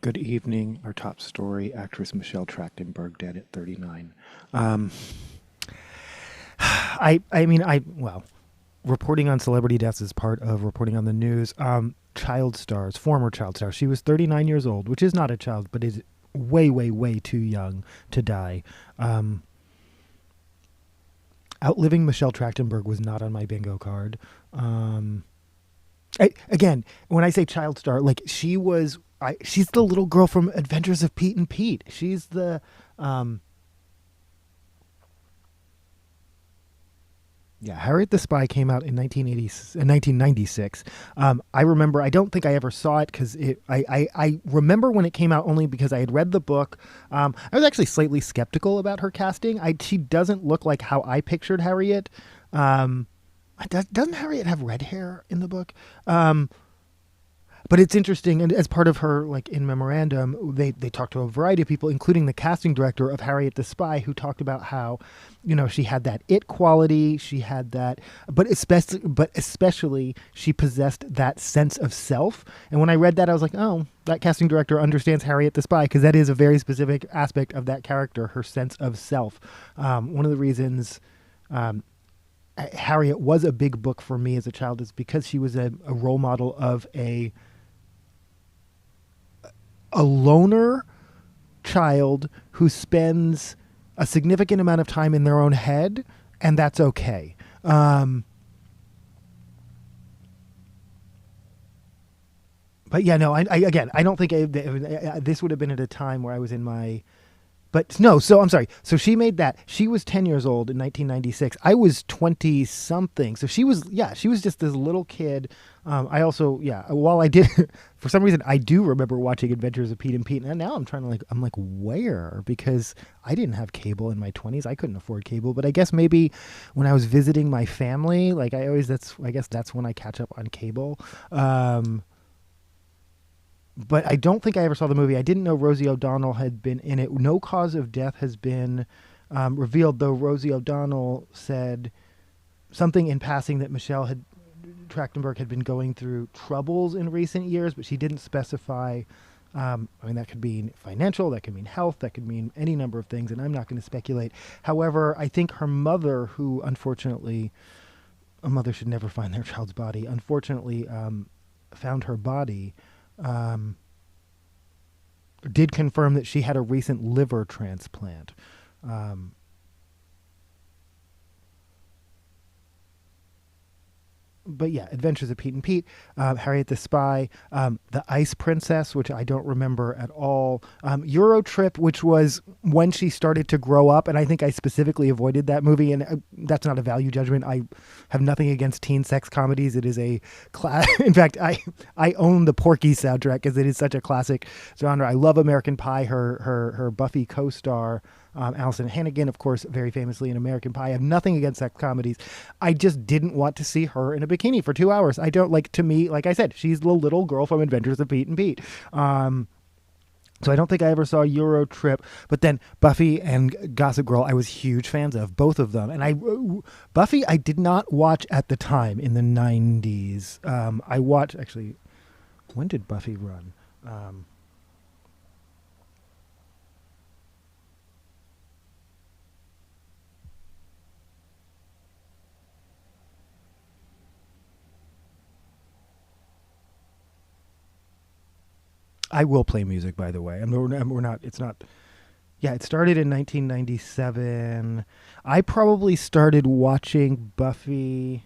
Good evening. Our top story, actress Michelle Trachtenberg dead at 39. Um, well, reporting on celebrity deaths is part of reporting on the news. Child stars, former child stars. She was 39 years old, which is not a child, but is way, way, way too young to die. Outliving Michelle Trachtenberg was not on my bingo card. Again, when I say child star, like she's the little girl from Adventures of Pete and Pete. She's the, yeah, Harriet the Spy came out in 1996. I remember, I don't think I ever saw it because I remember when it came out only because I had read the book. I was actually slightly skeptical about her casting. She doesn't look like how I pictured Harriet. Doesn't Harriet have red hair in the book? But it's interesting, and as part of her, like, in memorandum, they talked to a variety of people, including the casting director of Harriet the Spy, who talked about how, she had that it quality, she had that, but especially she possessed that sense of self. And when I read that, I was like, oh, that casting director understands Harriet the Spy, because that is a very specific aspect of that character, her sense of self. One of the reasons Harriet was a big book for me as a child is because she was a role model of a loner child who spends a significant amount of time in their own head, and that's okay. But yeah, no, I don't think this would have been at a time where I was in my. But no, so I'm sorry. So she made that. She was 10 years old in 1996. I was 20 something. So she was just this little kid. I also, while I did, for some reason, I do remember watching Adventures of Pete and Pete. And now I'm like, where? Because I didn't have cable in my 20s. I couldn't afford cable. But I guess maybe when I was visiting my family, like I guess that's when I catch up on cable. But I don't think I ever saw the movie. I didn't know Rosie O'Donnell had been in it. No cause of death has been revealed, though Rosie O'Donnell said something in passing that Trachtenberg had been going through troubles in recent years, but she didn't specify. That could mean financial, that could mean health, that could mean any number of things, and I'm not going to speculate. However, I think her mother, who unfortunately, a mother should never find their child's body, unfortunately found her body. Did confirm that she had a recent liver transplant. But yeah, Adventures of Pete and Pete, Harriet the Spy, The Ice Princess, which I don't remember at all, Euro Trip, which was when she started to grow up, and I think I specifically avoided that movie, and that's not a value judgment. I have nothing against teen sex comedies. It is a in fact, I own the Porky soundtrack because it is such a classic genre. I love American Pie. Her Buffy co-star, Allison Hannigan, of course, very famously in American Pie. I have nothing against sex comedies. I just didn't want to see her in a bikini for 2 hours. I don't like, to me, like I said, she's the little girl from Adventures of Pete and Pete. So I don't think I ever saw Euro Trip, but then Buffy and Gossip Girl, I was huge fans of both of them. And Buffy, I did not watch at the time in the 90s. I watched, actually, when did Buffy run? I will play music, by the way. We're not. It's not. Yeah, it started in 1997. I probably started watching Buffy.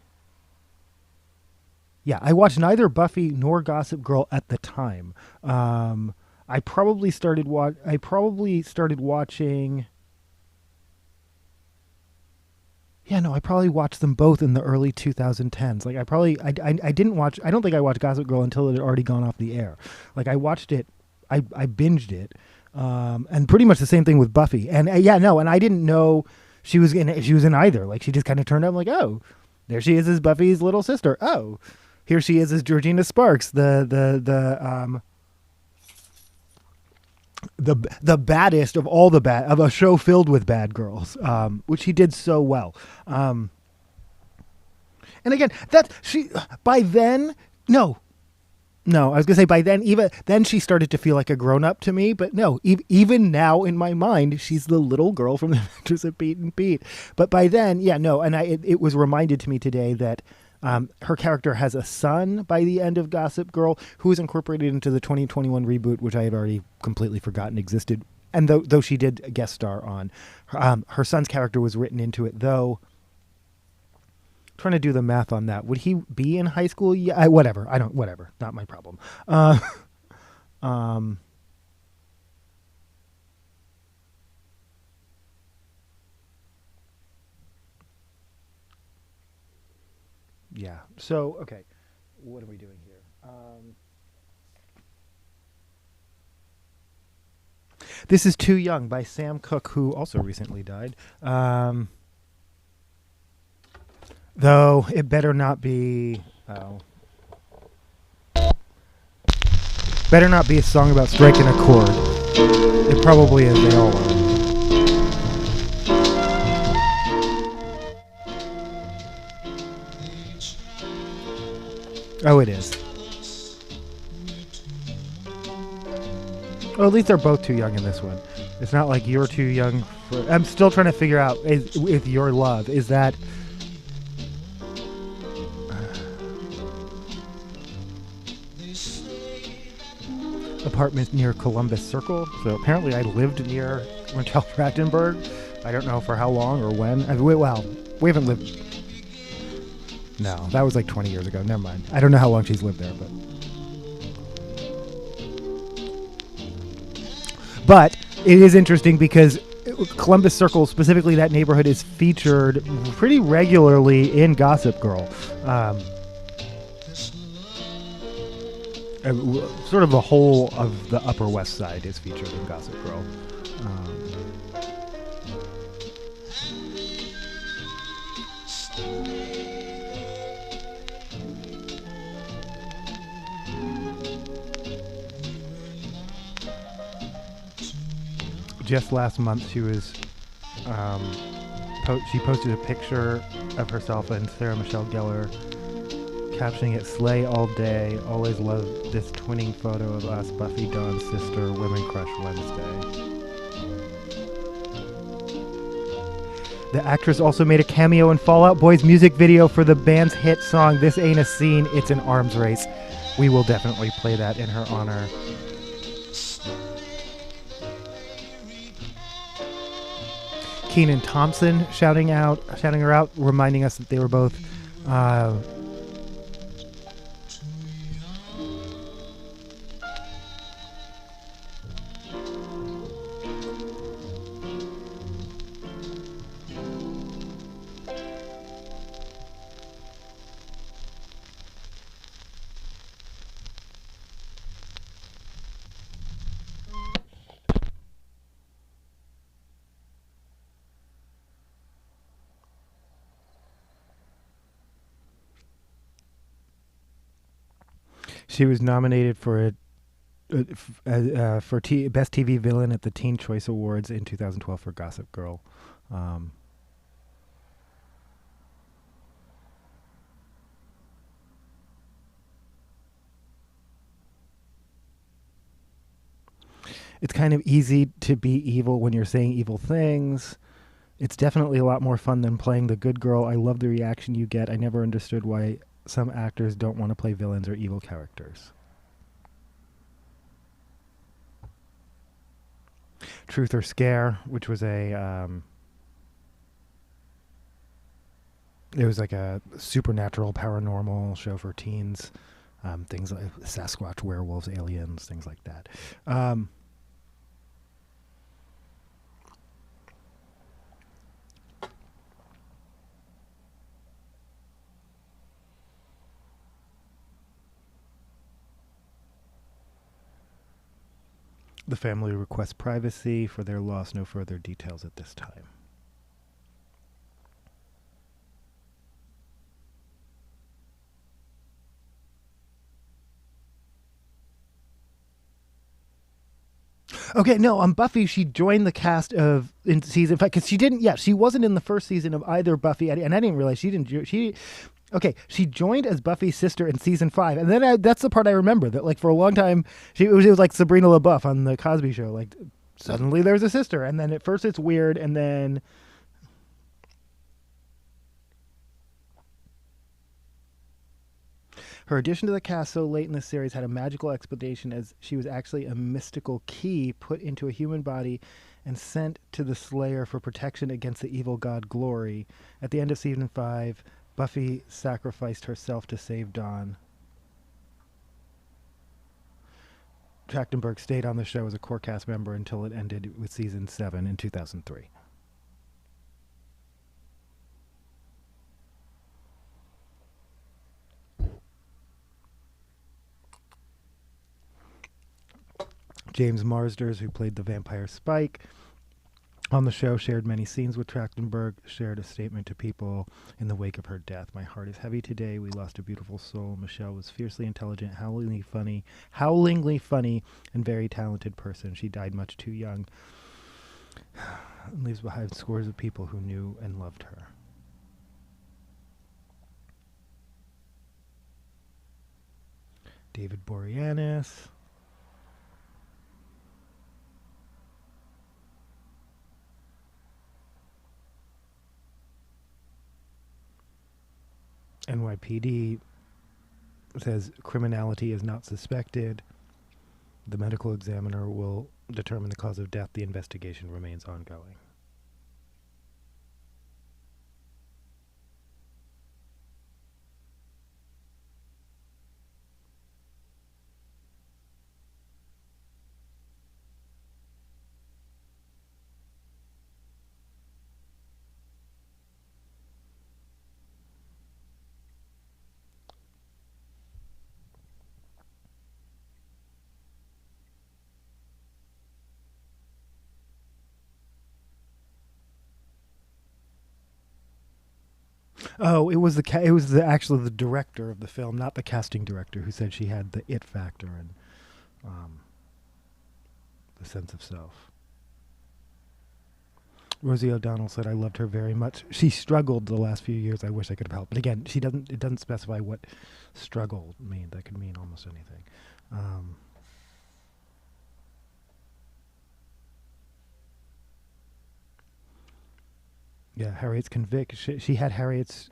Yeah, I watched neither Buffy nor Gossip Girl at the time. I probably started watching. Yeah, no, I probably watched them both in the early 2010s. Like I didn't watch. I don't think I watched Gossip Girl until it had already gone off the air. Like I watched it, I binged it, and pretty much the same thing with Buffy. And and I didn't know she was in either. Like she just kind of turned up. Like, oh, there she is as Buffy's little sister. Oh, here she is as Georgina Sparks, the baddest of all of a show filled with bad girls, which he did so well. And again, that she by then, no, No, I was gonna say by then, even then, she started to feel like a grown up to me. But no, even now in my mind, she's the little girl from the Adventures of Pete and Pete. But by then, yeah, no, and it was reminded to me today that her character has a son by the end of Gossip Girl, who is incorporated into the 2021 reboot, which I had already completely forgotten existed. And though she did guest star on, her son's character was written into it, though. Trying to do the math on that. Would he be in high school? Yeah, whatever. Whatever. Not my problem. Um, yeah. So, okay. What are we doing here? This is Too Young by Sam Cooke, who also recently died. Though it better not be. Oh. Better not be a song about striking a chord. It probably is. They all are. Oh, it is. Well, at least they're both too young in this one. It's not like you're too young for. I'm still trying to figure out if Your Love is that. Apartment near Columbus Circle. So apparently I lived near Hotel Trachtenberg. I don't know for how long or when. Well, we haven't lived. No, that was like 20 years ago. Never mind. I don't know how long she's lived there, but it is interesting because Columbus Circle, specifically that neighborhood, is featured pretty regularly in Gossip Girl. Sort of the whole of the Upper West Side is featured in Gossip Girl. Just last month, she was she posted a picture of herself and Sarah Michelle Gellar, captioning it, "Slay all day, always loved this twinning photo of us, Buffy, Dawn's sister, Women Crush Wednesday." The actress also made a cameo in Fall Out Boy's music video for the band's hit song, "This Ain't a Scene, It's an Arms Race." We will definitely play that in her honor. Kenan Thompson shouting her out, reminding us that they were both she was nominated for Best TV Villain at the Teen Choice Awards in 2012 for Gossip Girl. It's kind of easy to be evil when you're saying evil things. It's definitely a lot more fun than playing the good girl. I love the reaction you get. I never understood why some actors don't want to play villains or evil characters. Truth or Scare, which was it was like a supernatural paranormal show for teens. Things like Sasquatch, werewolves, aliens, things like that. The family requests privacy for their loss. No further details at this time. Okay, no, on Buffy, she joined the cast in season 5 because she didn't. Yeah, she wasn't in the first season of either Buffy, and I didn't realize she didn't. Okay, she joined as Buffy's sister in season 5, and then that's the part I remember. That like for a long time, it was like Sabrina LaBeouf on the Cosby Show. Like suddenly there's a sister, and then at first it's weird, and then her addition to the cast so late in the series had a magical explanation, as she was actually a mystical key put into a human body and sent to the Slayer for protection against the evil god Glory. At the end of season 5, Buffy sacrificed herself to save Dawn. Trachtenberg stayed on the show as a core cast member until it ended with season 7 in 2003. James Marsders, who played the vampire Spike on the show, shared many scenes with Trachtenberg, shared a statement to people in the wake of her death. My heart is heavy today. We lost a beautiful soul. Michelle was fiercely intelligent, howlingly funny, and very talented person. She died much too young and leaves behind scores of people who knew and loved her. David Boreanaz. NYPD says criminality is not suspected. The medical examiner will determine the cause of death. The investigation remains ongoing. Oh, it was actually the director of the film, not the casting director, who said she had the it factor and um, the sense of self. Rosie O'Donnell said, "I loved her very much. She struggled the last few years. I wish I could have helped." But again, she doesn't. It doesn't specify what struggle means. That could mean almost anything. Um, yeah, Harriet's conviction. She had Harriet's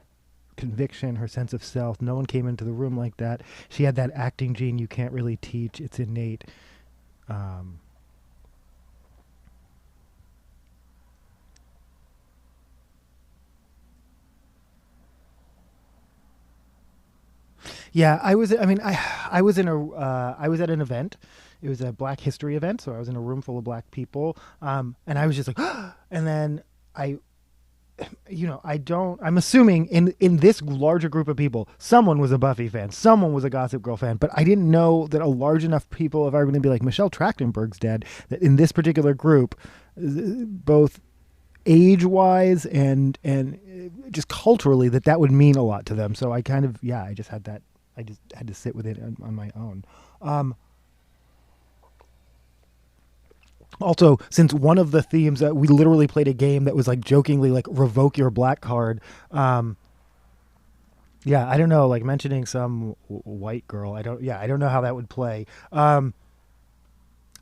conviction, her sense of self. No one came into the room like that. She had that acting gene you can't really teach. It's innate. Um, yeah, I was. I mean, I was in a. I was at an event. It was a Black History event, so I was in a room full of Black people, and I was just like, and then I I don't. I'm assuming in this larger group of people, someone was a Buffy fan, someone was a Gossip Girl fan, but I didn't know that a large enough people are going to be like Michelle Trachtenberg's dead. That in this particular group, both age wise and just culturally, that would mean a lot to them. So I kind of I just had that. I just had to sit with it on my own. Also, since one of the themes that we literally played a game that was like jokingly like revoke your black card. Yeah, I don't know, like mentioning some white girl. I don't know how that would play.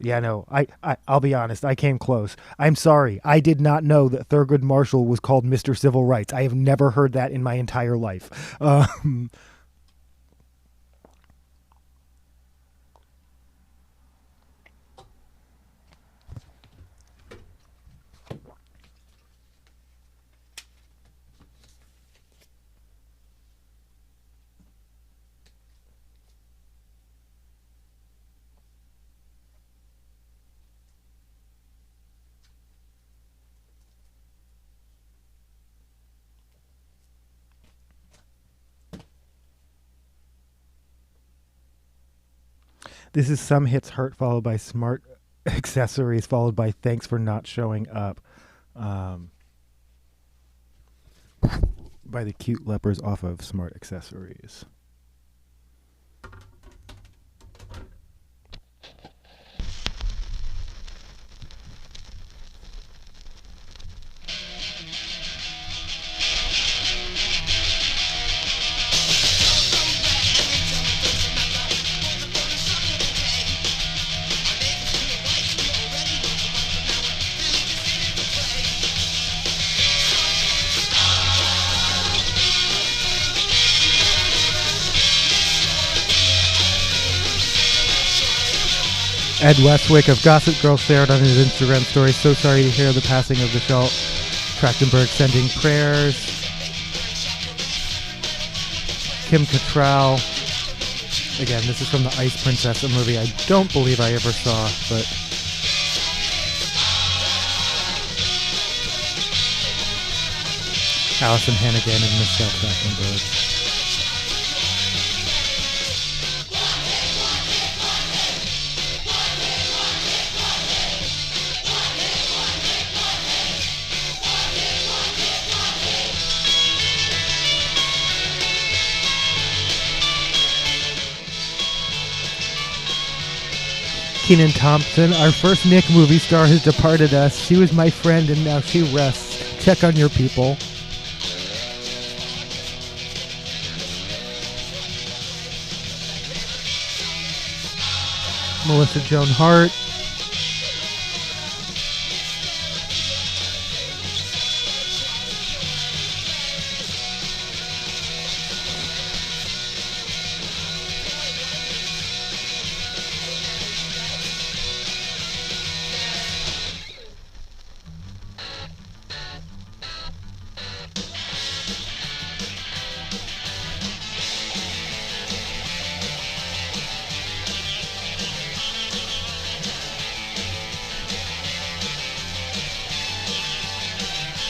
Yeah, no, I'll be honest. I came close. I'm sorry. I did not know that Thurgood Marshall was called Mr. Civil Rights. I have never heard that in my entire life. This is Some Hits Hurt, followed by Smart Accessories, followed by Thanks for Not Showing Up, by the Cute Lepers off of Smart Accessories. Ed Westwick of Gossip Girl shared on his Instagram story, so sorry to hear the passing of the show. Trachtenberg sending prayers. Kim Cattrall. Again, this is from the Ice Princess, a movie I don't believe I ever saw, but... Allison Hannigan and Michelle Trachtenberg. Kenan Thompson, our first Nick movie star, has departed us. She was my friend and now she rests. Check on your people. Melissa Joan Hart.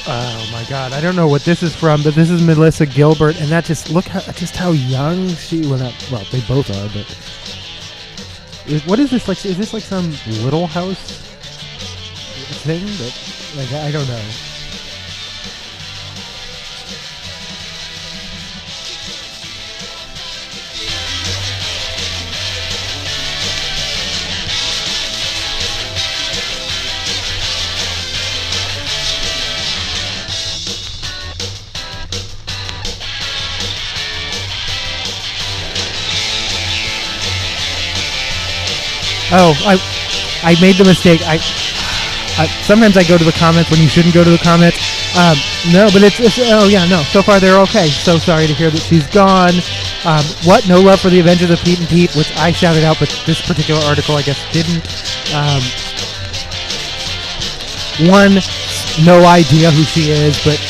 Oh my God! I don't know what this is from, but this is Melissa Gilbert, and that just just how young she. Well, they both are, but what is this like? Is this like some Little House thing? That like I don't know. Oh, I made the mistake. I sometimes I go to the comments when you shouldn't go to the comments. No, but it's oh yeah, no. So far they're okay. So sorry to hear that she's gone. What? No love for the Avengers of Pete and Pete, which I shouted out, but this particular article I guess didn't. One, no idea who she is, but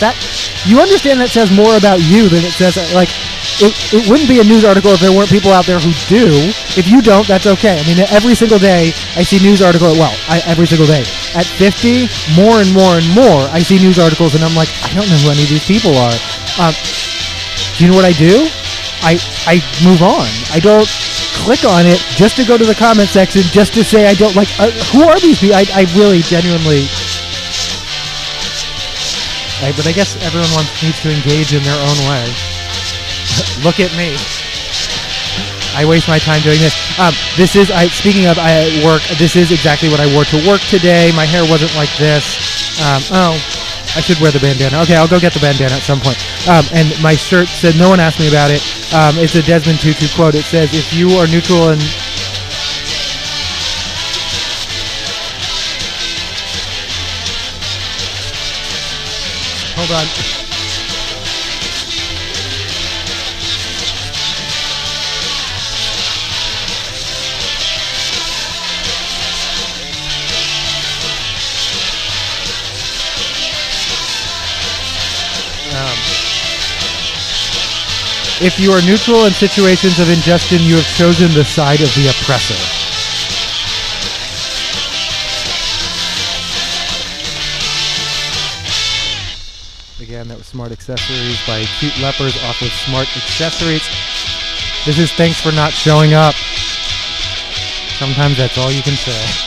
that you understand that says more about you than it says like. It wouldn't be a news article if there weren't people out there who do. If you don't, that's okay. I mean, every single day I see news articles. Well, every single day. At 50, more and more and more, I see news articles, and I'm like, I don't know who any of these people are. Do you know what I do? I move on. I don't click on it just to go to the comment section, just to say I don't like. Who are these people? I really, genuinely. But I guess everyone needs to engage in their own way. Look at me. I waste my time doing this. This is, speaking of work, this is exactly what I wore to work today. My hair wasn't like this. Oh, I should wear the bandana. Okay, I'll go get the bandana at some point. And my shirt said, no one asked me about it. It's a Desmond Tutu quote. It says, if you are neutral and... Hold on. If you are neutral in situations of injustice, you have chosen the side of the oppressor. Again, that was Smart Accessories by Cute Lepers off of Smart Accessories. This is thanks for not showing up. Sometimes that's all you can say.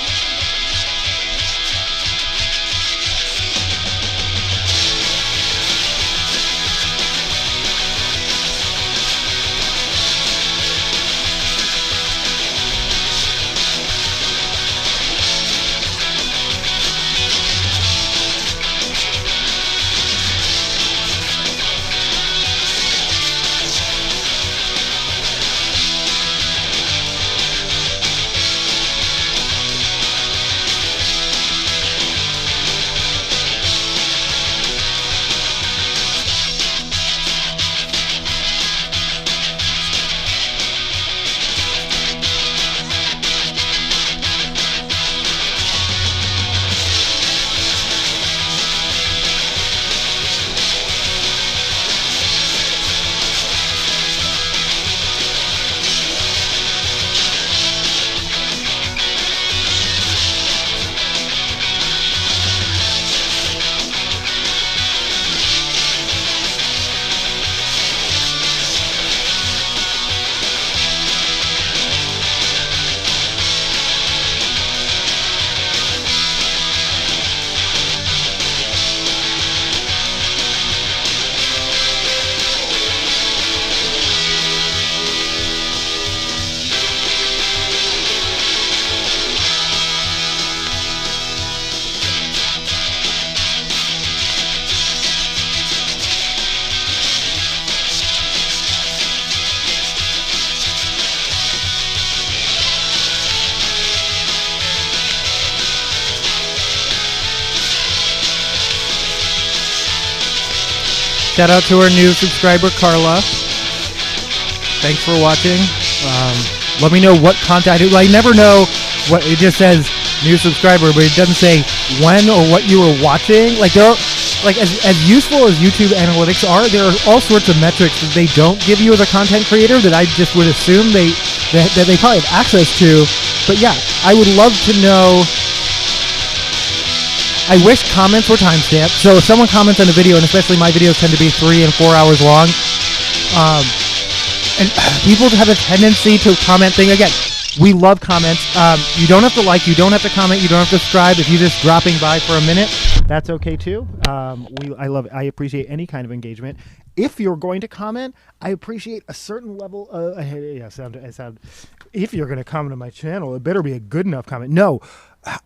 Shout out to our new subscriber, Carla. Thanks for watching. Let me know what content I do. I never know what it just says new subscriber, but it doesn't say when or what you were watching. Like there are, like as useful as YouTube analytics are, there are all sorts of metrics that they don't give you as a content creator that I just would assume that they probably have access to. But yeah, I would love to know. I wish comments were timestamped. So if someone comments on a video, and especially my videos tend to be 3 and 4 hours long, and people have a tendency to comment things. Again, we love comments. You don't have to like, you don't have to comment, you don't have to subscribe. If you're just dropping by for a minute, that's okay too. I appreciate any kind of engagement. If you're going to comment, I appreciate a certain level of, if you're going to comment on my channel, it better be a good enough comment. No,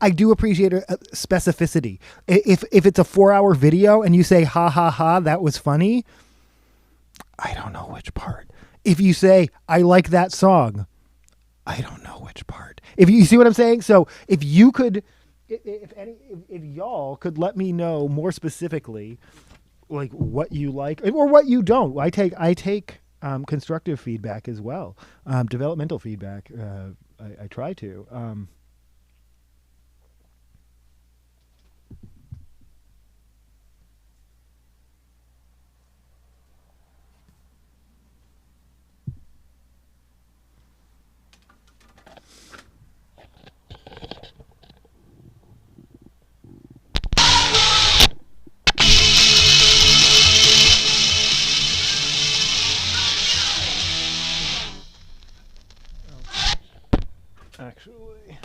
I do appreciate specificity. If it's a 4-hour video and you say, ha, ha, ha, that was funny, I don't know which part. If you say, I like that song, I don't know which part. If you see what I'm saying? So if you could, if y'all could let me know more specifically, like what you like or what you don't. I take constructive feedback as well. Developmental feedback. I try to. Actually,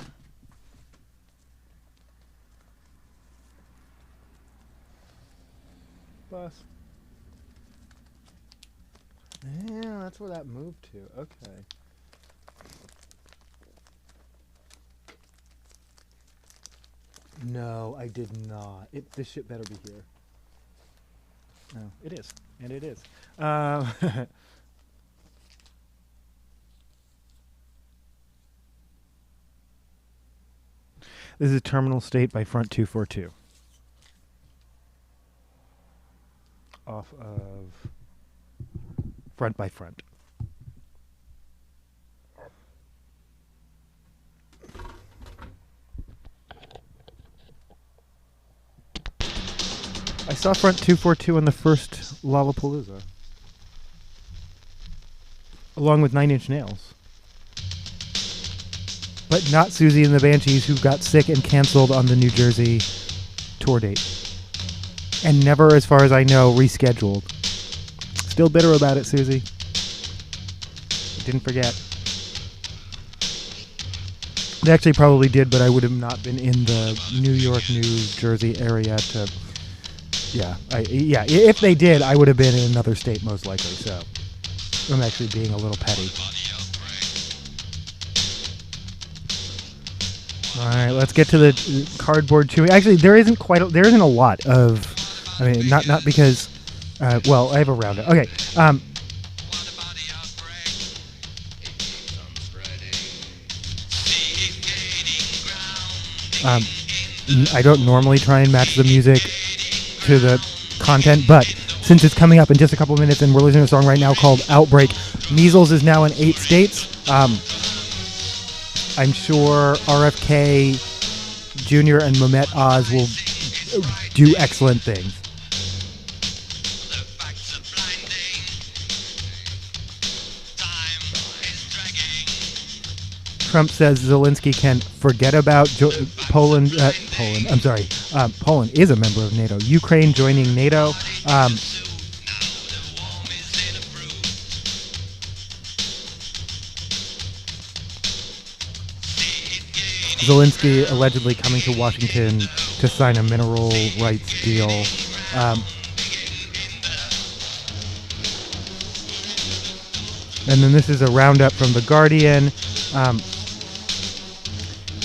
bus. Yeah, that's where that moved to. Okay. No, I did not. This shit better be here. No, it is, and it is. This is Terminal State by Front 242. Off of Front by Front. I saw Front 242 on the first Lollapalooza. Along with 9 Inch Nails. But not Susie and the Banshees, who got sick and canceled on the New Jersey tour date. And never, as far as I know, rescheduled. Still bitter about it, Susie. Didn't forget. They actually probably did, but I would have not been in the New York, New Jersey area to... Yeah, if they did, I would have been in another state most likely, so... I'm actually being a little petty. All right, let's get to the cardboard chewing. Actually, there isn't a lot of, I mean, not because, well, I have a roundup. Okay. I don't normally try and match the music to the content, but since it's coming up in just a couple of minutes and we're listening to a song right now called Outbreak, Measles is now in 8 states. I'm sure RFK Jr. and Mehmet Oz will do excellent things. Trump says Zelensky can forget about Poland. Poland is a member of NATO. Ukraine joining NATO. Zelensky allegedly coming to Washington to sign a mineral rights deal. And then this is a roundup from The Guardian.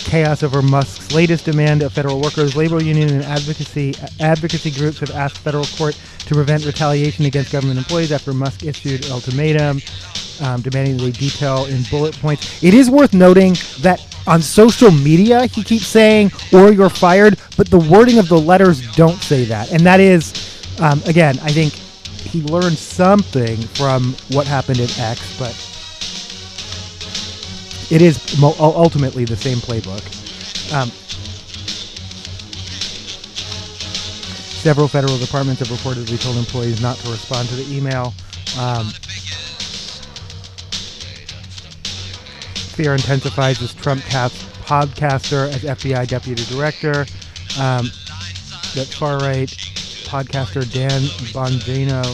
Chaos over Musk's latest demand of federal workers. Labor union and advocacy groups have asked federal court to prevent retaliation against government employees after Musk issued an ultimatum demanding they detail in bullet points. It is worth noting that on social media, he keeps saying, or you're fired, but the wording of the letters don't say that. And that is, again, I think he learned something from what happened at X, but it is ultimately the same playbook. Several federal departments have reportedly told employees not to respond to the email. Fear intensifies as Trump casts podcaster as FBI deputy director. That far-right podcaster Dan Bongino,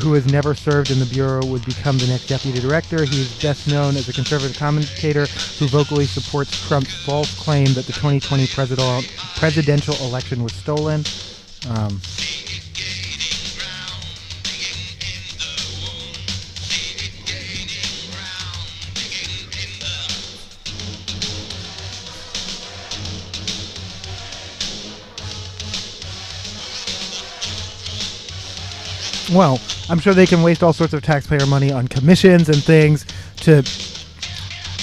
who has never served in the Bureau, would become the next deputy director. He is best known as a conservative commentator who vocally supports Trump's false claim that the 2020 presidential election was stolen. Well, I'm sure they can waste all sorts of taxpayer money on commissions and things to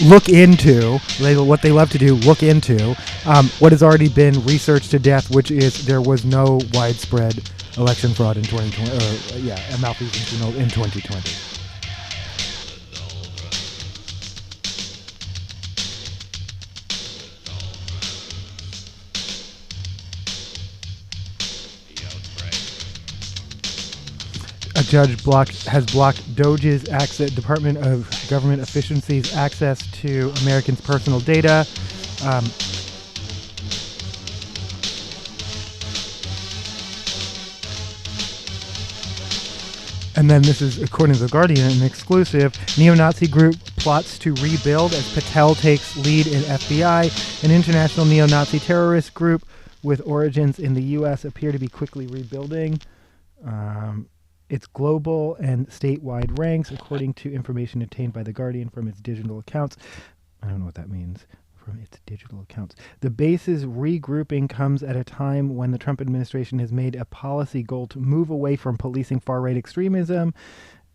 look into, what they love to do, look into what has already been researched to death, which is there was no widespread election fraud in 2020, malfeasance in 2020. A judge has blocked DOJ's Department of Government Efficiency's access to Americans' personal data. And then this is, according to The Guardian, an exclusive. Neo-Nazi group plots to rebuild as Patel takes lead in FBI. An international neo-Nazi terrorist group with origins in the U.S. appear to be quickly rebuilding. Its global and statewide ranks, according to information obtained by The Guardian from its digital accounts. I don't know what that means. From its digital accounts. The base's regrouping comes at a time when the Trump administration has made a policy goal to move away from policing far-right extremism,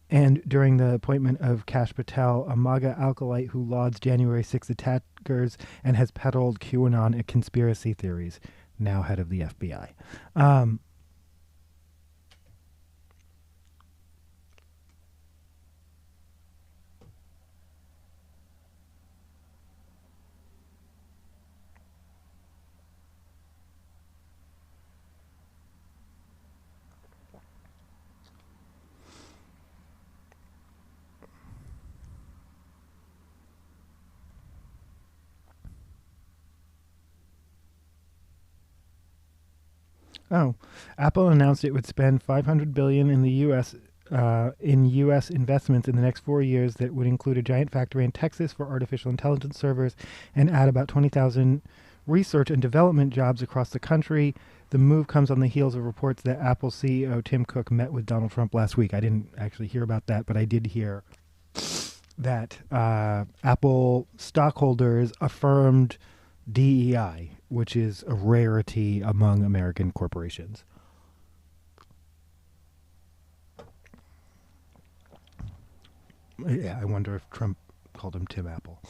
and during the appointment of Kash Patel, a MAGA alkalite who lauds January 6 attackers and has peddled QAnon and conspiracy theories, now head of the FBI. Apple announced it would spend $500 billion in the U.S. In U.S. investments in the next 4 years that would include a giant factory in Texas for artificial intelligence servers and add about 20,000 research and development jobs across the country. The move comes on the heels of reports that Apple CEO Tim Cook met with Donald Trump last week. I didn't actually hear about that, but I did hear that Apple stockholders affirmed DEI, which is a rarity among American corporations. Yeah, I wonder if Trump called him Tim Apple.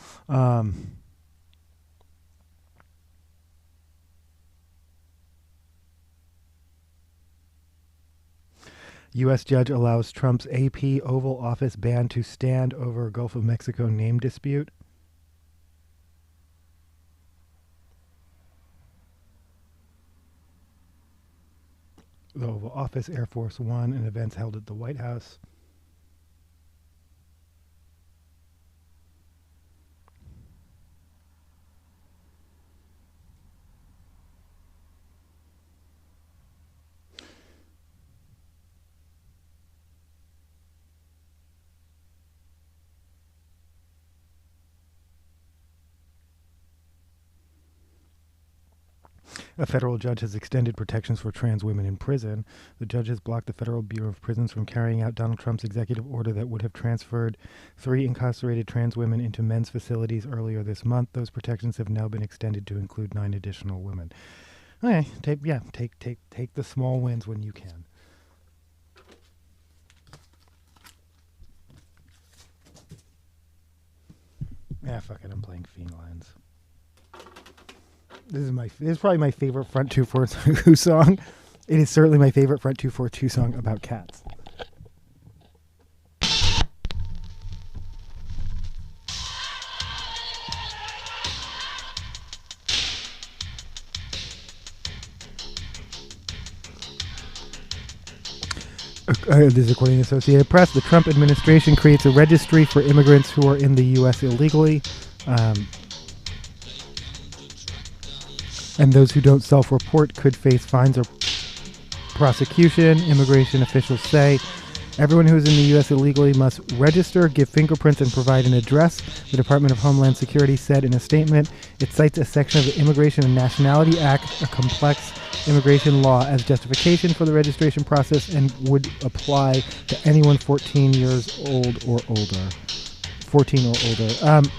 U.S. judge allows Trump's AP Oval Office ban to stand over Gulf of Mexico name dispute. The Oval Office, Air Force One, and events held at the White House. A federal judge has extended protections for trans women in prison. The judge has blocked the Federal Bureau of Prisons from carrying out Donald Trump's executive order that would have transferred 3 incarcerated trans women into men's facilities earlier this month. Those protections have now been extended to include 9 additional women. Okay, take the small wins when you can. Fuck it, I'm playing Fiend Lines. This is probably my favorite Front 2 Who song. It is certainly my favorite Front 242 song about cats. This is according to Associated Press. The Trump administration creates a registry for immigrants who are in the U.S. illegally. And those who don't self-report could face fines or prosecution. Immigration officials say everyone who is in the U.S. illegally must register, give fingerprints, and provide an address. The Department of Homeland Security said in a statement it cites a section of the Immigration and Nationality Act, a complex immigration law, as justification for the registration process and would apply to anyone 14 years old or older. 14 or older.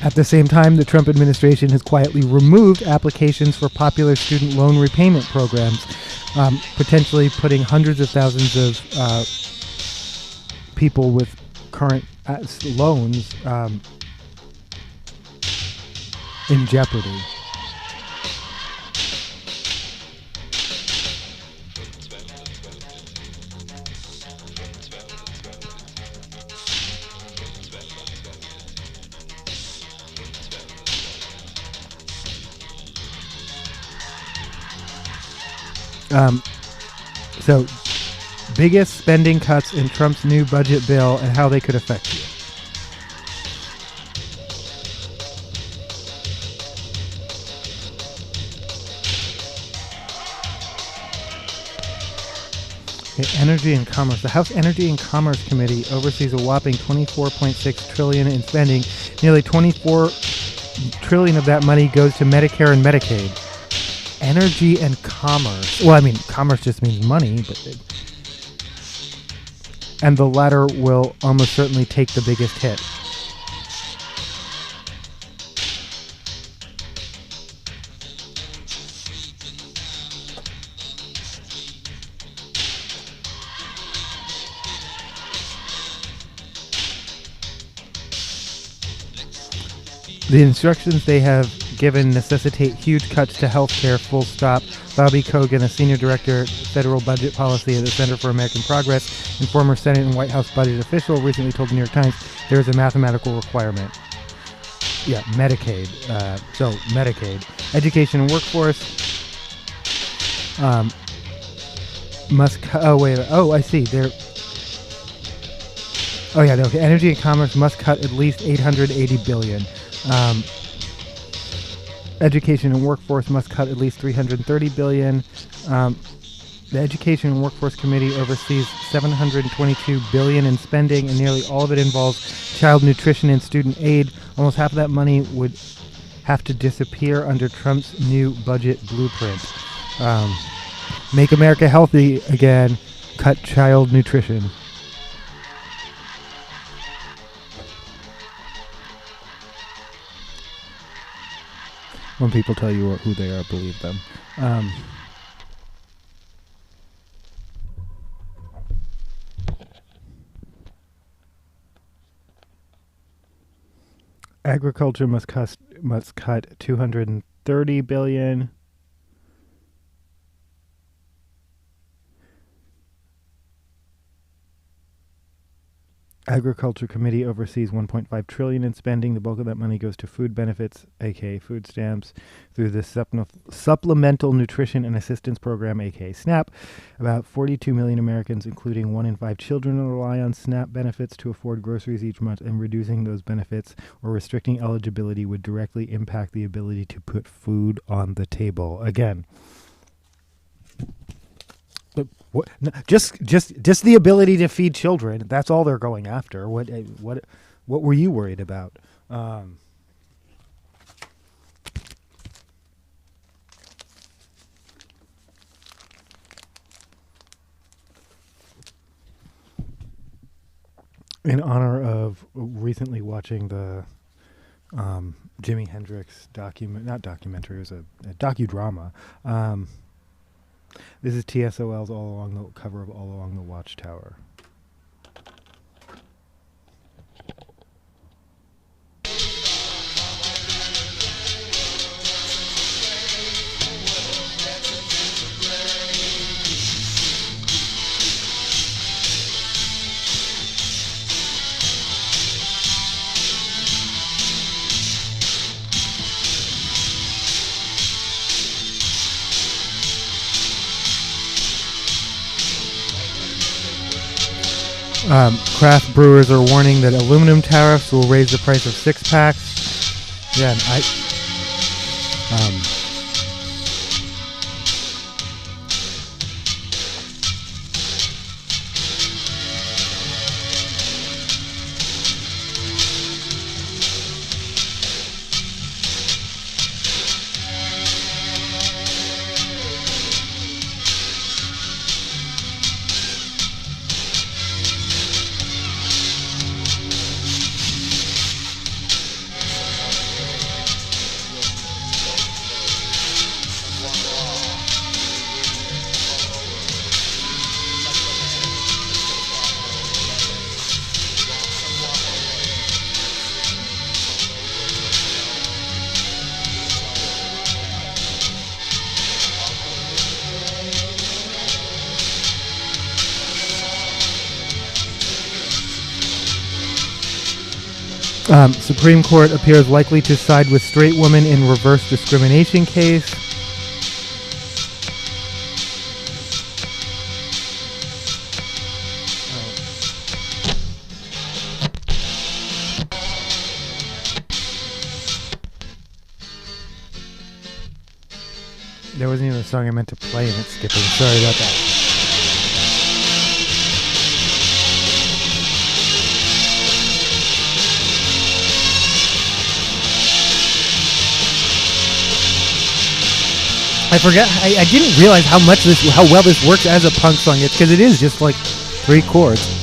At the same time, the Trump administration has quietly removed applications for popular student loan repayment programs, potentially putting hundreds of thousands of people with current loans in jeopardy. So, biggest spending cuts in Trump's new budget bill and how they could affect you. Okay, Energy and Commerce. The House Energy and Commerce Committee oversees a whopping $24.6 trillion in spending. Nearly $24 trillion of that money goes to Medicare and Medicaid. Energy and commerce. Well, I mean, commerce just means money, but and the latter will almost certainly take the biggest hit. The instructions they have given necessitate huge cuts to health care, full stop. Bobby Kogan, a senior director of federal budget policy at the Center for American Progress and former Senate and White House budget official, recently told the New York Times there is a mathematical requirement. Yeah, Medicaid. So, Medicaid. Education and workforce must... I see. Okay. Energy and commerce must cut at least $880 billion. Education and workforce must cut at least $330 billion. The Education and Workforce Committee oversees $722 billion in spending, and nearly all of it involves child nutrition and student aid. Almost half of that money would have to disappear under Trump's new budget blueprint. Make America healthy again. Cut child nutrition. When people tell you who they are, believe them. Agriculture must cut $230 billion. Agriculture Committee oversees $1.5 trillion in spending. The bulk of that money goes to food benefits, aka food stamps, through the Supplemental Nutrition and Assistance Program, aka SNAP. About 42 million Americans, including 1 in 5 children, rely on SNAP benefits to afford groceries each month, and reducing those benefits or restricting eligibility would directly impact the ability to put food on the table. Again, what? No, just the ability to feed children. That's all they're going after. What were you worried about? In honor of recently watching the Jimi Hendrix documentary, it was a docudrama. This is TSOL's All Along the cover of All Along the Watchtower. Craft brewers are warning that aluminum tariffs will raise the price of six-packs. Yeah, and Supreme Court appears likely to side with straight woman in reverse discrimination case. There wasn't even a song I meant to play and it's skipping. Sorry about that. I forget. I didn't realize how well this works as a punk song. It's because it is just like 3 chords.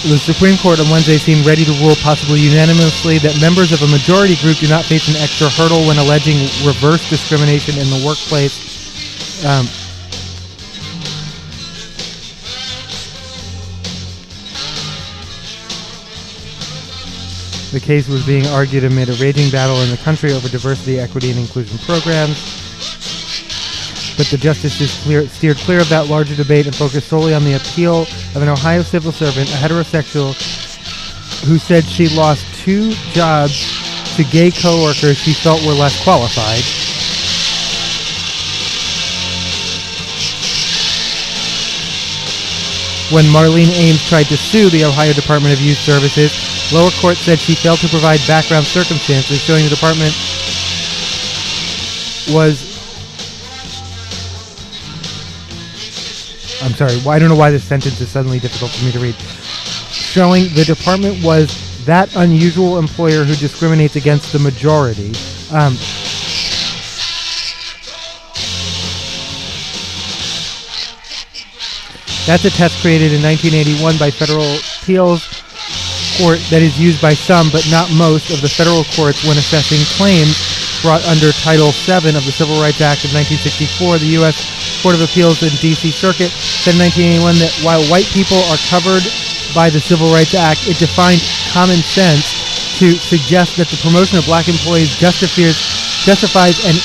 The Supreme Court on Wednesday seemed ready to rule, possibly unanimously, that members of a majority group do not face an extra hurdle when alleging reverse discrimination in the workplace. The case was being argued amid a raging battle in the country over diversity, equity, and inclusion programs. But the justices steered clear of that larger debate and focused solely on the appeal of an Ohio civil servant, a heterosexual, who said she lost 2 jobs to gay coworkers she felt were less qualified. When Marlene Ames tried to sue the Ohio Department of Youth Services, lower court said she failed to provide background circumstances showing the department was... I'm sorry, I don't know why this sentence is suddenly difficult for me to read. Showing the department was that unusual employer who discriminates against the majority. That's a test created in 1981 by federal appeals court that is used by some, but not most, of the federal courts when assessing claims brought under Title VII of the Civil Rights Act of 1964. The U.S. Court of Appeals in D.C. Circuit said in 1981 that while white people are covered by the Civil Rights Act, it defined common sense to suggest that the promotion of black employees justifies an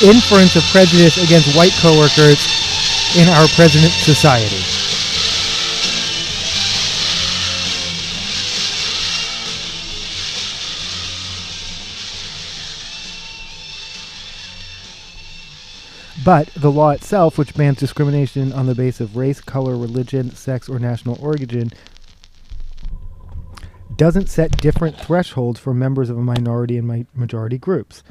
inference of prejudice against white coworkers in our present society. But the law itself, which bans discrimination on the basis of race, color, religion, sex, or national origin, doesn't set different thresholds for members of a minority and majority groups.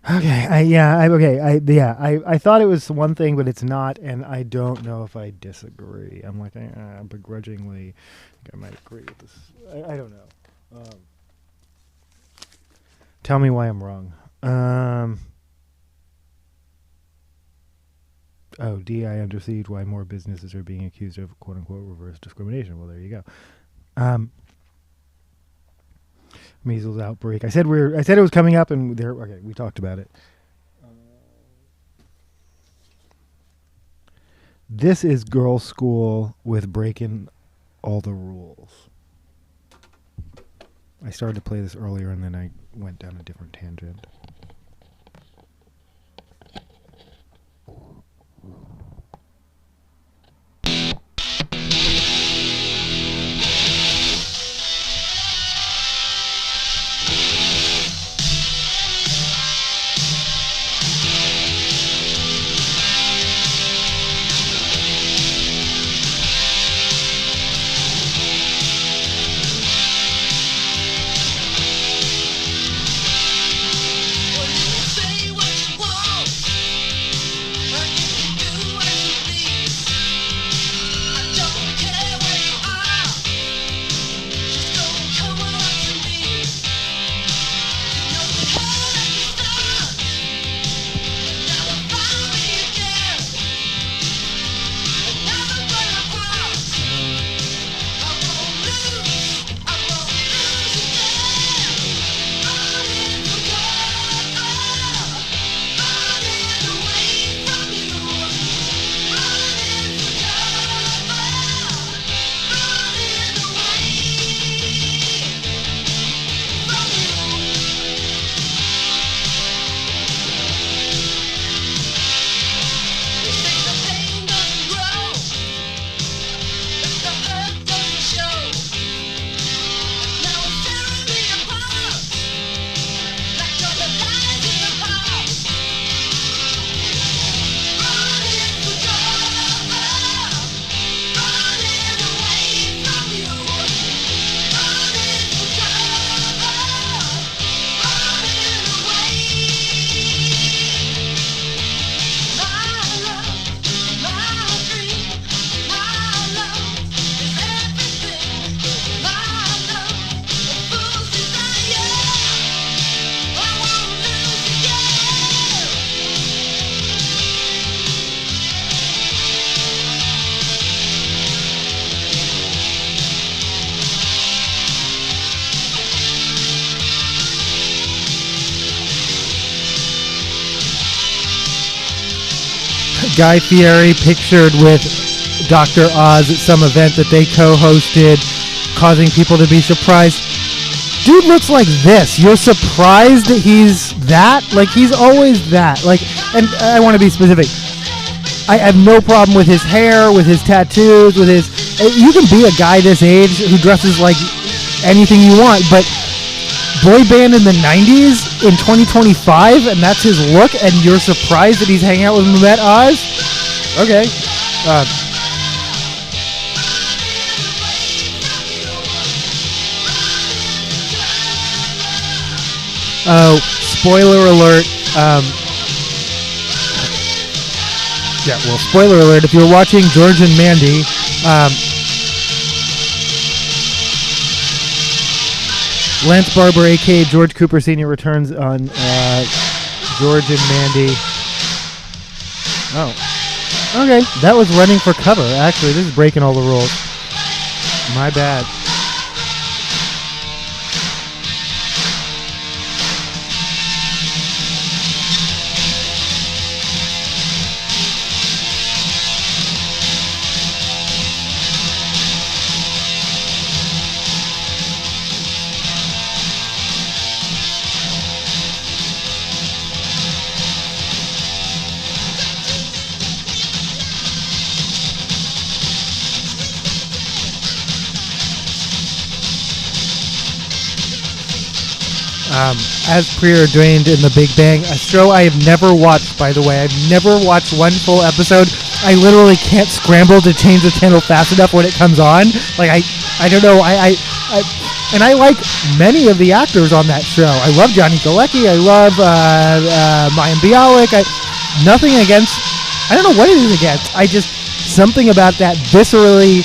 Okay, I thought it was one thing, but it's not, and I don't know if I disagree. I'm like, begrudgingly, I think I might agree with this. I don't know. Tell me why I'm wrong. DEI under siege, why more businesses are being accused of quote-unquote reverse discrimination. Well, there you go. Measles outbreak. I said it was coming up, and we talked about it. This is Girls' School with Breaking All the Rules. I started to play this earlier and then I went down a different tangent. Guy Fieri pictured with Dr. Oz at some event that they co-hosted, causing people to be surprised. Dude looks like this. You're surprised that he's that? Like, he's always that. Like, and I want to be specific. I have no problem with his hair, with his tattoos, with his... You can be a guy this age who dresses like anything you want, but boy band in the 90s in 2025, and that's his look, and you're surprised that he's hanging out with Mehmet Oz? Okay. Oh, spoiler alert. Yeah, well, spoiler alert. If you're watching George and Mandy, Lance Barber, a.k.a. George Cooper Sr., returns on George and Mandy. Oh. Okay, that was running for cover. Actually, this is breaking all the rules. My bad. As preordained in The Big Bang, a show I have never watched, by the way. I've never watched one full episode. I literally can't scramble to change the channel fast enough when it comes on. Like, I don't know. And I like many of the actors on that show. I love Johnny Galecki. I love Mayim Bialik. Nothing against... I don't know what it is against. I just... Something about that viscerally...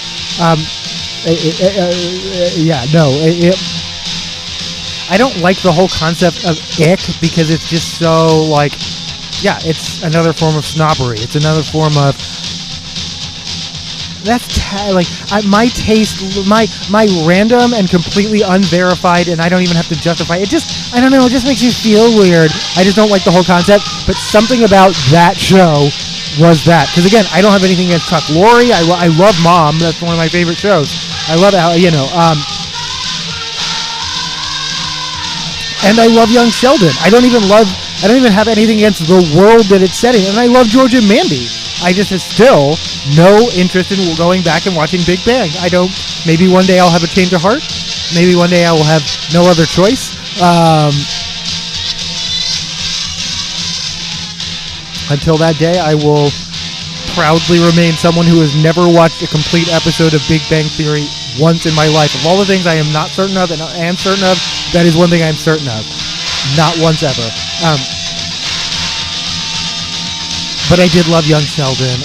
I don't like the whole concept of ick because it's just so, like, yeah, it's another form of snobbery. It's another form of, my taste, my random and completely unverified, and I don't even have to justify it. I don't know, it just makes me feel weird. I just don't like the whole concept, but something about that show was that. Because again, I don't have anything against Chuck Lorre. I love Mom. That's one of my favorite shows. I love how, and I love Young Sheldon. I don't even have anything against the world that it's setting. And I love George and Mandy. I just have still no interest in going back and watching Big Bang. Maybe one day I'll have a change of heart. Maybe one day I will have no other choice. Until that day, I will proudly remain someone who has never watched a complete episode of Big Bang Theory once in my life. Of all the things I am not certain of and I am certain of, that is one thing I'm certain of. Not once ever. But I did love Young Sheldon.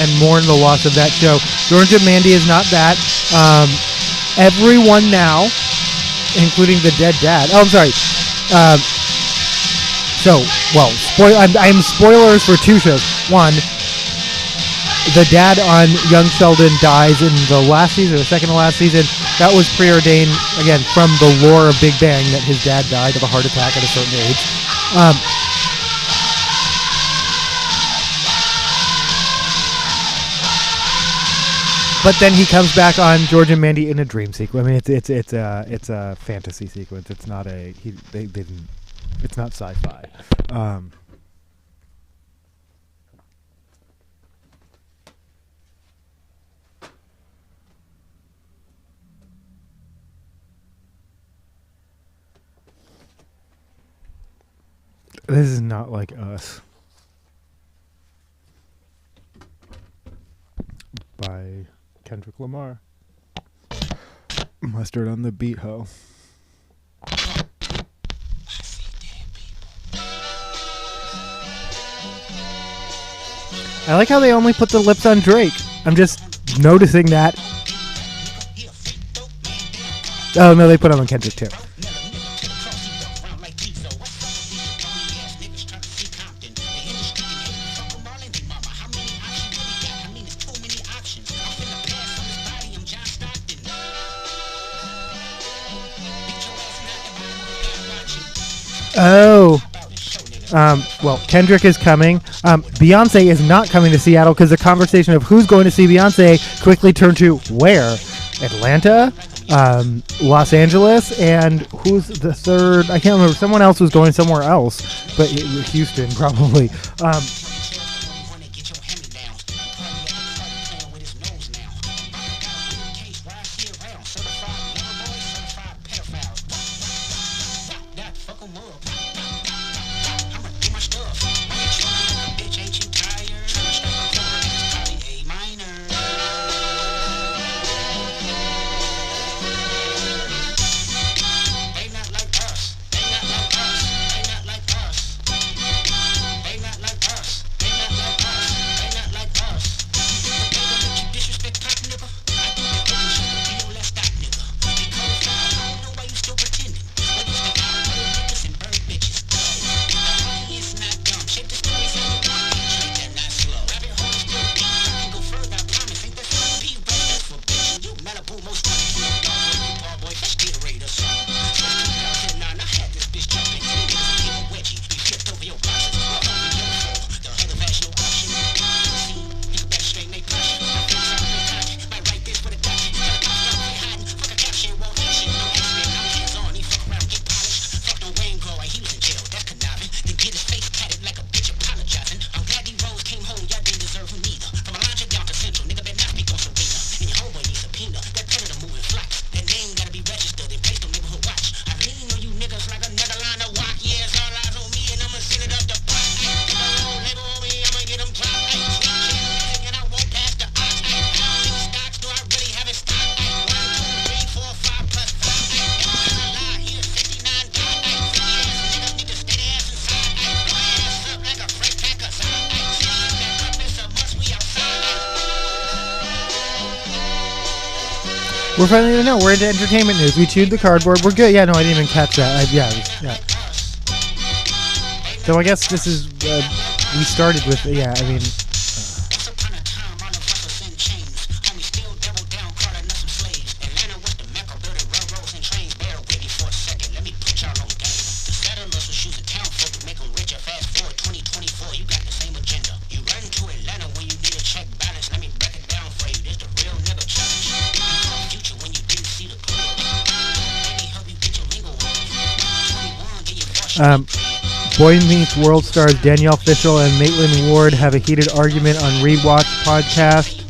And mourn the loss of that show. George and Mandy is not that. Everyone now, including the dead dad. Oh, I'm sorry. I'm spoilers for two shows. One, the dad on Young Sheldon dies in the last season, or the second to last season. That was preordained, again, from the lore of Big Bang, that his dad died of a heart attack at a certain age. But then he comes back on George and Mandy in a dream sequence. I mean, it's a fantasy sequence. It's not it's not sci-fi. This is not like Us. By Kendrick Lamar. Mustard on the beat, ho. I like how they only put the lips on Drake. I'm just noticing that. Oh, no, they put them on Kendrick, too. Oh. Well, Kendrick is coming. Beyonce is not coming to Seattle because the conversation of who's going to see Beyonce quickly turned to where? Atlanta, Los Angeles, and who's the third? I can't remember. Someone else was going somewhere else, but Houston probably. We're finally, no, we're into entertainment news. We chewed the cardboard. We're good. Yeah, no, I didn't even catch that. Yeah. So I guess this is, we started with, yeah, I mean. Boy Meets World stars Danielle Fishel and Maitland Ward have a heated argument on Rewatch podcast.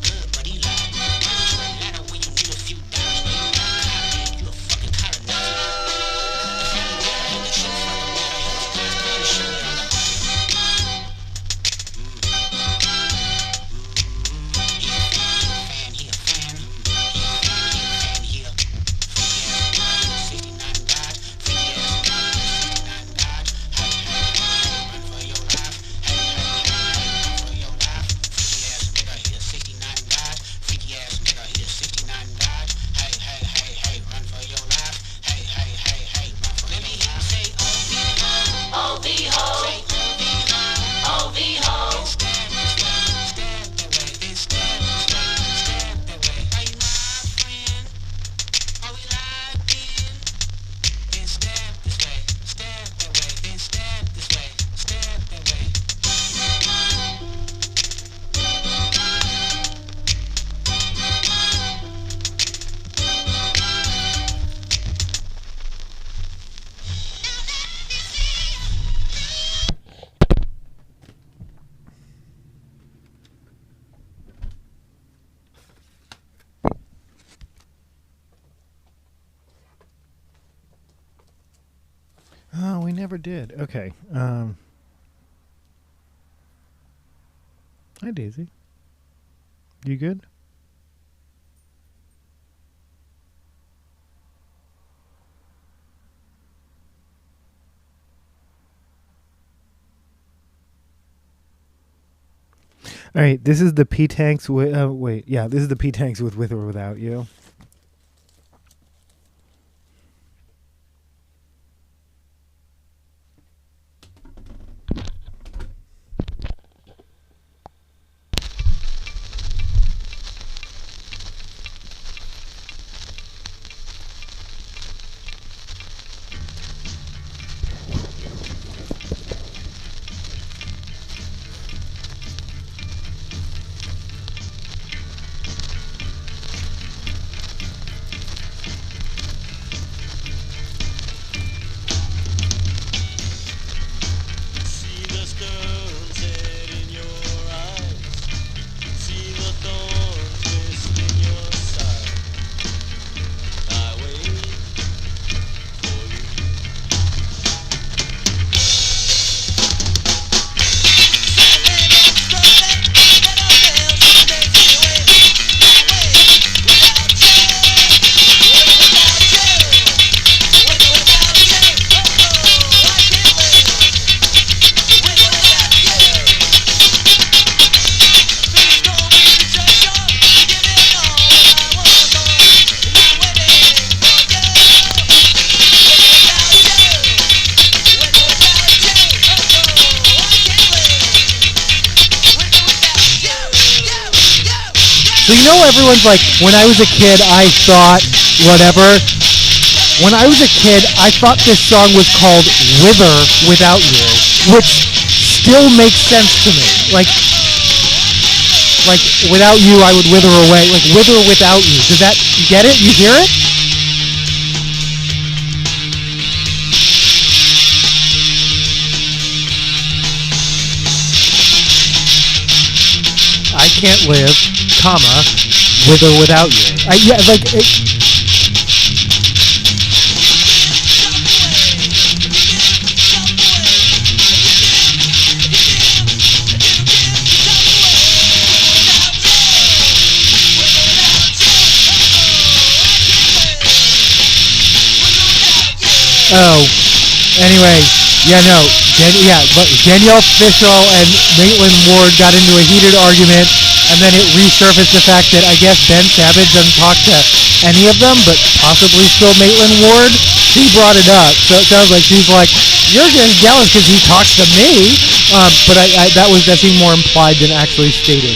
Oh, we never did. Okay. Hi, Daisy. You good? All right. This is the P-Tanks with... wait. Yeah, this is the P-Tanks with or without you. So you know everyone's like, when I was a kid, I thought whatever. When I was a kid, I thought this song was called Wither Without You, which still makes sense to me. Like without you, I would wither away. Like wither without you. Does that, you get it? You hear it? I can't live, comma, with or without you. Yeah, like it. Oh, anyway, yeah, no, but Danielle Fishel and Maitland Ward got into a heated argument, and then it resurfaced the fact that I guess Ben Savage doesn't talk to any of them, but possibly still Maitland Ward. She brought it up, so it sounds like she's like, "You're just jealous because he talks to me," but that seemed more implied than actually stated.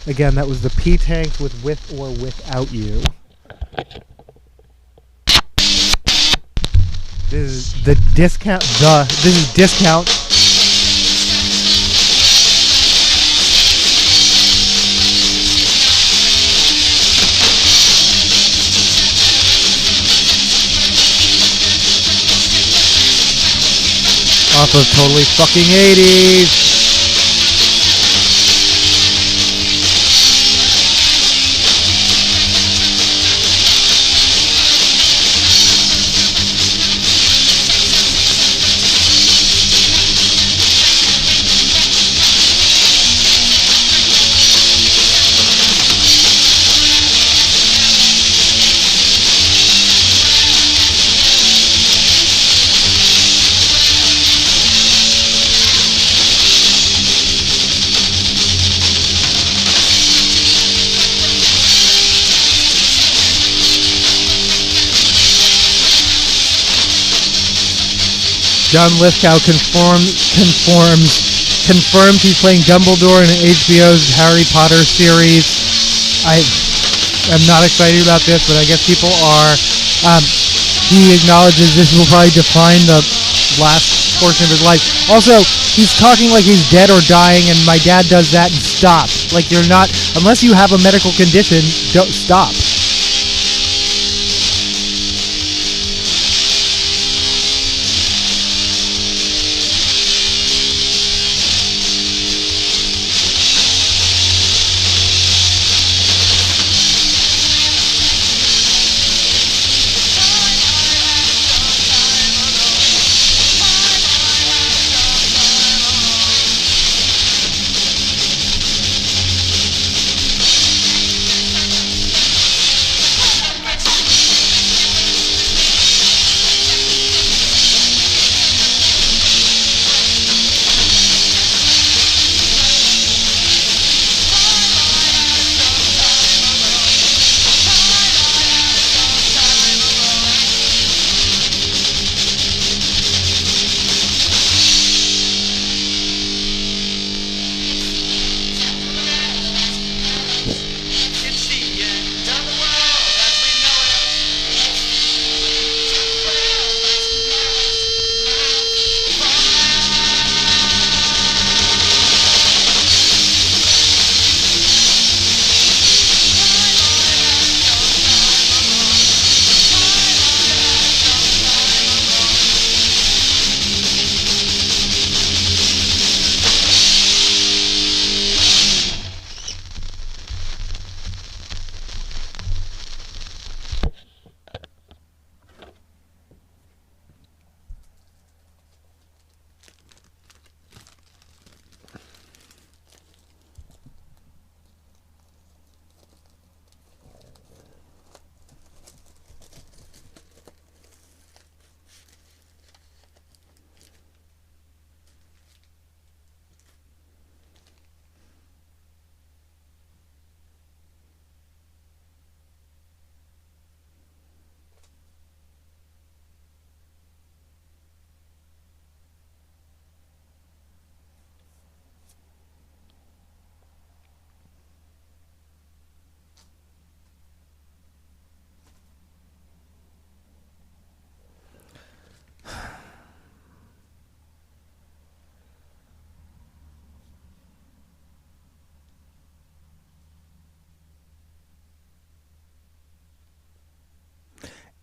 Again, that was the P-Tanks with or without you. This is the discount. This is discount. off of Totally Fucking 80s. John Lithgow confirmed he's playing Dumbledore in HBO's Harry Potter series. I am not excited about this, but I guess people are. He acknowledges this will probably define the last portion of his life. Also, he's talking like he's dead or dying, and my dad does that and stop. Like, you're not, unless you have a medical condition, don't stop.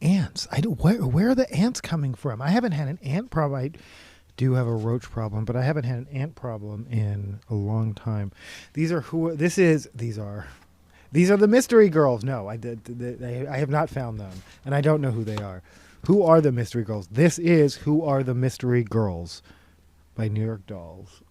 Ants. Where are the ants coming from? I haven't had an ant problem. I do have a roach problem, but I haven't had an ant problem in a long time. These are the mystery girls. No, I have not found them, and I don't know who they are. Who are the mystery girls? This is Who Are the Mystery Girls by New York Dolls.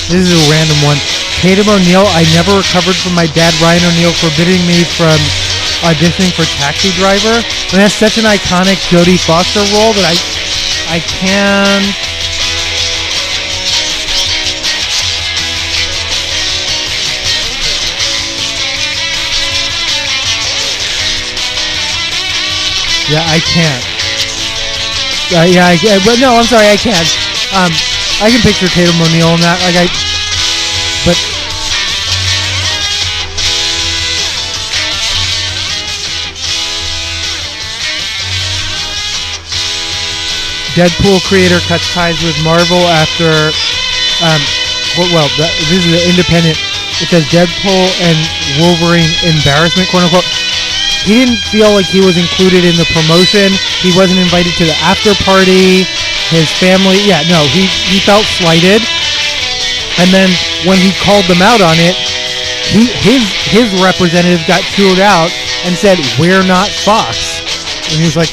This is a random one. Tatum O'Neal, I never recovered from my dad, Ryan O'Neal, forbidding me from auditioning for Taxi Driver. And that's such an iconic Jodie Foster role that I can't. Yeah, I can't. But no, I'm sorry, I can't. I can picture Tatum O'Neal in that. But Deadpool creator cuts ties with Marvel after. This is an independent. It says Deadpool and Wolverine embarrassment, quote unquote. He didn't feel like he was included in the promotion. He wasn't invited to the after party. His family, he felt slighted. And then when he called them out on it, his representative got chewed out and said, "We're not Fox." And he was like,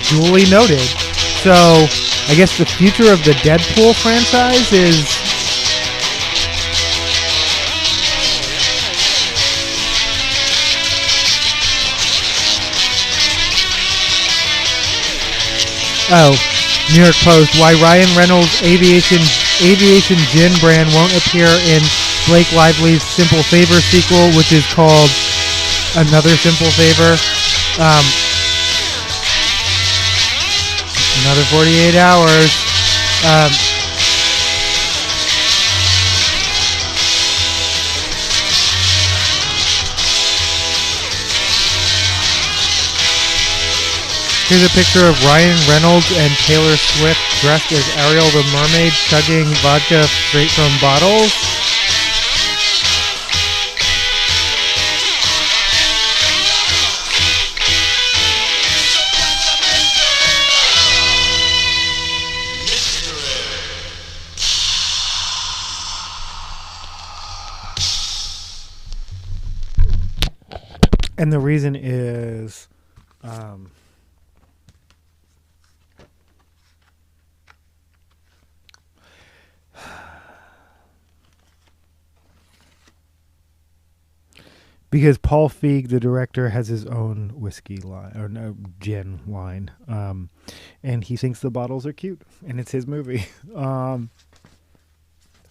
"Duly noted." So I guess the future of the Deadpool franchise is. Oh, New York Post. Why Ryan Reynolds' aviation gin brand won't appear in Blake Lively's Simple Favor sequel, which is called Another Simple Favor. Another 48 hours. Here's a picture of Ryan Reynolds and Taylor Swift dressed as Ariel the Mermaid chugging vodka straight from bottles. And the reason is... because Paul Feig, the director, has his own whiskey line, or no, gin line. And he thinks the bottles are cute, and it's his movie.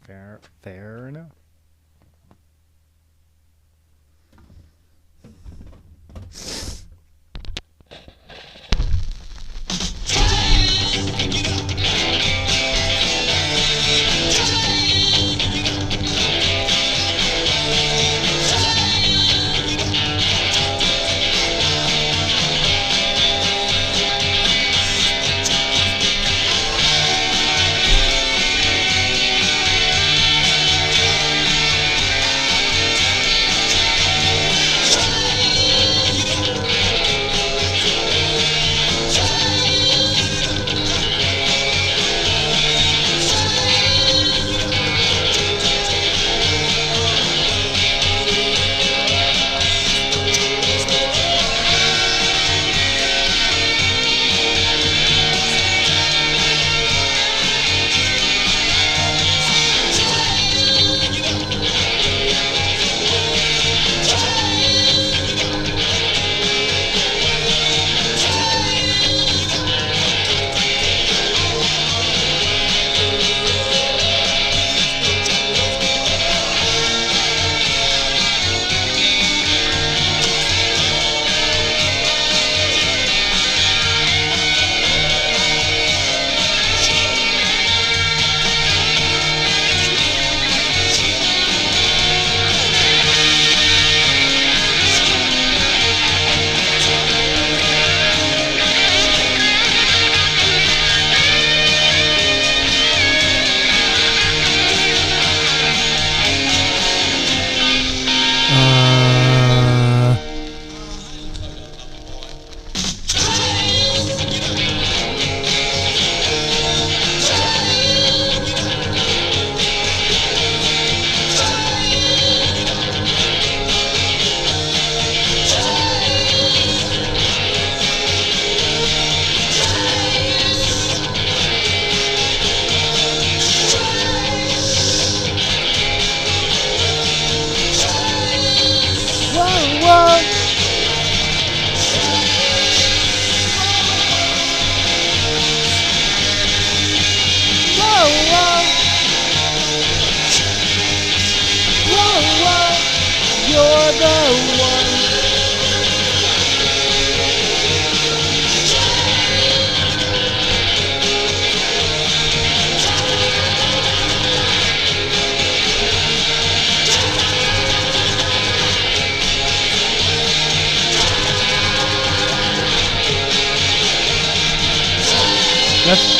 Fair enough.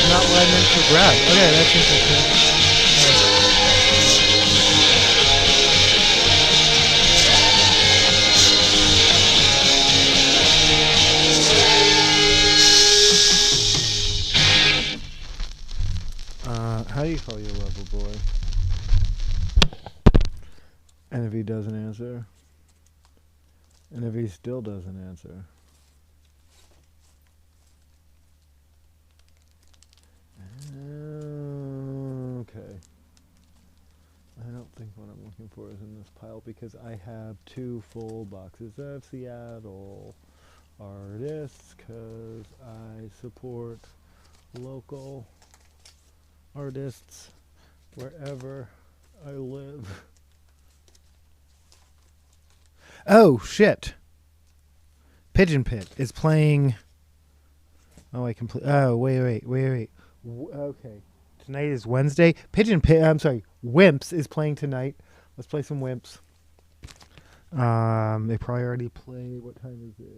not what I meant to grab. Okay, that's interesting. How do you call your lover boy? And if he doesn't answer? And if he still doesn't answer? Okay. I don't think what I'm looking for is in this pile because I have 2 full boxes of Seattle artists because I support local artists wherever I live. Oh, shit. Pigeon Pit is playing... Oh, I can play... Oh, wait. Okay. Tonight is Wednesday. Pigeon Pit... I'm sorry. Wimps is playing tonight. Let's play some Wimps. They probably already played... What time is it?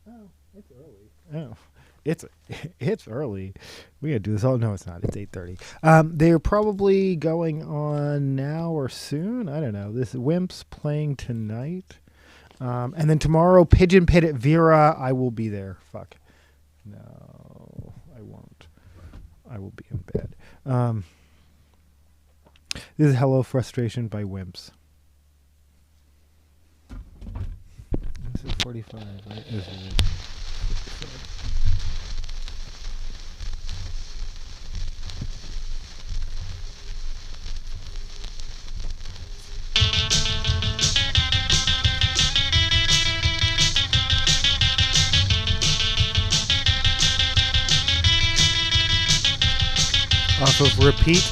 Oh, it's early. Oh. It's early. We gotta do this all. No, it's not. It's 8:30. They're probably going on now or soon. I don't know. This Wimps playing tonight, and then tomorrow Pigeon Pit at Vera. I will be there. Fuck. No, I won't. I will be in bed. This is Hello Frustration by Wimps. This is 45, right? This is it. Off of Repeat.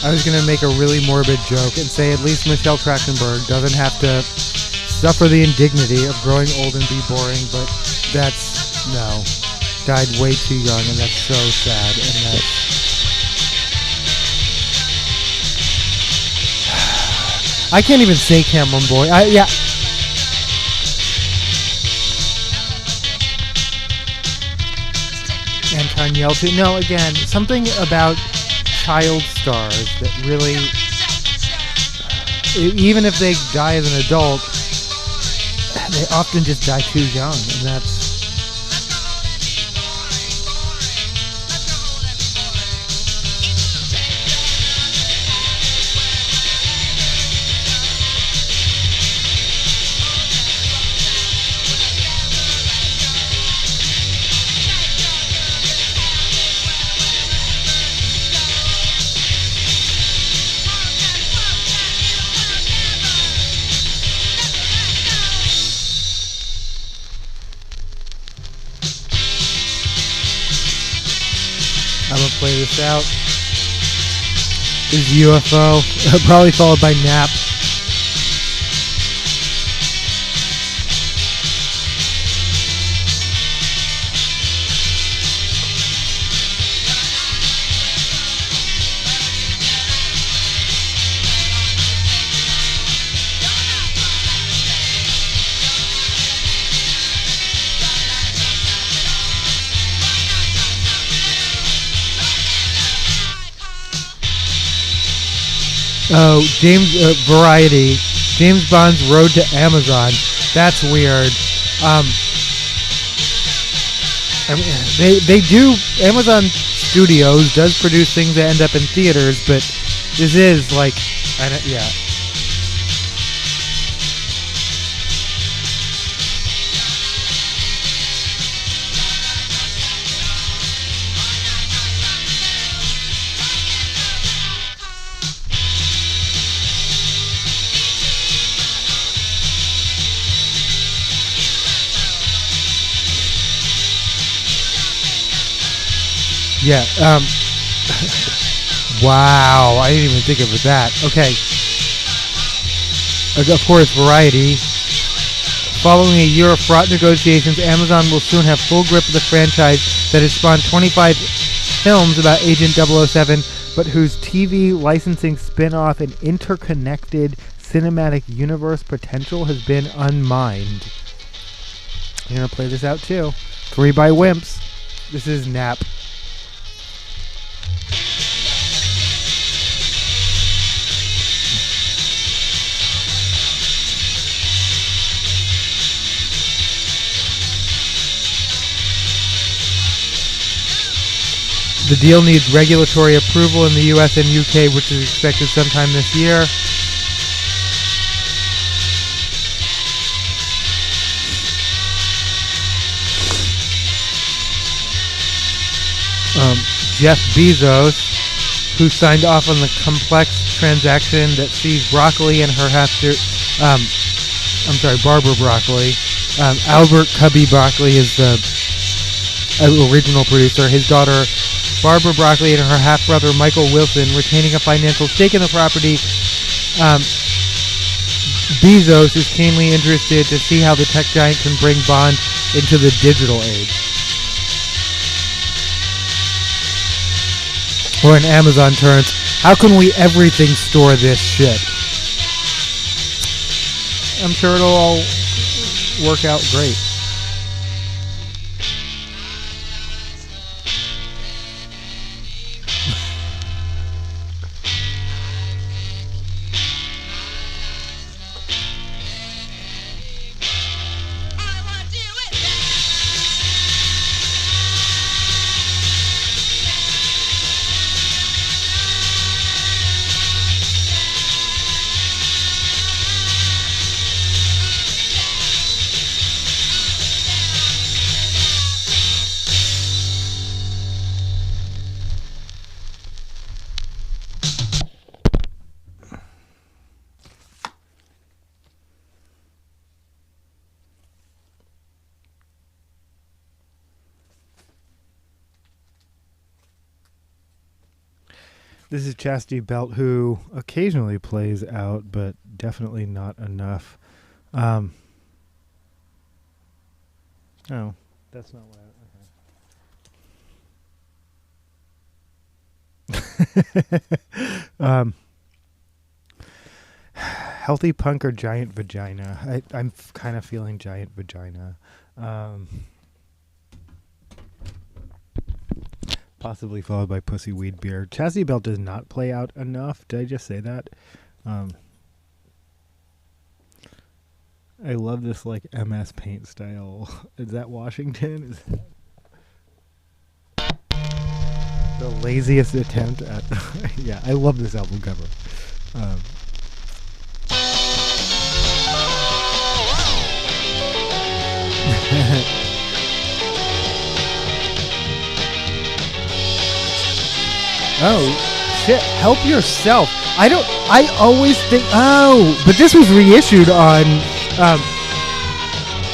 I was going to make a really morbid joke and say at least Michelle Trachtenberg doesn't have to suffer the indignity of growing old and be boring, but that's, no. Died way too young, and that's so sad, and that's... I can't even say Cameron Boy. Yeah. Anton Yelchin. No, again, something about child stars that really, even if they die as an adult, they often just die too young, and that's... I'm gonna play this out. This is UFO, probably followed by Nap. Oh, James Variety, James Bond's Road to Amazon. That's weird. I mean, they do. Amazon Studios does produce things that end up in theaters, but this is like, yeah. Yeah. Wow, I didn't even think of that. Okay. Of course, Variety. Following a year of fraught negotiations, Amazon will soon have full grip of the franchise that has spawned 25 films about Agent 007, but whose TV licensing spin-off and interconnected cinematic universe potential has been unmined. I'm going to play this out too. 3 by Wimps. This is Nap. The deal needs regulatory approval in the US and UK, which is expected sometime this year. Jeff Bezos, who signed off on the complex transaction that sees Broccoli and her Barbara Broccoli. Albert Cubby Broccoli is the original producer. His daughter Barbara Broccoli and her half-brother Michael Wilson retaining a financial stake in the property. Bezos is keenly interested to see how the tech giant can bring Bond into the digital age. Or in Amazon terms, how can we everything store this shit? I'm sure it'll all work out great. This is Chastity Belt, who occasionally plays out, but definitely not enough. Oh, that's not what I... Healthy punk or giant vagina? I'm kind of feeling giant vagina. Possibly followed by Pussy Weed Beer. Chastity Belt does not play out enough. Did I just say that? I love this like MS Paint style. Is that Washington? Is that the laziest attempt at... Yeah, I love this album cover. Oh, shit. Help yourself. I always think, but this was reissued on,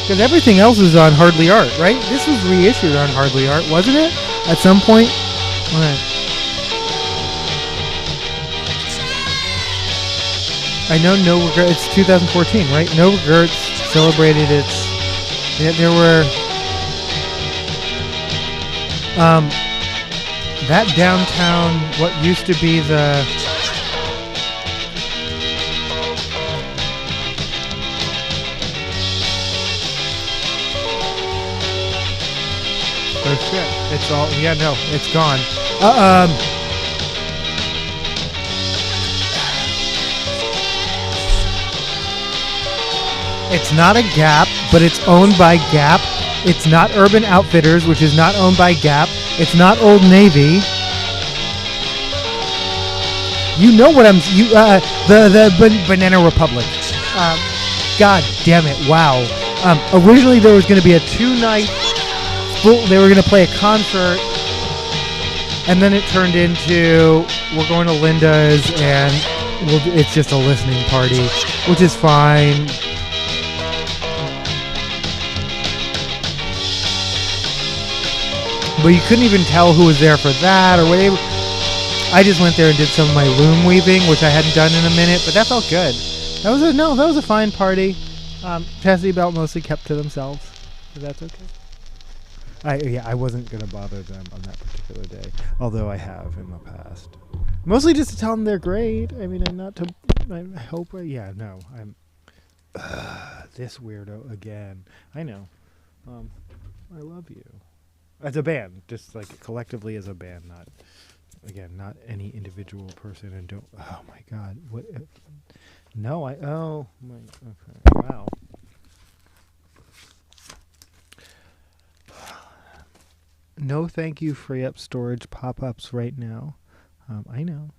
because everything else is on Hardly Art, right? This was reissued on Hardly Art, wasn't it? At some point? Right. I know No Regrets, it's 2014, right? No Regrets celebrated its, there were, that downtown, what used to be the... Oh shit, it's all, yeah, no, it's gone. It's not a Gap, but it's owned by Gap. It's not Urban Outfitters, which is not owned by Gap. It's not Old Navy. You know what I'm... the Banana Republic. God damn it. Wow. Originally there was going to be a 2-night... They were going to play a concert. And then it turned into... We're going to Linda's and it's just a listening party. Which is fine. but you couldn't even tell who was there for that or whatever. I just went there and did some of my loom weaving, which I hadn't done in a minute, but that felt good. That was a fine party. Chastity Belt mostly kept to themselves, but that's okay. I wasn't gonna bother them on that particular day, although I have in the past. Mostly just to tell them they're great. I mean, and not to. I hope. Yeah, no. I'm this weirdo again. I know. I love you as a band, just like collectively as a band, not not any individual person. And don't. Oh my God. What? No. Oh my. Okay. Wow. No, thank you. Free up storage pop-ups right now. I know.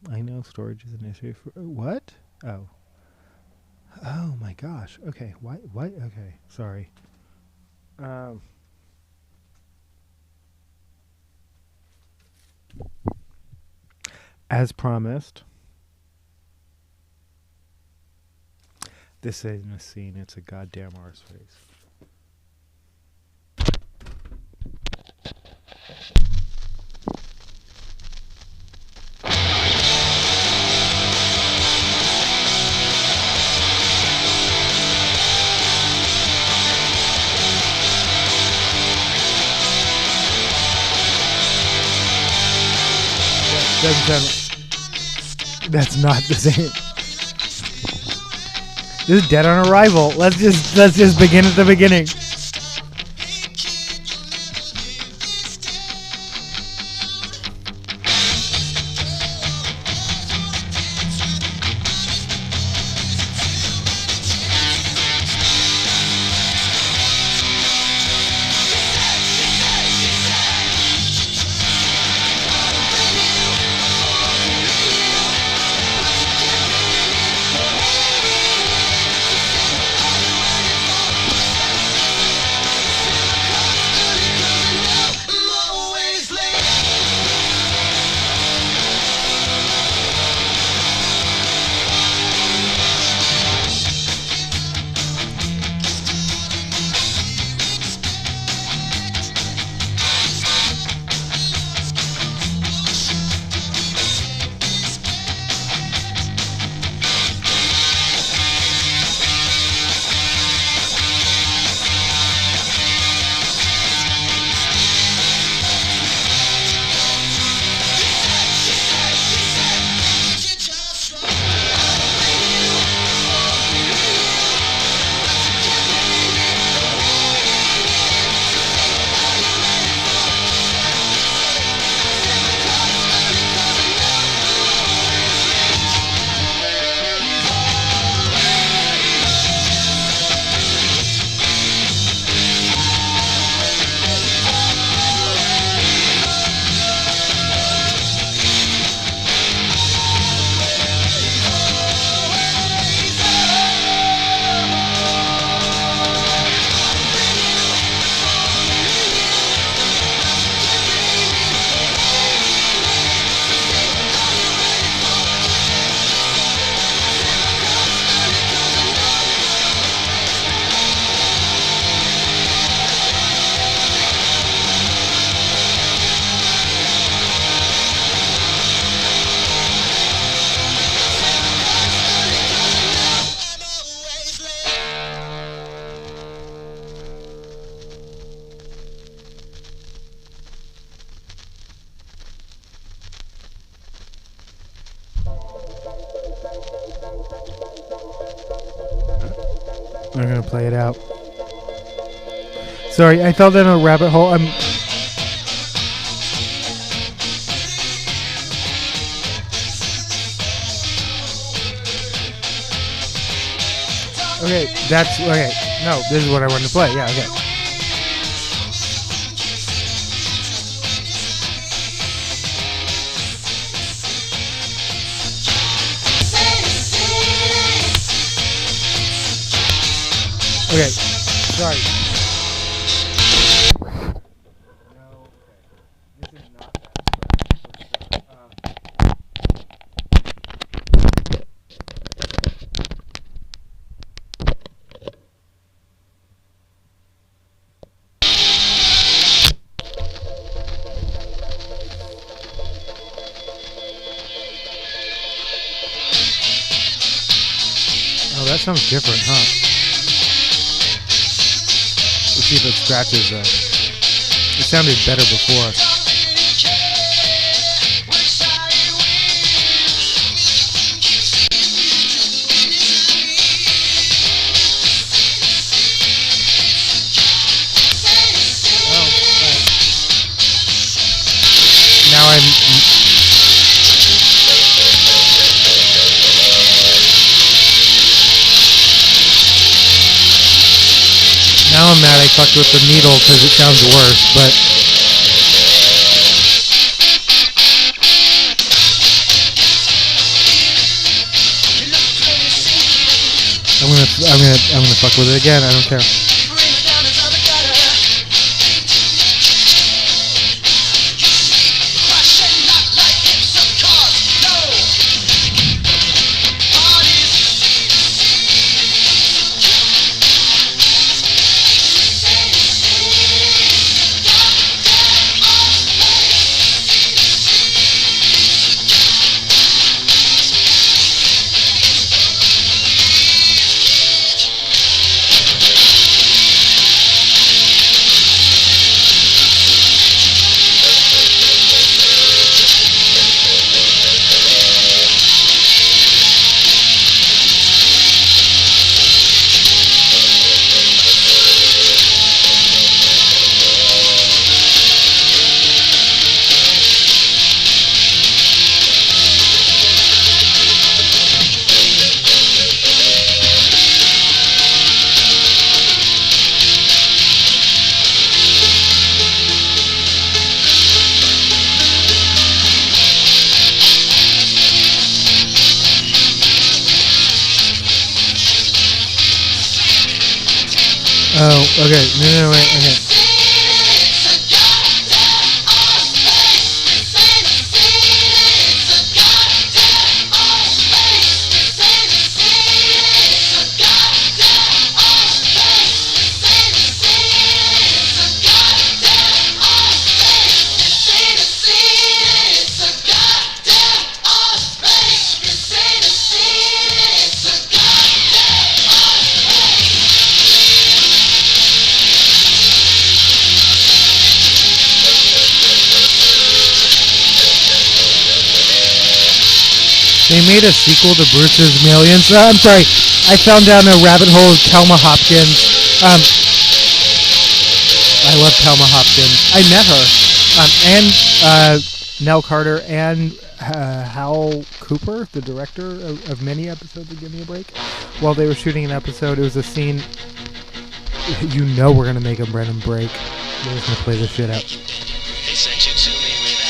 Storage is an issue. What? Oh my gosh. Okay. What? Okay. Sorry. As promised, this isn't a scene. It's a goddamn arse face. That's not the same. This is Dead on Arrival. Let's just begin at the beginning. I'm gonna play it out. Sorry, I fell down a rabbit hole. Okay, that's okay. No, this is what I wanted to play. Yeah, okay. Okay, sorry. No, okay. This is not that that sounds different, huh? Let's see if it scratches though. It sounded better before. Now I'm mad I fucked with the needle because it sounds worse, but I'm gonna fuck with it again. I don't care. Oh, okay. No, wait, okay. They made a sequel to Bruce's Millions. I'm sorry, I fell down a rabbit hole of Thelma Hopkins. I love Thelma Hopkins. I met her. And Nell Carter and Hal Cooper, the director of many episodes of Give Me a Break. While they were shooting an episode, it was a scene. You know we're going to make a Brennan break. We're just going to play this shit out. They sent you to me with that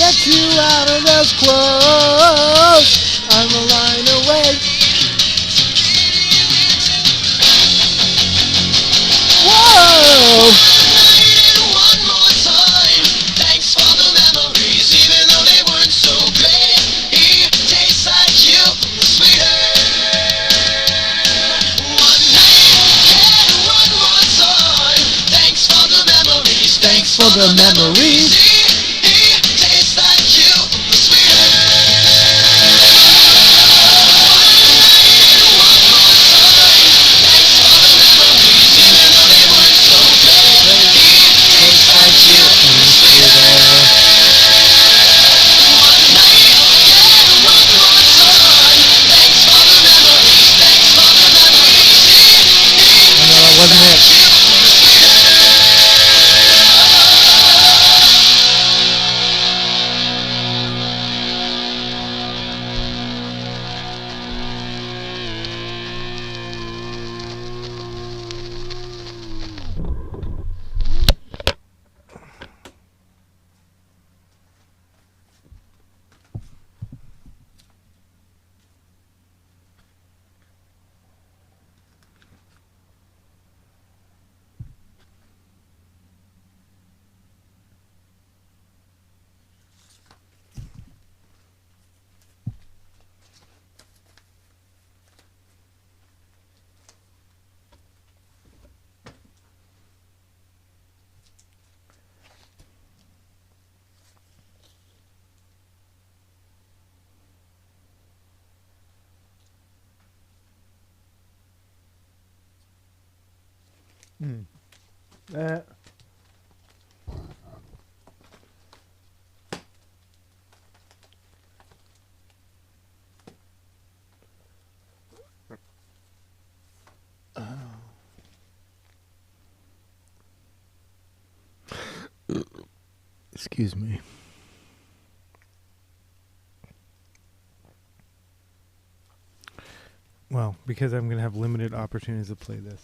get you out of those clothes. I'm a line away. Whoa! One more time. Thanks for the memories, even though they weren't so great. He tastes like you, sweeter. One night, yeah, one more time. Thanks for the memories. Thanks for the memories. He tastes like you, sweeter. One more time. Thanks for the memories, even though they weren't so great. He tastes like you, sweeter. One night, yeah, one more time. Thanks for the memories. Thanks for the memories. No, that wasn't it. Excuse me. Well, because I'm going to have limited opportunities to play this.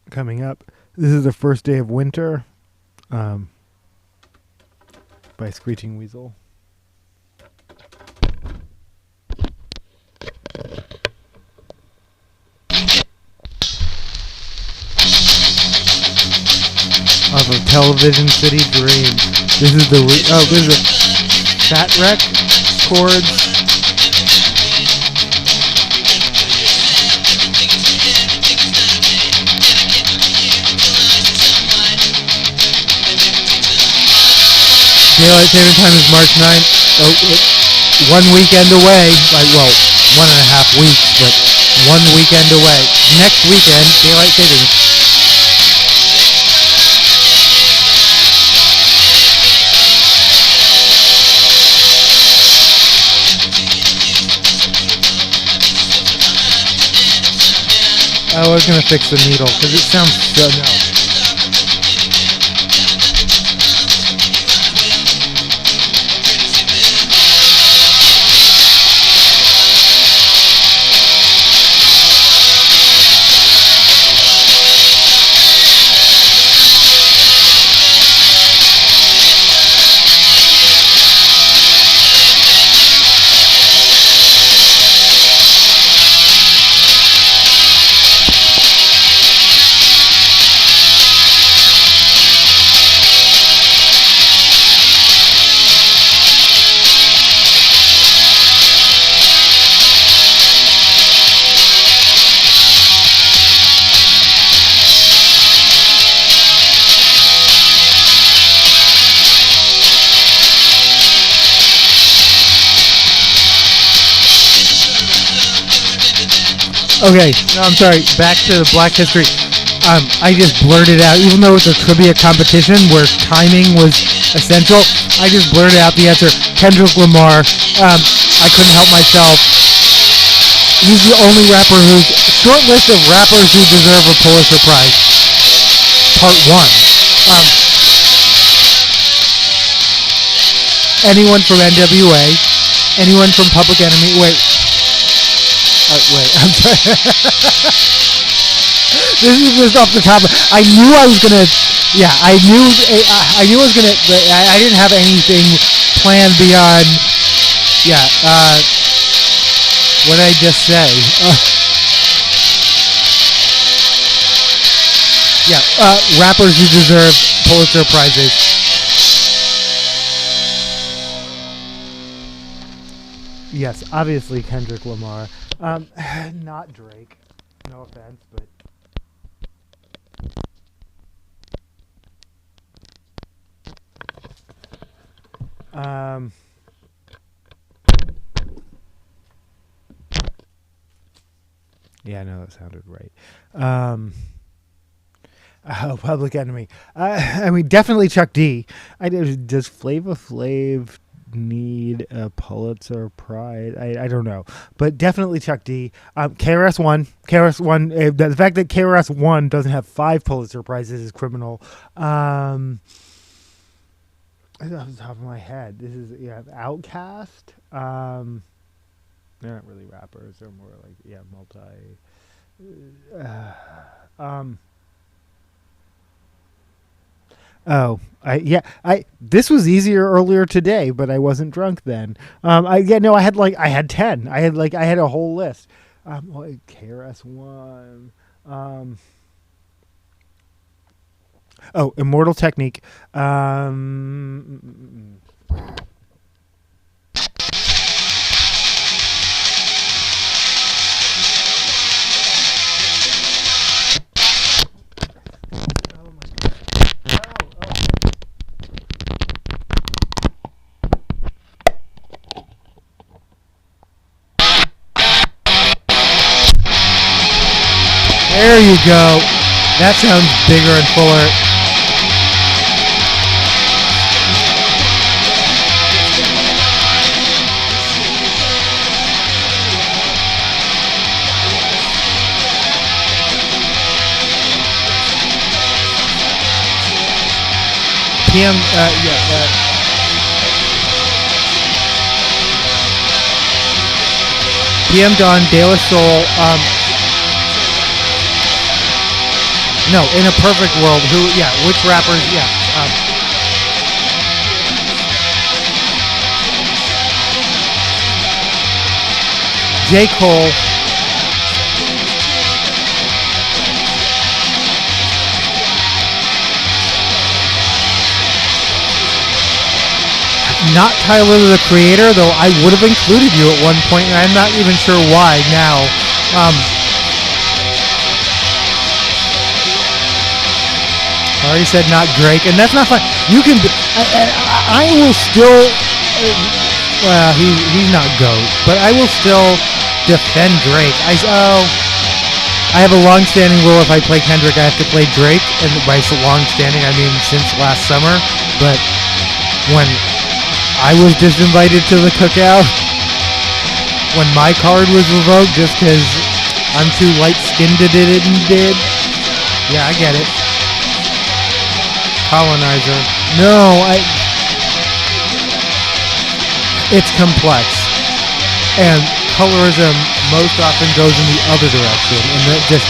Coming up, this is the first day of winter by Screeching Weasel. Off of Television City Dream. This is the this is a Fat Wreck chords. Daylight Saving Time is March 9th. Oh, 1 weekend away. Like, well, 1.5 weeks, but 1 weekend away. Next weekend, Daylight Savings. I was going to fix the needle because it sounds so... No. Okay, no, I'm sorry. Back to the Black History. I just blurted out, even though there could be a competition where timing was essential, I just blurted out the answer. Kendrick Lamar. I couldn't help myself. He's the only rapper who's... Short list of rappers who deserve a Pulitzer Prize. Part 1. Anyone from NWA. Anyone from Public Enemy. Wait, I'm sorry. This is just off the top. I knew I was gonna. Yeah, I knew. I knew I was gonna. But I didn't have anything planned beyond. Yeah. What did I just say? Yeah. Rappers who deserve Pulitzer prizes. Yes, obviously Kendrick Lamar. Not Drake. No offense, but. Yeah, no, that sounded right. Public Enemy. I mean, definitely Chuck D. Does Flava Flav need a Pulitzer Prize? I don't know, but definitely Chuck D. KRS One. KRS One. The fact that KRS One doesn't have 5 Pulitzer Prizes is criminal. Off the top of my head, this is Outkast. They're not really rappers. They're more like multi. This was easier earlier today, but I wasn't drunk then. I had 10. I had a whole list. KRS One. Immortal Technique. There you go. That sounds bigger and fuller. PM Dawn, De La Soul. No, in a perfect world, which rappers? J. Cole. Not Tyler the Creator, though I would have included you at one point, and I'm not even sure why now. I already said not Drake, and that's not fine. You can. I will still. Well, he's not GOAT, but I will still defend Drake. I have a long-standing rule: if I play Kendrick, I have to play Drake, and by long-standing, I mean since last summer. But when I was disinvited to the cookout, when my card was revoked just because I'm too light-skinned to did. Yeah, I get it. Colonizer. No, it's complex. And colorism most often goes in the other direction. And that just,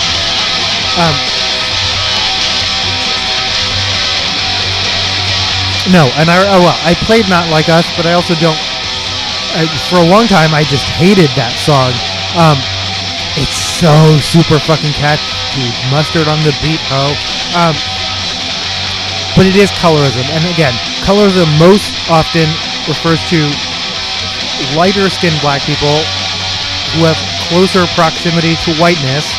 no, and I played Not Like Us, but I also don't, for a long time, I just hated that song. It's so super fucking catchy. Mustard on the beat, ho. But it is colorism. And again, colorism most often refers to lighter-skinned black people who have closer proximity to whiteness,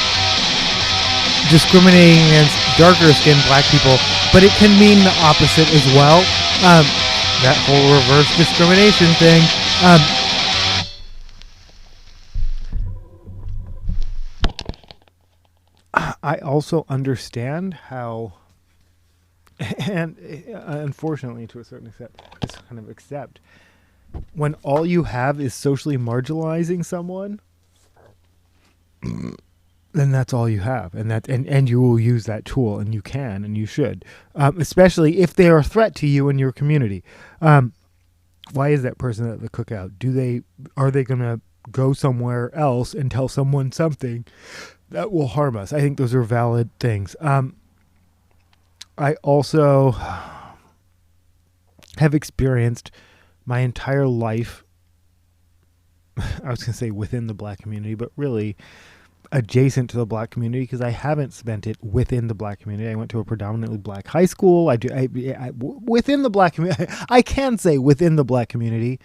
discriminating against darker-skinned black people. But it can mean the opposite as well. That whole reverse discrimination thing. I also understand how... And unfortunately, to a certain extent, just kind of accept when all you have is socially marginalizing someone, then that's all you have, and you will use that tool, and you can, and you should, especially if they are a threat to you and your community. Why is that person at the cookout? Are they going to go somewhere else and tell someone something that will harm us. I think those are valid things. I also have experienced my entire life, I was going to say within the black community, but really adjacent to the black community, because I haven't spent it within the black community. I went to a predominantly black high school. Within the black community. I can say within the black community,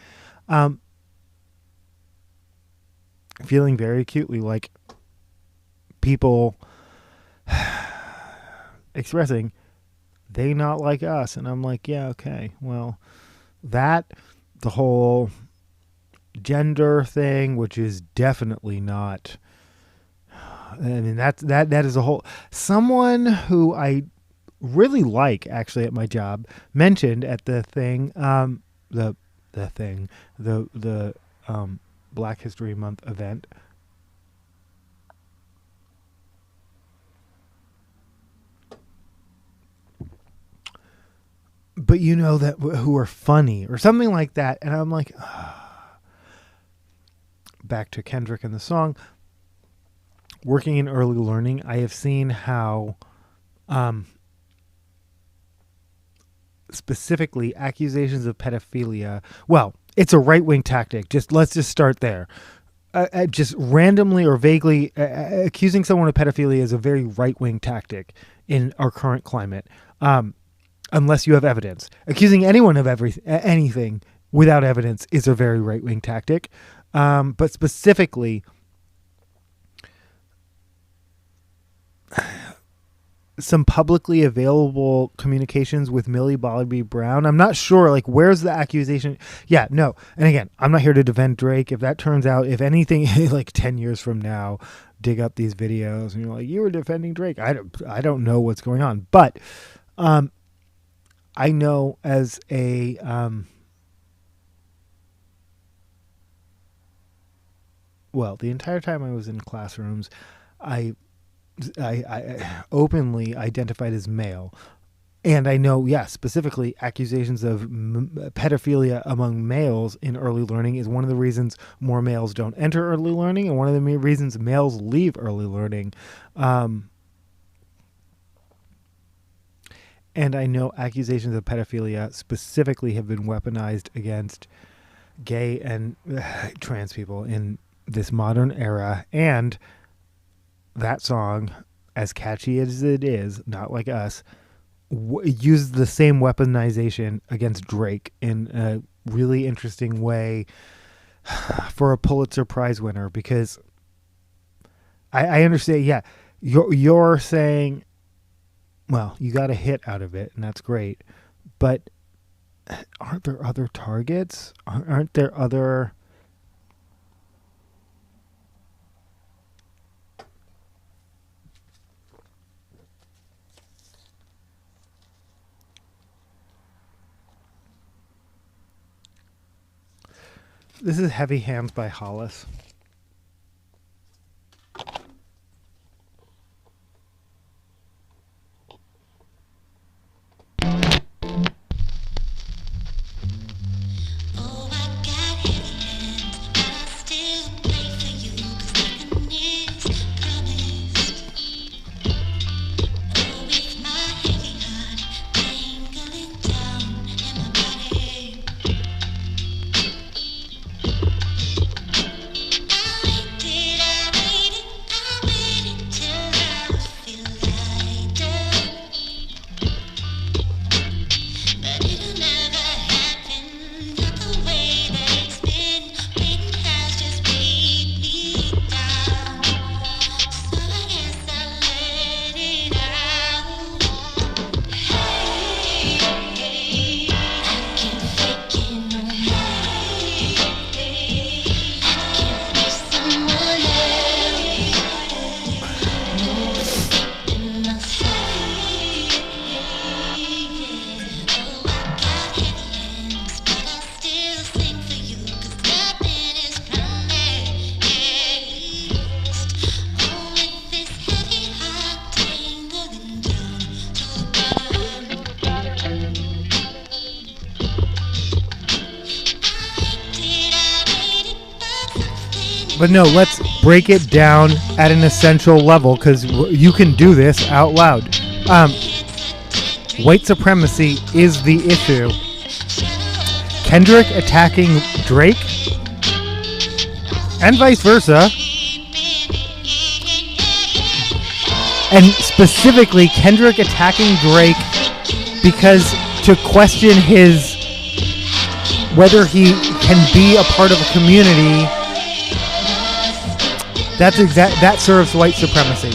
feeling very acutely like people expressing they not like us, and I'm like, yeah, okay, well, the whole gender thing, which is definitely not. I mean, that is a whole. Someone who I really like, actually, at my job, mentioned at the thing, the Black History Month event. But you know that who are funny or something like that, and I'm like, back to Kendrick and the song. Working in early learning, I have seen how, specifically accusations of pedophilia. Well, it's a right-wing tactic. Let's just start there. Just randomly or vaguely accusing someone of pedophilia is a very right-wing tactic in our current climate. Unless you have evidence. Accusing anyone of anything without evidence is a very right-wing tactic. But specifically, some publicly available communications with Millie Bobby Brown. I'm not sure, like, where's the accusation? Yeah, no. And again, I'm not here to defend Drake. If that turns out, if anything, like 10 years from now, dig up these videos and you're like, you were defending Drake. I don't know what's going on. But, I know as a the entire time I was in classrooms, I openly identified as male. And I know, specifically accusations of pedophilia among males in early learning is one of the reasons more males don't enter early learning, and one of the reasons males leave early learning. And I know accusations of pedophilia specifically have been weaponized against gay and trans people in this modern era. And that song, as catchy as it is, Not Like Us, uses the same weaponization against Drake in a really interesting way for a Pulitzer Prize winner. Because I understand, you're saying, well, you got a hit out of it, and that's great. But aren't there other targets? Aren't there other... This is Heavy Hands by Hollis. But no, let's break it down at an essential level because you can do this out loud. White supremacy is the issue. Kendrick attacking Drake and vice versa. And specifically Kendrick attacking Drake because to question his whether he can be a part of a community, that serves white supremacy.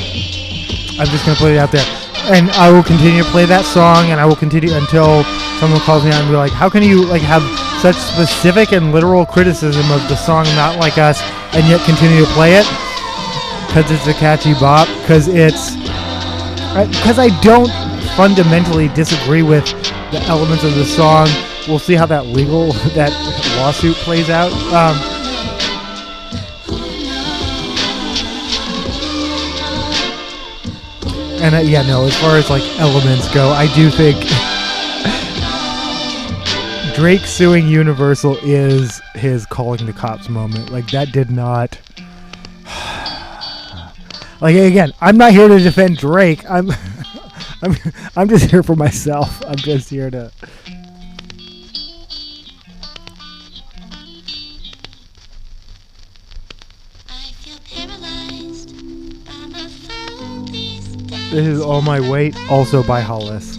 I'm just gonna put it out there. And I will continue to play that song, and I will continue until someone calls me out and be like, how can you like have such specific and literal criticism of the song Not Like Us and yet continue to play it? Because it's a catchy bop. Because I don't fundamentally disagree with the elements of the song. We'll see how that lawsuit plays out. And as far as like elements go, I do think Drake suing Universal is his calling the cops moment. Like that did not. Like again, I'm not here to defend Drake. I'm just here for myself. I'm just here to. This is All My Weight, also by Hollis.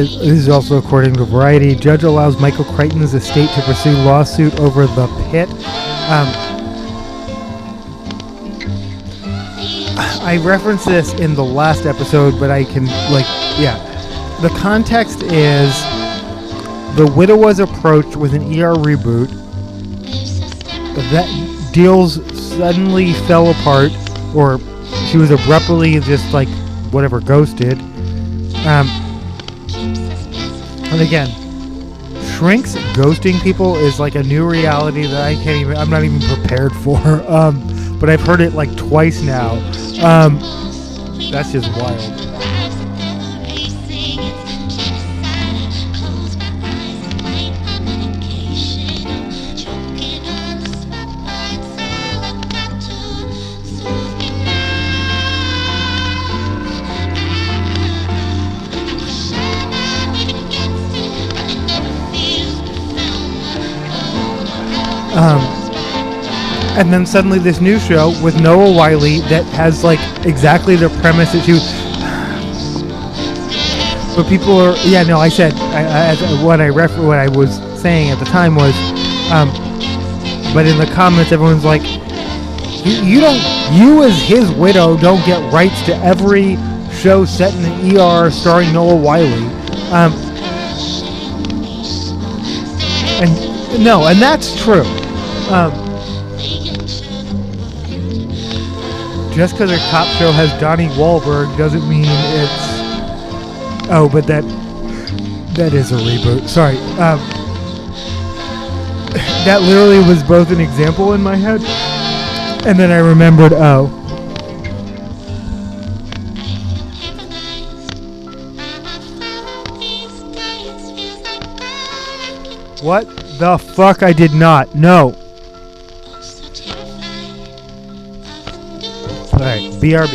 This is also according to Variety. Judge allows Michael Crichton's estate to pursue lawsuit over the pit. I referenced this in the last episode, but I can The context is the widow was approached with an ER reboot. That deals suddenly fell apart, or she was abruptly just ghosted. And again, Shrink's ghosting people is like a new reality that I'm not even prepared for. But I've heard it like twice now. That's just wild. And then suddenly this new show with Noah Wiley that has like exactly the premise that you. But people are I said what I was saying at the time was, but in the comments everyone's like, you as his widow don't get rights to every show set in an ER starring Noah Wiley, and that's true. Just because a cop show has Donnie Wahlberg doesn't mean it's... Oh, but that is a reboot. Sorry. That literally was both an example in my head, and then I remembered, What the fuck? I did not. No. Alright, BRB.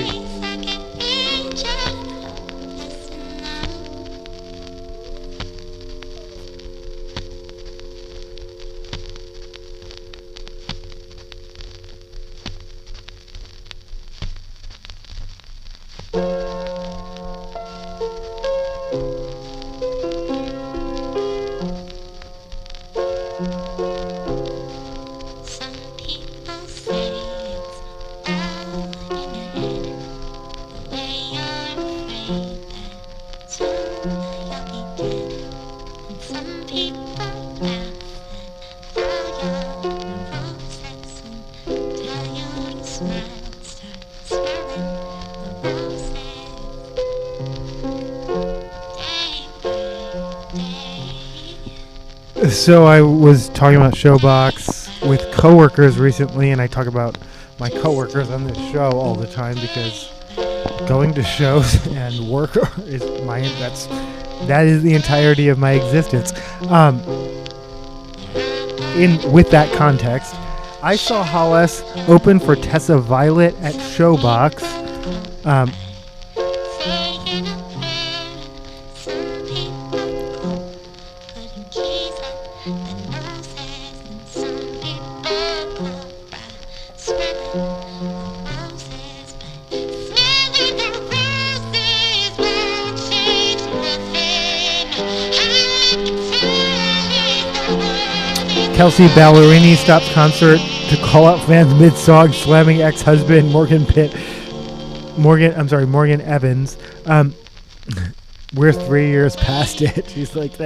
So I was talking about Showbox with coworkers recently, and I talk about my coworkers on this show all the time because going to shows and work is that is the entirety of my existence. In with that context, I saw Hollis open for Tessa Violet at Showbox. Kelsey Ballerini stops concert to call out fans mid-song, slamming ex-husband Morgan Evans. We're 3 years past it. She's like,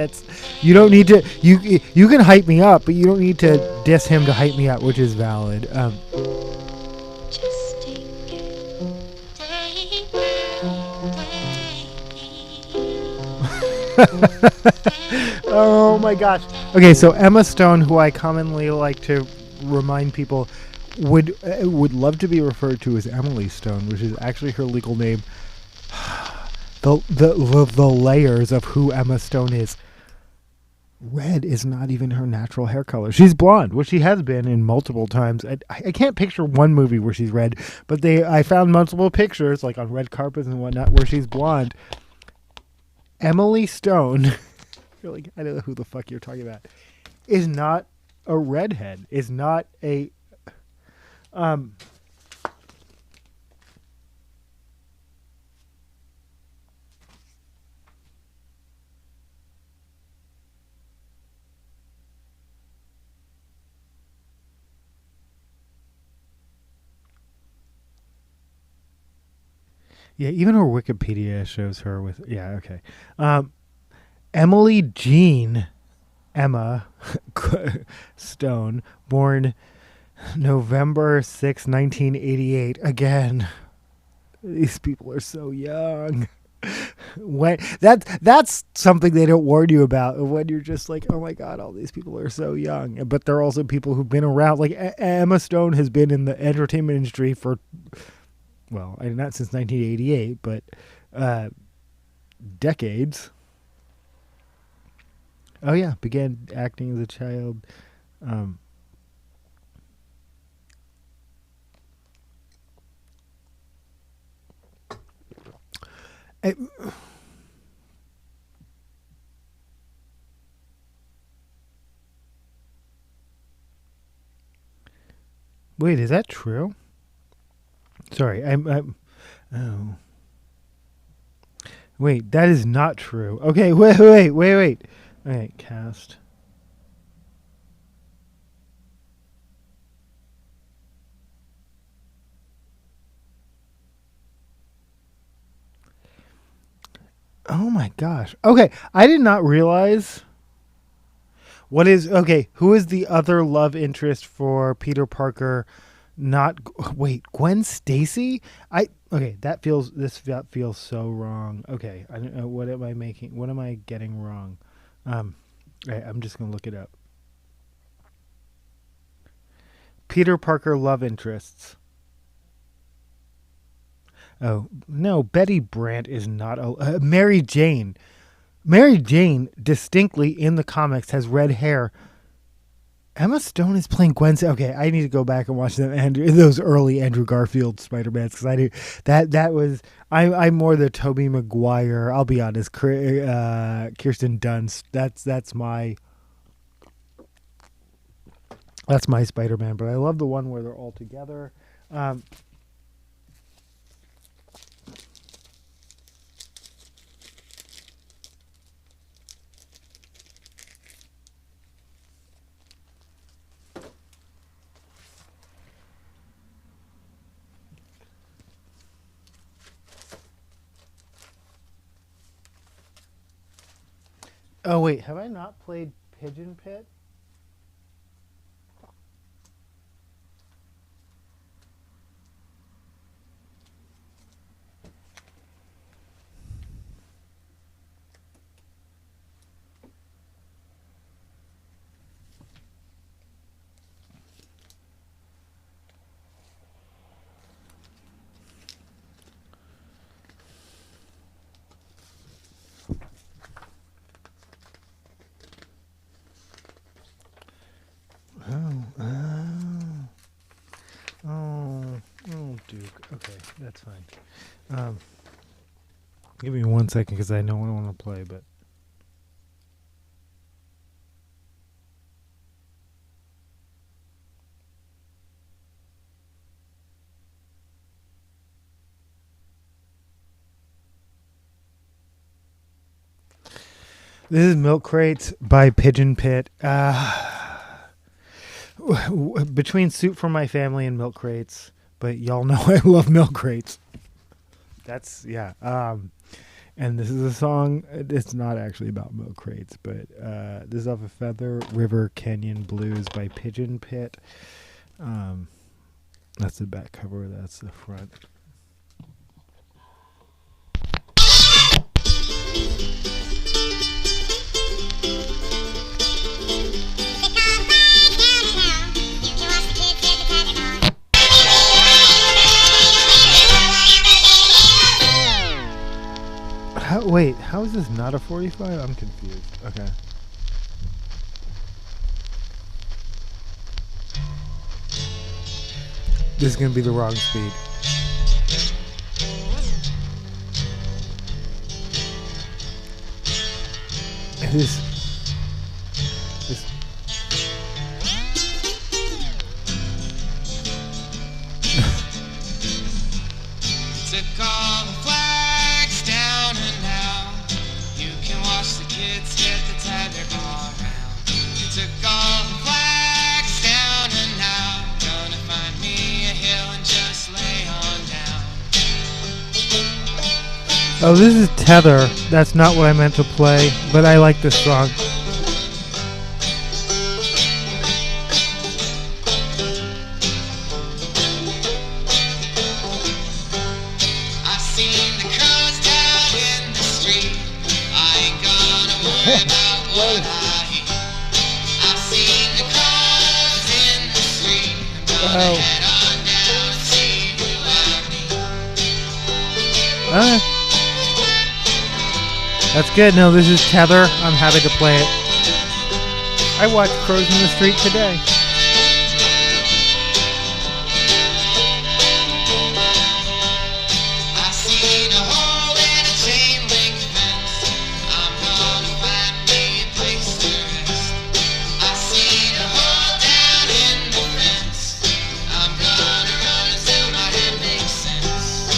you don't need to. You can hype me up, but you don't need to diss him to hype me up, which is valid. Oh my gosh. Okay, so Emma Stone, who I commonly like to remind people would love to be referred to as Emily Stone, which is actually her legal name. The layers of who Emma Stone is. Red is not even her natural hair color. She's blonde, which she has been in multiple times. I can't picture one movie where she's red, but I found multiple pictures, like on red carpets and whatnot, where she's blonde. Emily Stone, you're like, I don't know who the fuck you're talking about, is not a redhead, is not a yeah, even her Wikipedia shows her with, yeah, okay. Emily Jean Emma Stone, born November 6, 1988. Again, these people are so young. That's something they don't warn you about when you're just like, oh my god, all these people are so young. But they're also people who've been around. Like Emma Stone has been in the entertainment industry for, well, not since 1988, but decades. Oh yeah, began acting as a child. Wait, is that true? Sorry, I'm. Oh. Wait, that is not true. Okay, wait. Okay, cast. Oh my gosh. Okay, I did not realize. Who is the other love interest for Peter Parker? Gwen Stacy? That feels so wrong. Okay, I don't know, what am I getting wrong? I'm just going to look it up. Peter Parker love interests. Oh, no, Betty Brant is not Mary Jane. Mary Jane distinctly in the comics has red hair. Emma Stone is playing Gwen. Okay, I need to go back and watch those early Andrew Garfield Spider-Mans, because I do that was I'm more the Tobey Maguire. I'll be honest, Kirsten Dunst. That's my Spider-Man. But I love the one where they're all together. Oh wait, have I not played Pigeon Pit? That's fine. Give me 1 second because I know what I want to play, but. This is Milk Crates by Pigeon Pit. Between Soup for My Family and Milk Crates, but y'all know I love Milk Crates. That's, yeah. And this is a song, it's not actually about Milk Crates, but this is off of Feather River Canyon Blues by Pigeon Pit. That's the back cover, that's the front. Wait, how is this not a 45? I'm confused. Okay. This is going to be the wrong speed. This. Took all the flags down and now you can watch the kids hit the tether ball round. You took all the flags down and now gonna find me a hill and just lay on down. Oh, this is Tether. That's not what I meant to play, but I like this song. That's good. No, this is Tether. I'm happy to play it. I watched Crows in the Street today. I seen a hole in a chain link fence. I'm gonna find me a place to rest. I seen a hole down in the fence. I'm gonna run until my head makes sense.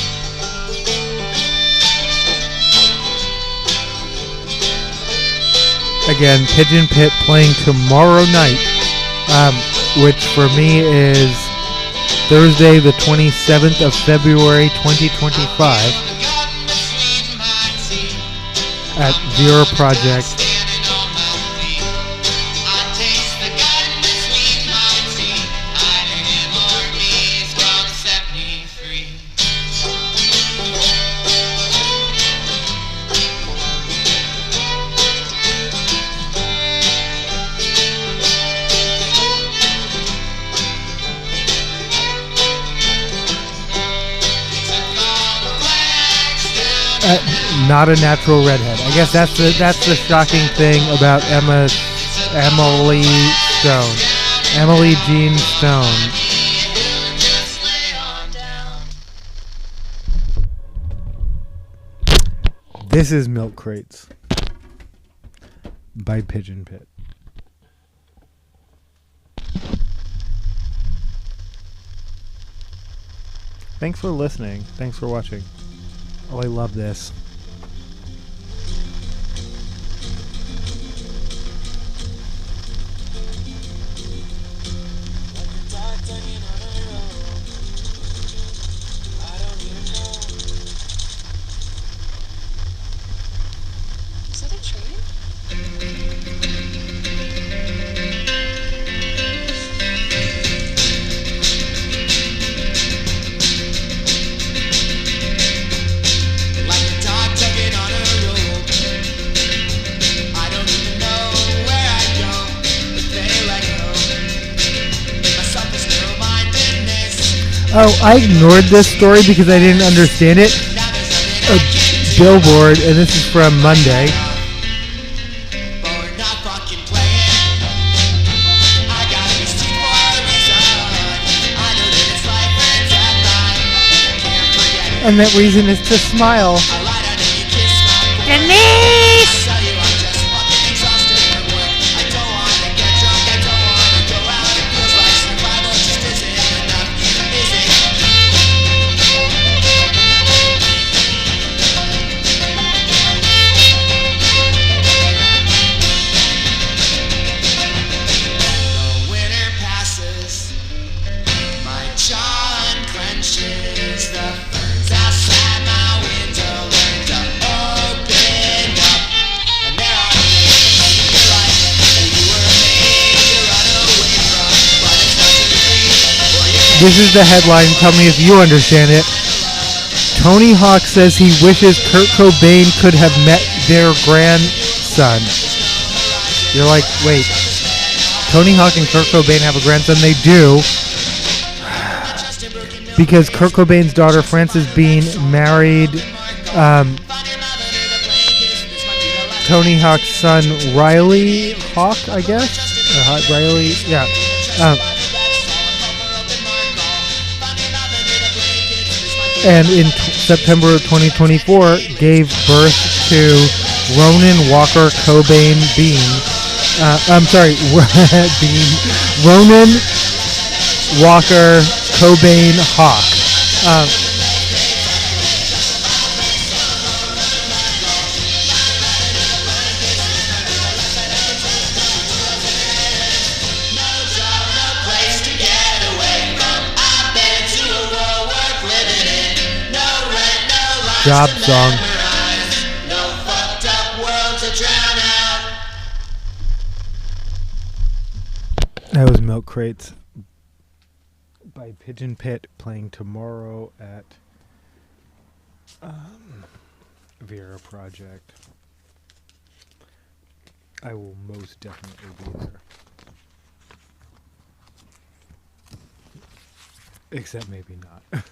Again, Pigeon Pit playing tomorrow night, which for me is Thursday the 27th of February 2025 at Vera Project. Not a natural redhead. I guess that's the shocking thing about Emily Stone. Emily Jean Stone. This is Milk Crates by Pigeon Pit. Thanks for listening. Thanks for watching. Oh, I love this. Is that a train? Oh, I ignored this story because I didn't understand it. A billboard, and this is from Monday. And that reason is to smile. Denise! This is the headline. Tell me if you understand it. Tony Hawk says he wishes Kurt Cobain could have met their grandson. You're like, wait. Tony Hawk and Kurt Cobain have a grandson? They do. Because Kurt Cobain's daughter, Frances Bean, married Tony Hawk's son, Riley Hawk, I guess? Riley, yeah. And in September of 2024, gave birth to Ronan Walker Cobain Bean. Ronan Walker Cobain Hawk. Job song. That was Milk Crates by Pigeon Pit playing tomorrow at Vera Project. I will most definitely be there. Except maybe not.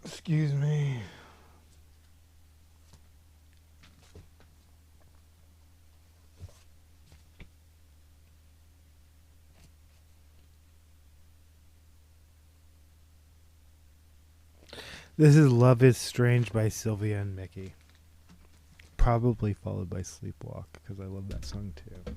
Excuse me. This is Love is Strange by Sylvia and Mickey. Probably followed by Sleepwalk, because I love that song too.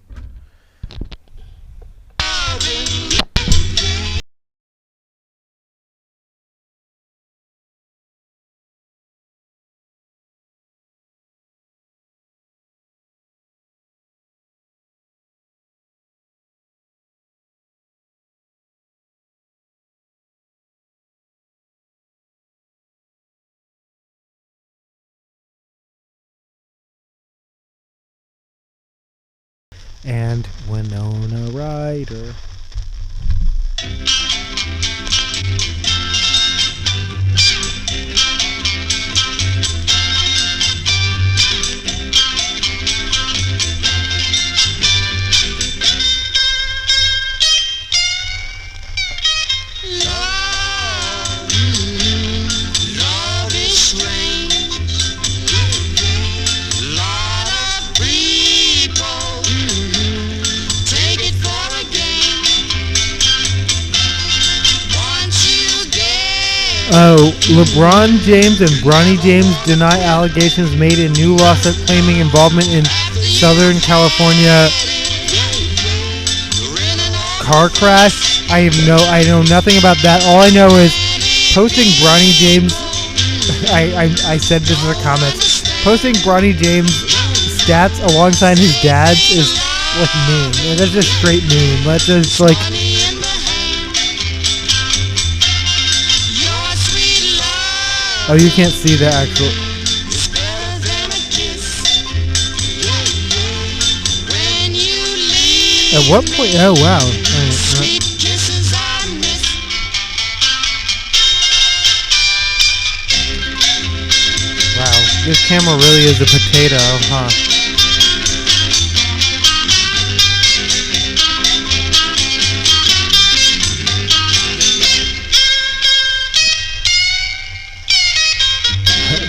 And Winona Ryder. Oh, LeBron James and Bronny James deny allegations made in new lawsuit claiming involvement in Southern California car crash. I know nothing about that. All I know is posting Bronny James. I said this in the comments. Posting Bronny James stats alongside his dad's is like mean. That's just straight mean. That's just like. Oh, you can't see the actual. At what point? Oh, wow. Wow. This camera really is a potato, huh?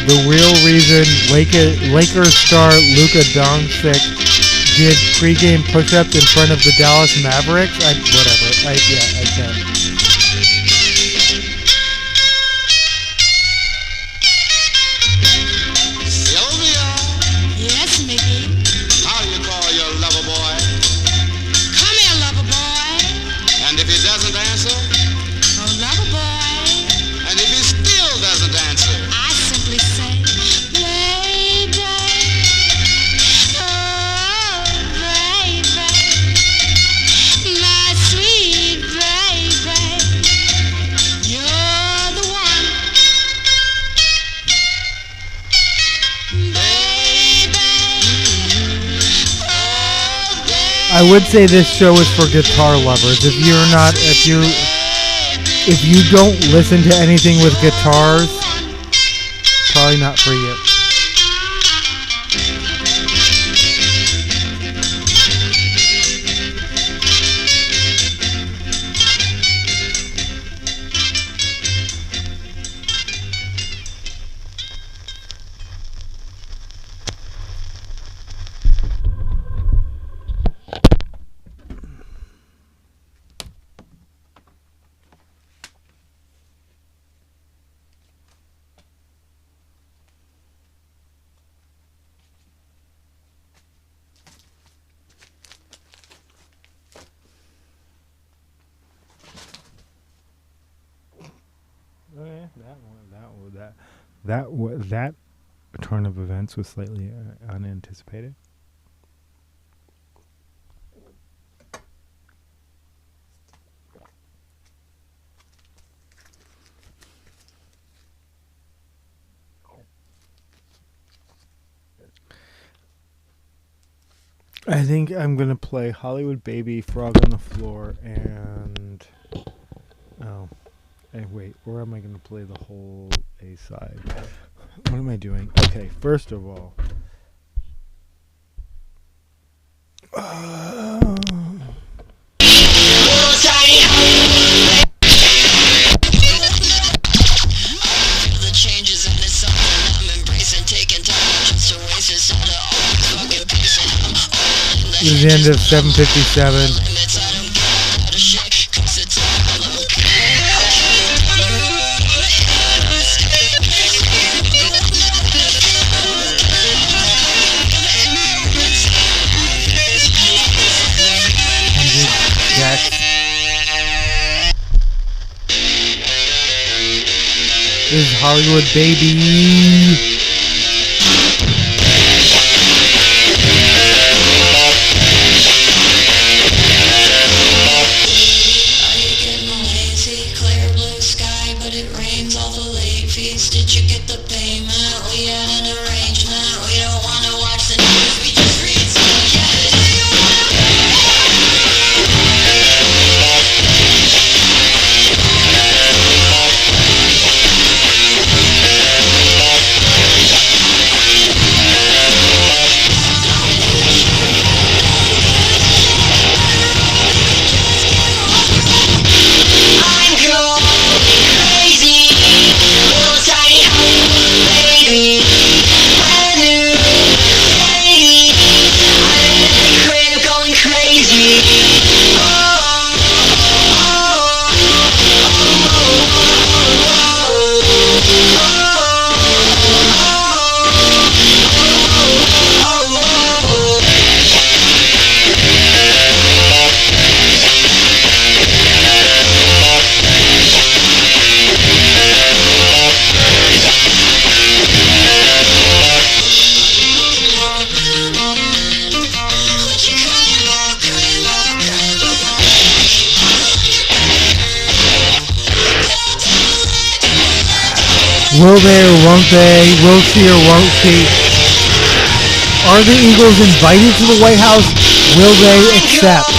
The real reason Lakers star Luka Doncic did pregame push-ups in front of the Dallas Mavericks. Whatever. I can't. Sylvia, Yes, Mickey. how do you call your lover boy? Come here, lover boy. And if he doesn't answer? Oh, lover boy. And if he still doesn't answer? I simply say, baby. Oh, baby. My sweet baby. You're the one. Baby. Oh, baby. I would say this show is for guitar lovers. If you don't listen to anything with guitars, probably not for you. Okay, that turn of events was slightly unanticipated. I think I'm gonna play Hollywood Baby, Frog on the Floor, and hey, wait, or am I gonna play the whole A side? What am I doing? Okay, first of all, The changes and it's something I'm embracing, taking time just to waste instead of always fucking pacing. I'm all in the this is the end of 757. limits. I don't get out of shit, 'cause it's all Jack. This is Hollywood Baby. Are you getting lazy? Clear blue sky, but it rains all the late fees. Did you get the payment? We had an arrangement. We don't wanna watch the news, we just read some cat. Do you wanna I'm going crazy, little tiny baby, brand new lady. I'm in the crib going crazy. Will they or won't they? Will she or won't she? Are the Eagles invited to the White House? Will they accept?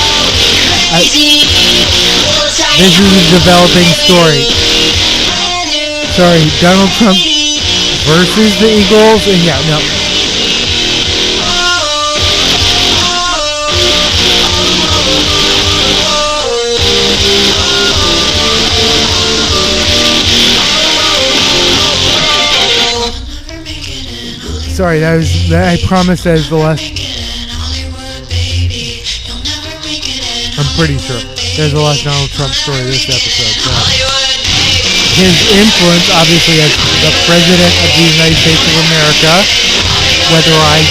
This is a developing story. Sorry, Donald Trump versus the Eagles, and yeah, no. Sorry, I promise that is the last. I'm pretty sure there's the last Donald Trump story this episode. So. His influence, obviously, as the President of the United States of America, whether I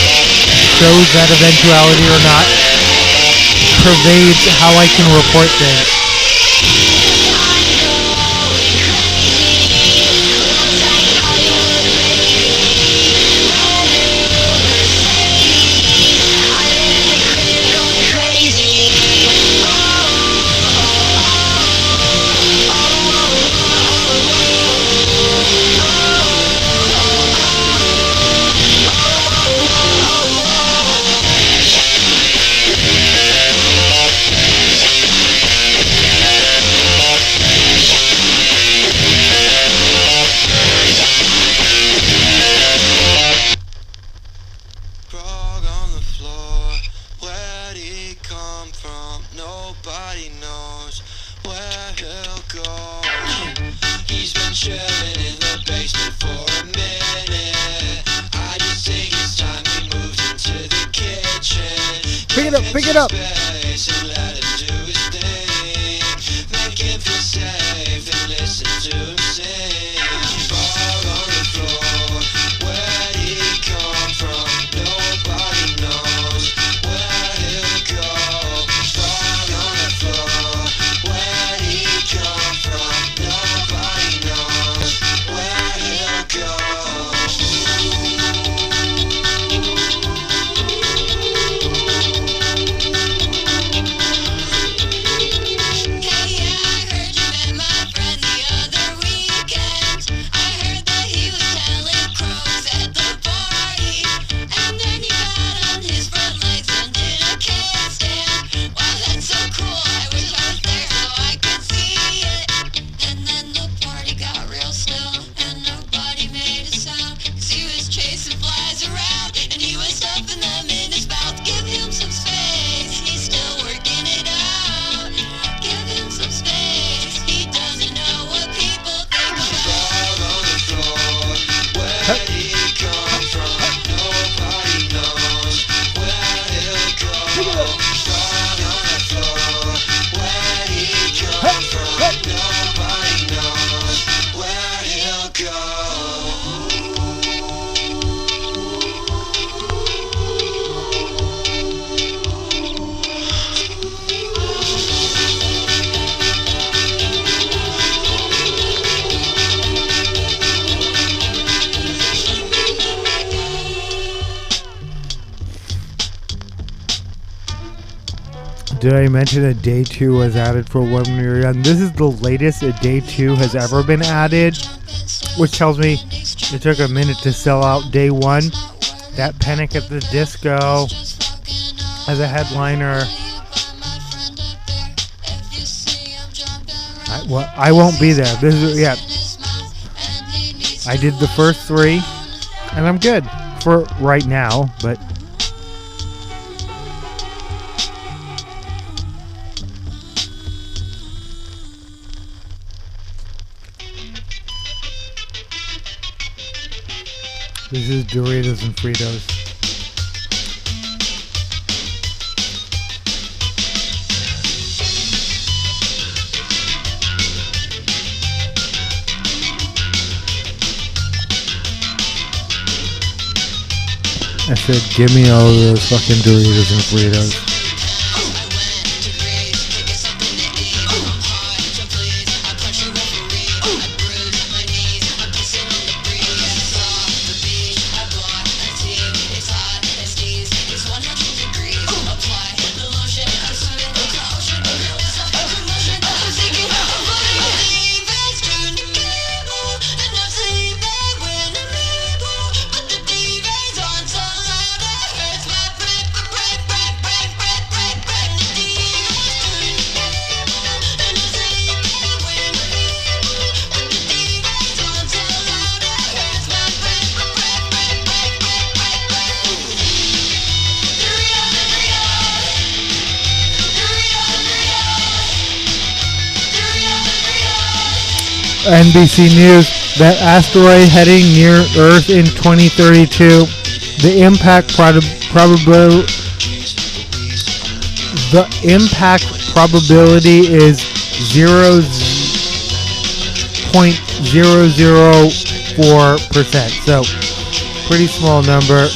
chose that eventuality or not, pervades how I can report things. Frog on the floor, where'd he come from? Nobody knows where he'll go. He's been chilling in the basement for a minute. I just think it's time he moves into the kitchen. Pick it up, pick it up. Space and let him do his thing. Make him feel safe and listen to him sing. Frog on the floor, where'd he come from? Nobody knows where he'll go. Frog on the floor, where'd he come from? Nobody knows where he'll go. Hey, I heard you met my friend the other weekend. I heard that he was telling crows at the party, and then he got on his front legs and did a handstand. Wow, that's so cool. I wish I was there so I could see it. And then the party got real still, and nobody made a sound, 'cause he was chasing flies around, and he was stuffing them in his mouth. Give him some space, he's still working it out. Give him some space, he doesn't know what people think about. Frog on the floor, where'd he come from? Nobody knows where he'll go. Frog on the floor, where'd he come from? Nobody knows where he'll go. Did I mention that day 2 was added for when we were young? This is the latest that day 2 has ever been added, which tells me it took a minute to sell out day 1. That Panic at the Disco as a headliner. I won't be there. This is, yeah. I did the first 3, and I'm good for right now, but this is Doritos and Fritos. I said, give me all those fucking Doritos and Fritos. NBC News that asteroid heading near Earth in 2032. The impact probability is 0.004%. So pretty small number.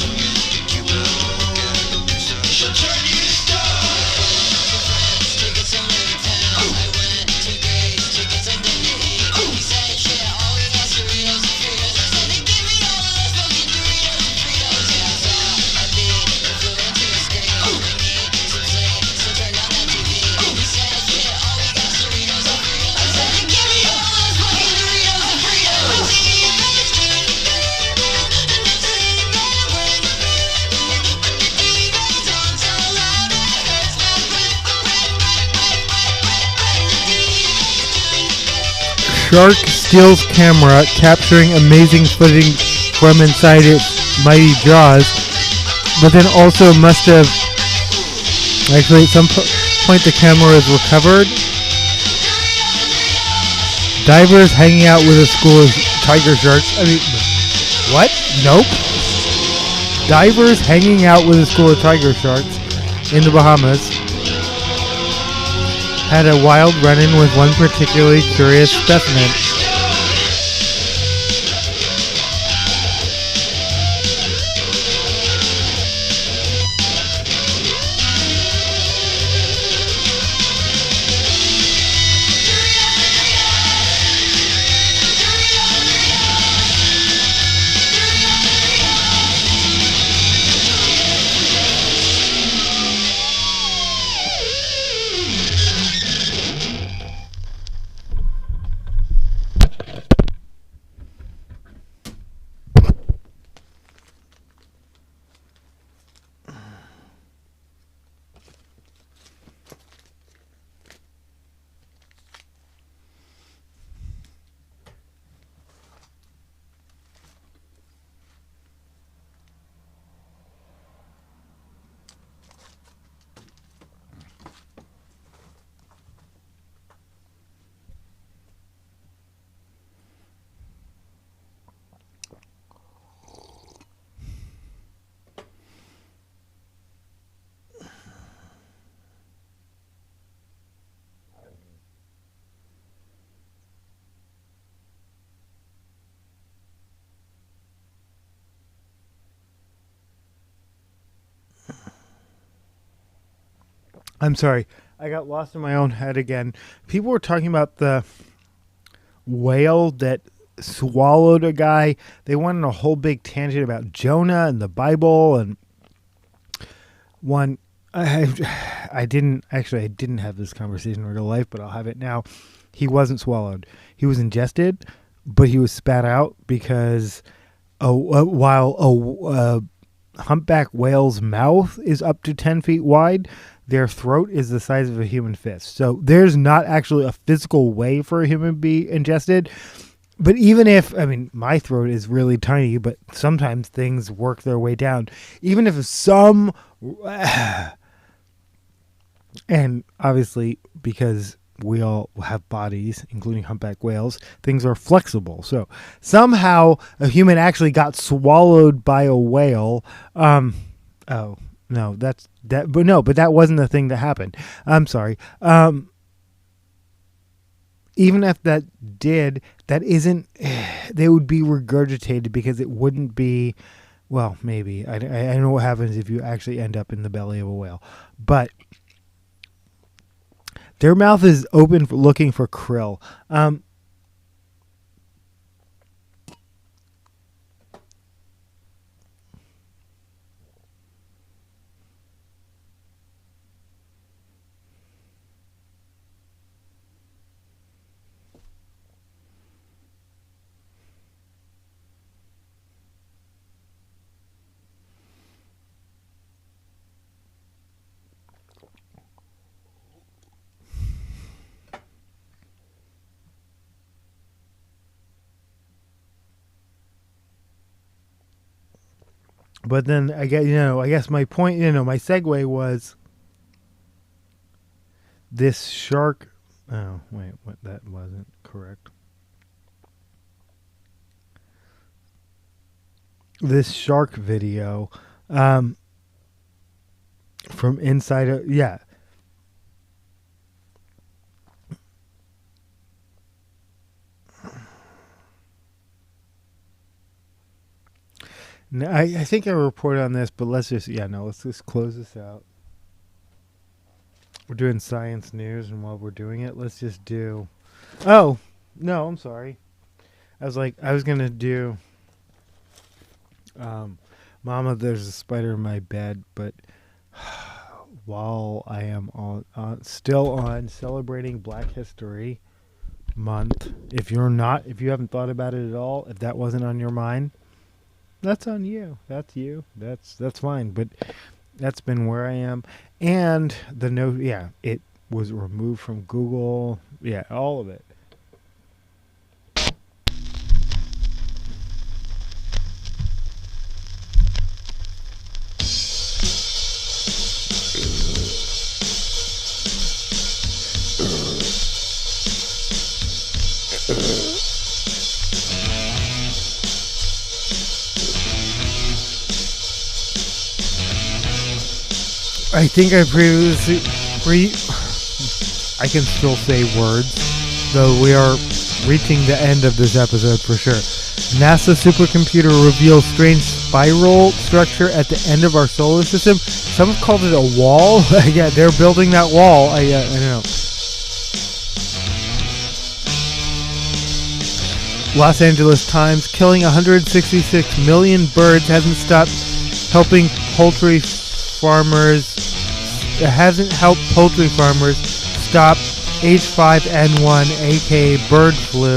Shark steals camera, capturing amazing footage from inside its mighty jaws, but then also must have... Actually, at some point the camera is recovered. Divers hanging out with a school of tiger sharks. I mean, what? Nope. Divers hanging out with a school of tiger sharks in the Bahamas had a wild run-in with one particularly curious specimen. I'm sorry. I got lost in my own head again. People were talking about the whale that swallowed a guy. They went on a whole big tangent about Jonah and the Bible and one. I didn't have this conversation in real life, but I'll have it now. He wasn't swallowed. He was ingested, but he was spat out because while a humpback whale's mouth is up to 10 feet wide, their throat is the size of a human fist. So there's not actually a physical way for a human to be ingested. But even if, I mean, my throat is really tiny, but sometimes things work their way down. Even if some, and obviously because we all have bodies, including humpback whales, things are flexible. So somehow a human actually got swallowed by a whale. No, but that wasn't the thing that happened. I'm sorry. Even if that did, that isn't, they would be regurgitated because it wouldn't be, well, maybe. I don't know what happens if you actually end up in the belly of a whale. But their mouth is open for looking for krill. But then I guess my point, my segue was this shark. Oh, wait, what? That wasn't correct. this shark video from inside of, yeah. No, I think I reported on this, but let's just close this out. We're doing science news, and while we're doing it, let's just do. Oh no, I'm sorry. I was gonna do. Mama, there's a spider in my bed, but while I am still on celebrating Black History Month, if you haven't thought about it at all, if that wasn't on your mind, that's on you. That's you. That's fine. But that's been where I am. And it was removed from Google. Yeah, all of it. I think I previously I can still say words, though we are reaching the end of this episode for sure. NASA supercomputer reveals strange spiral structure at the end of our solar system. Some have called it a wall. Yeah, they're building that wall. I don't know. Los Angeles Times, killing 166 million birds hasn't stopped helping poultry farmers. It hasn't helped poultry farmers stop H5N1, aka bird flu.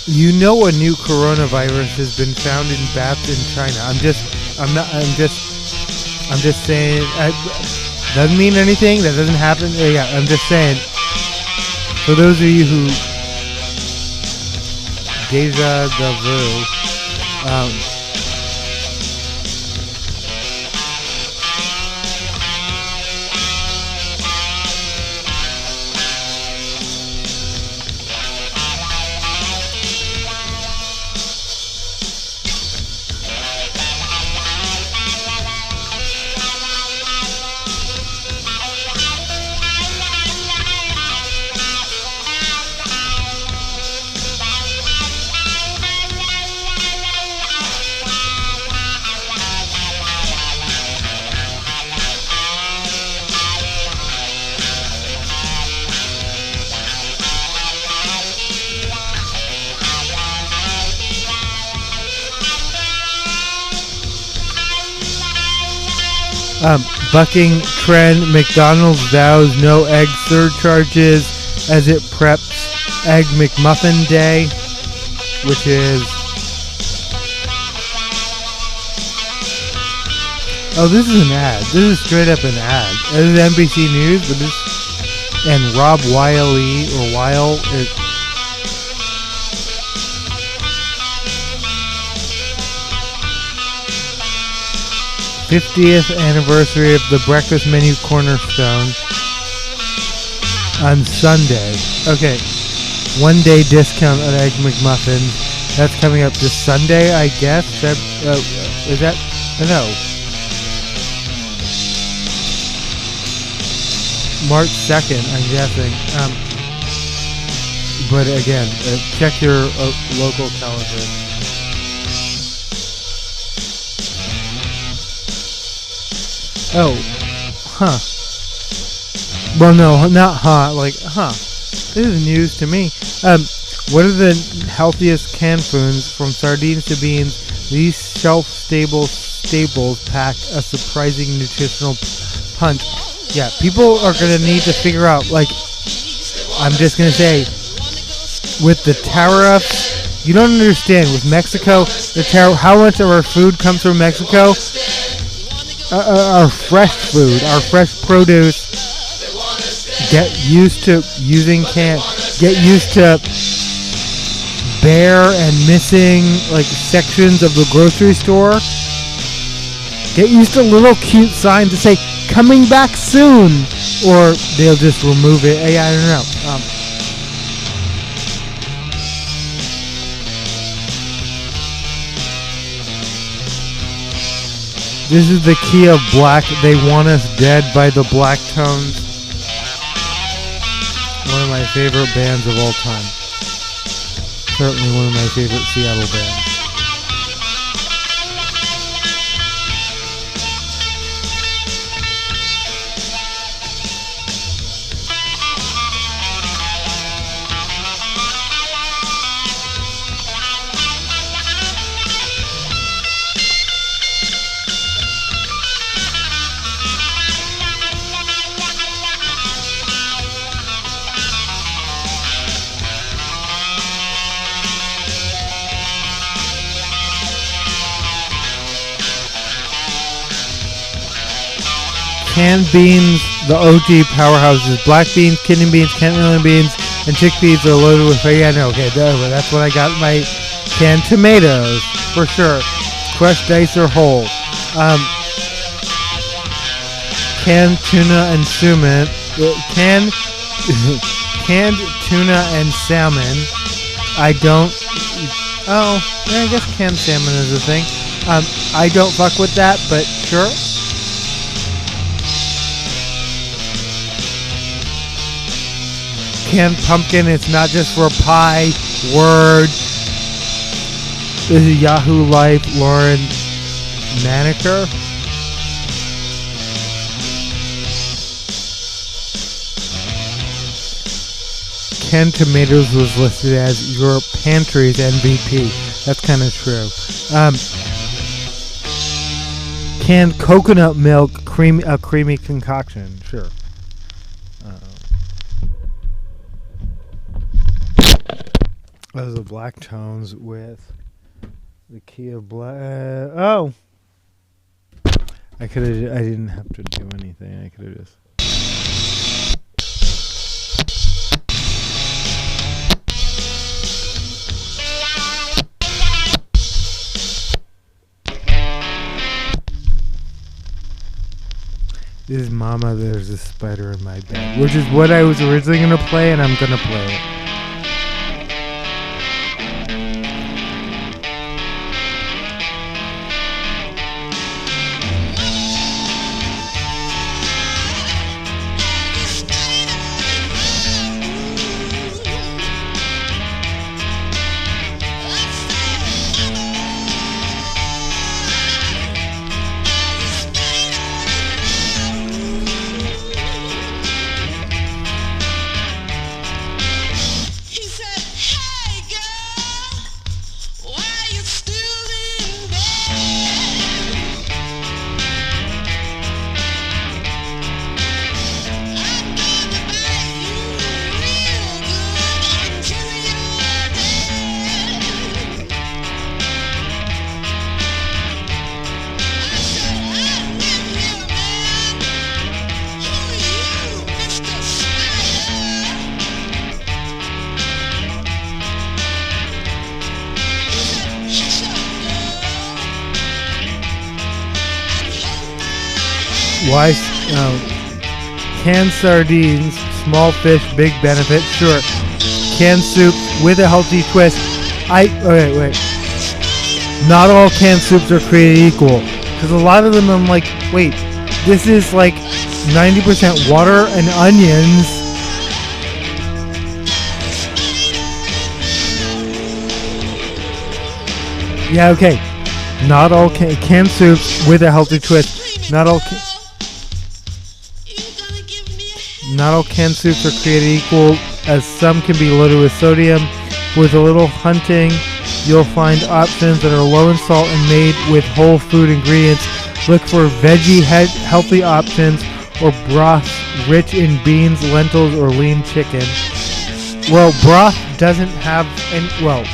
You know, a new coronavirus has been found in bats in China. I'm just saying. Doesn't mean anything. That doesn't happen. Yeah, I'm just saying. For those of you who deja vu, bucking trend, McDonald's vows no egg surcharges as it preps Egg McMuffin Day, which is... Oh, this is an ad. This is straight up an ad. This is NBC News, but this... And Rob Wiley, or Weil... 50th anniversary of the breakfast menu cornerstone on Sunday. Okay, 1 day discount on Egg McMuffins. That's coming up this Sunday, I guess. Is that? No. March 2nd, I'm guessing. But again, check your local calendar. Oh, huh. Well, no, not huh. Like, huh. This is news to me. What are the healthiest canned foods, from sardines to beans? These shelf-stable staples pack a surprising nutritional punch. Yeah, people are gonna need to figure out. Like, I'm just gonna say, with the tariffs, you don't understand. With Mexico, how much of our food comes from Mexico? Our fresh food, our fresh produce. Get used to using get used to bare and missing like sections of the grocery store. Get used to little cute signs that say coming back soon, or they'll just remove it. I don't know. This is the key of black. They Want Us Dead by the Black Tones. One of my favorite bands of all time. Certainly one of my favorite Seattle bands. Canned beans, the OG powerhouses. Black beans, kidney beans, canned beans, and chickpeas are loaded with... Yeah, no, okay, that's what I got in my canned tomatoes, for sure. Crushed, dice, or whole. Canned tuna and salmon. Canned tuna and salmon. I don't... Oh, yeah, I guess canned salmon is a thing. I don't fuck with that, but sure. Canned pumpkin, it's not just for pie. Word. This is Yahoo Life, Lauren Maneker. Canned tomatoes was listed as your pantry's MVP. That's kind of true. Canned coconut milk, a creamy concoction. Sure. Those are Black Tones with the key of black. Oh, I didn't have to do anything. I could have just. This is Mama, There's a Spider in My Bed, which is what I was originally going to play, and I'm going to play it. Why? Canned sardines, small fish, big benefit. Sure. Canned soup with a healthy twist. Wait. Not all canned soups are created equal. Because a lot of them I'm like, wait, this is like 90% water and onions. Yeah, okay. Not all canned soups with a healthy twist. Not all canned soups are created equal, as some can be loaded with sodium. With a little hunting, you'll find options that are low in salt and made with whole food ingredients. Look for veggie healthy options or broths rich in beans, lentils, or lean chicken. Well, broth doesn't have any... Well,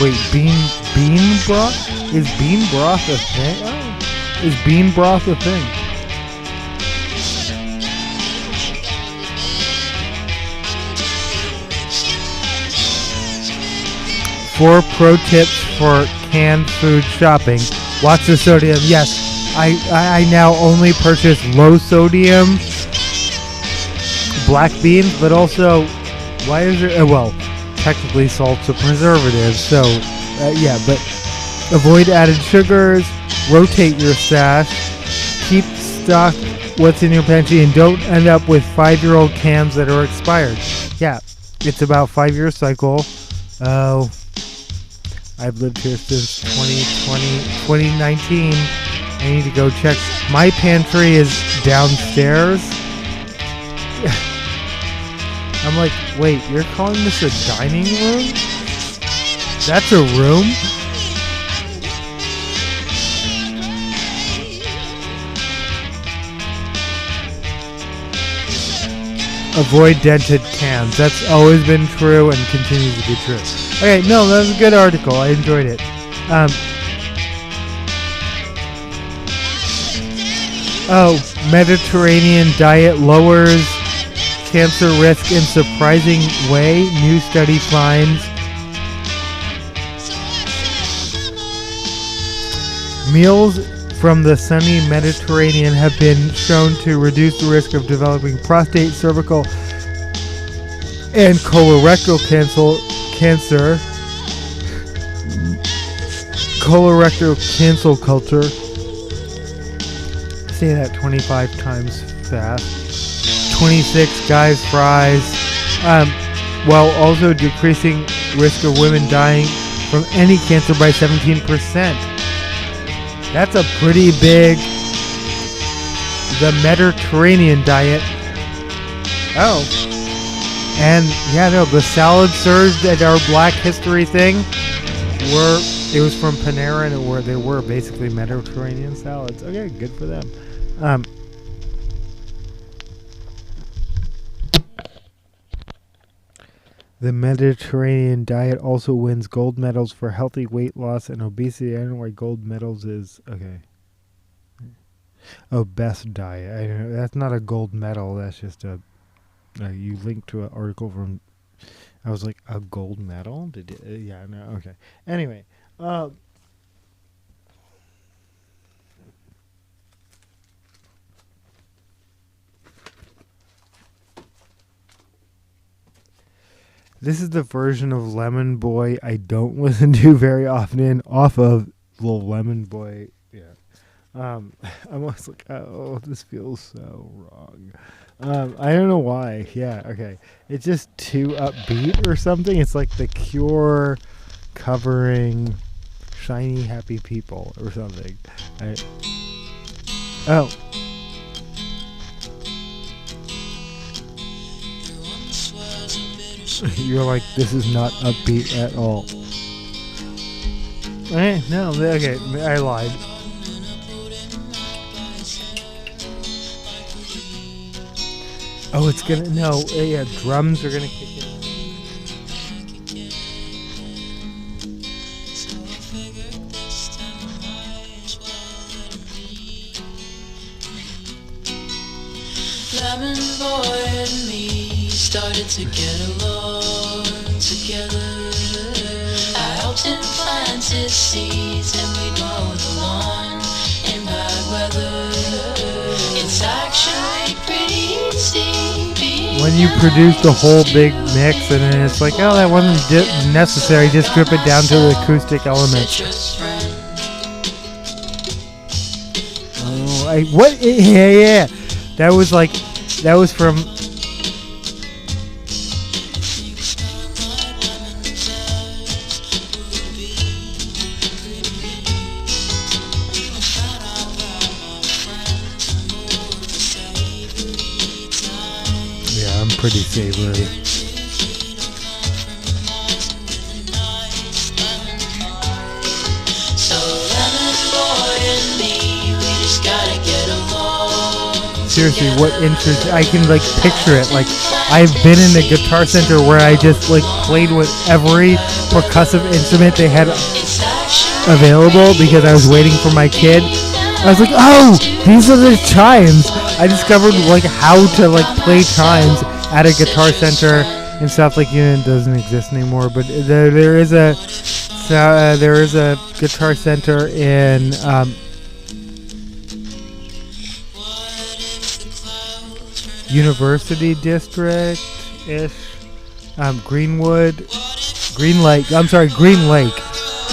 wait, bean broth? Is bean broth a thing? Oh, is bean broth a thing? 4 pro tips for canned food shopping. Watch the sodium. Yes, I now only purchase low sodium black beans, but also, why is there? Well, technically salt's a preservative, so yeah. But avoid added sugars. Rotate your stash. Keep stock what's in your pantry, and don't end up with 5-year-old cans that are expired. Yeah, it's about 5-year cycle. Oh, I've lived here since 2019. I need to go check. My pantry is downstairs. I'm like, wait, you're calling this a dining room? That's a room? Avoid dented cans. That's always been true and continues to be true. Okay, no, that was a good article. I enjoyed it. Mediterranean diet lowers cancer risk in surprising way. New study finds. Meals from the sunny Mediterranean have been shown to reduce the risk of developing prostate, cervical, and colorectal cancer. Colorectal cancel culture. Say that 25 times fast. 26 guys fries. While also decreasing risk of women dying from any cancer by 17%. That's a pretty big. The Mediterranean diet. Oh. And yeah, no, the salads served at our Black History thing it was from Panera, and they were basically Mediterranean salads. Okay, good for them. The Mediterranean diet also wins gold medals for healthy weight loss and obesity. I don't know why gold medals is okay. Oh, best diet. I don't know. That's not a gold medal. That's just you linked to an article from. I was like, a gold medal? Yeah, no, okay. Anyway, this is the version of Lemon Boy I don't listen to very often. Off of Little Lemon Boy, yeah. I'm always like, oh, this feels so wrong. I don't know why. Yeah, okay. It's just too upbeat or something. It's like The Cure covering Shiny Happy People or something. Oh. You're like, this is not upbeat at all. No, okay, I lied. Oh, it's gonna, no, yeah, drums are gonna kick in. Lemon Boy and me started to get along together. I helped him plant his seeds and we'd mow the lawn in bad weather. It's actually pretty easy being When you produce the whole big mix and then it's like, oh, that wasn't necessary, just strip it down to the acoustic elements. Oh, what? Yeah. That was from. Yeah, I'm pretty savory. So Lemon Boy and me, we just gotta get along. Seriously, what interest? I can like picture it. Like, I've been in a guitar center where I just like played with every percussive instrument they had available because I was waiting for my kid. I was like, oh, these are the chimes. I discovered like how to like play chimes at a guitar center in South Lake Union. It doesn't exist anymore, but there is a guitar center in University District ish. Greenwood, Green Lake. I'm sorry, Green Lake.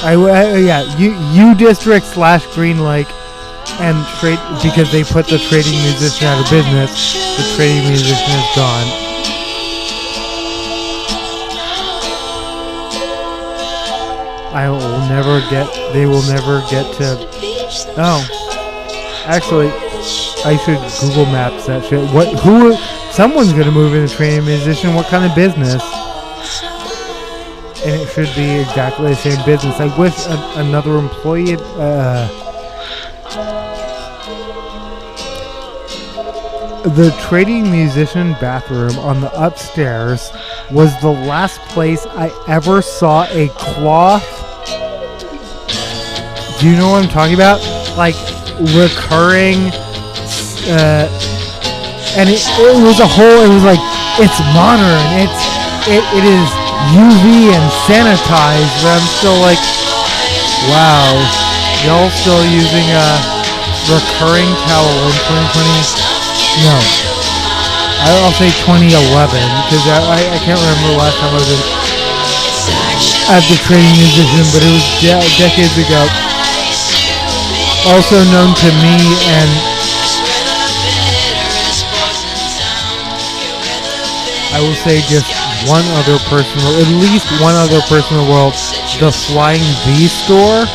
Yeah, U District / Green Lake, and trade because they put the trading musician out of business. The trading musician is gone. I will never get. They will never get to. Oh, actually, I should Google Maps that shit. What? Who? Someone's gonna move into trading musician. What kind of business? And it should be exactly the same business. I wish another employee. The trading musician bathroom on the upstairs was the last place I ever saw a cloth. Do you know what I'm talking about? Like recurring. And it was a whole. It was like it's modern. It is UV and sanitized. But I'm still like, wow, y'all still using a recurring towel in 2020? No, I'll say 2011 because I can't remember the last time I was at the trading musician, but it was decades ago. Also known to me and. I will say just one other person, at least one other person in the world, the Flying V store,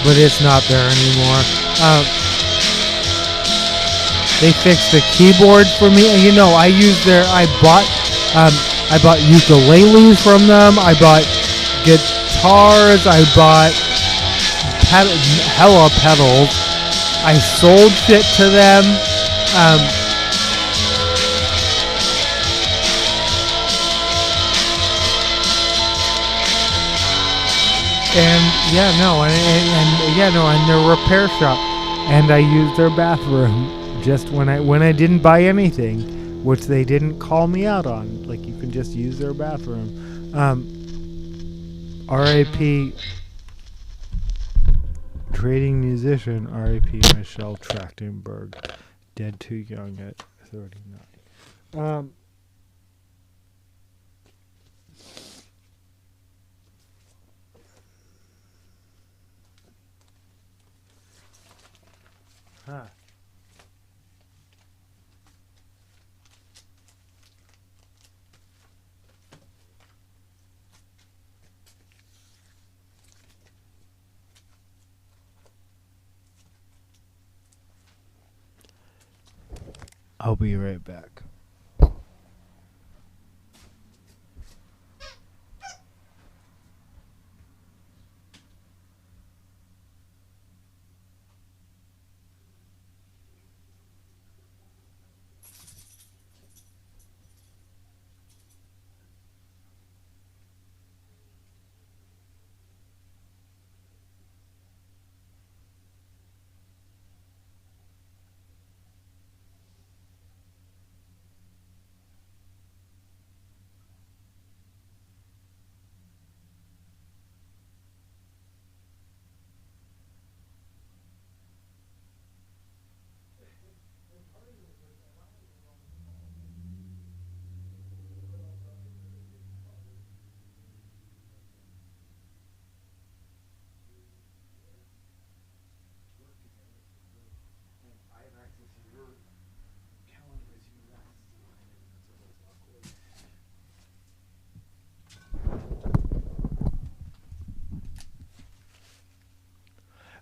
but it's not there anymore. They fixed the keyboard for me, and you know I bought ukuleles from them. I bought guitars. I bought hella pedals. I sold shit to them. And their repair shop, and I used their bathroom just when I didn't buy anything, which they didn't call me out on. Like you can just use their bathroom. R.I.P. trading musician. R.I.P. Michelle Trachtenberg, dead too young at 39. Huh. I'll be right back.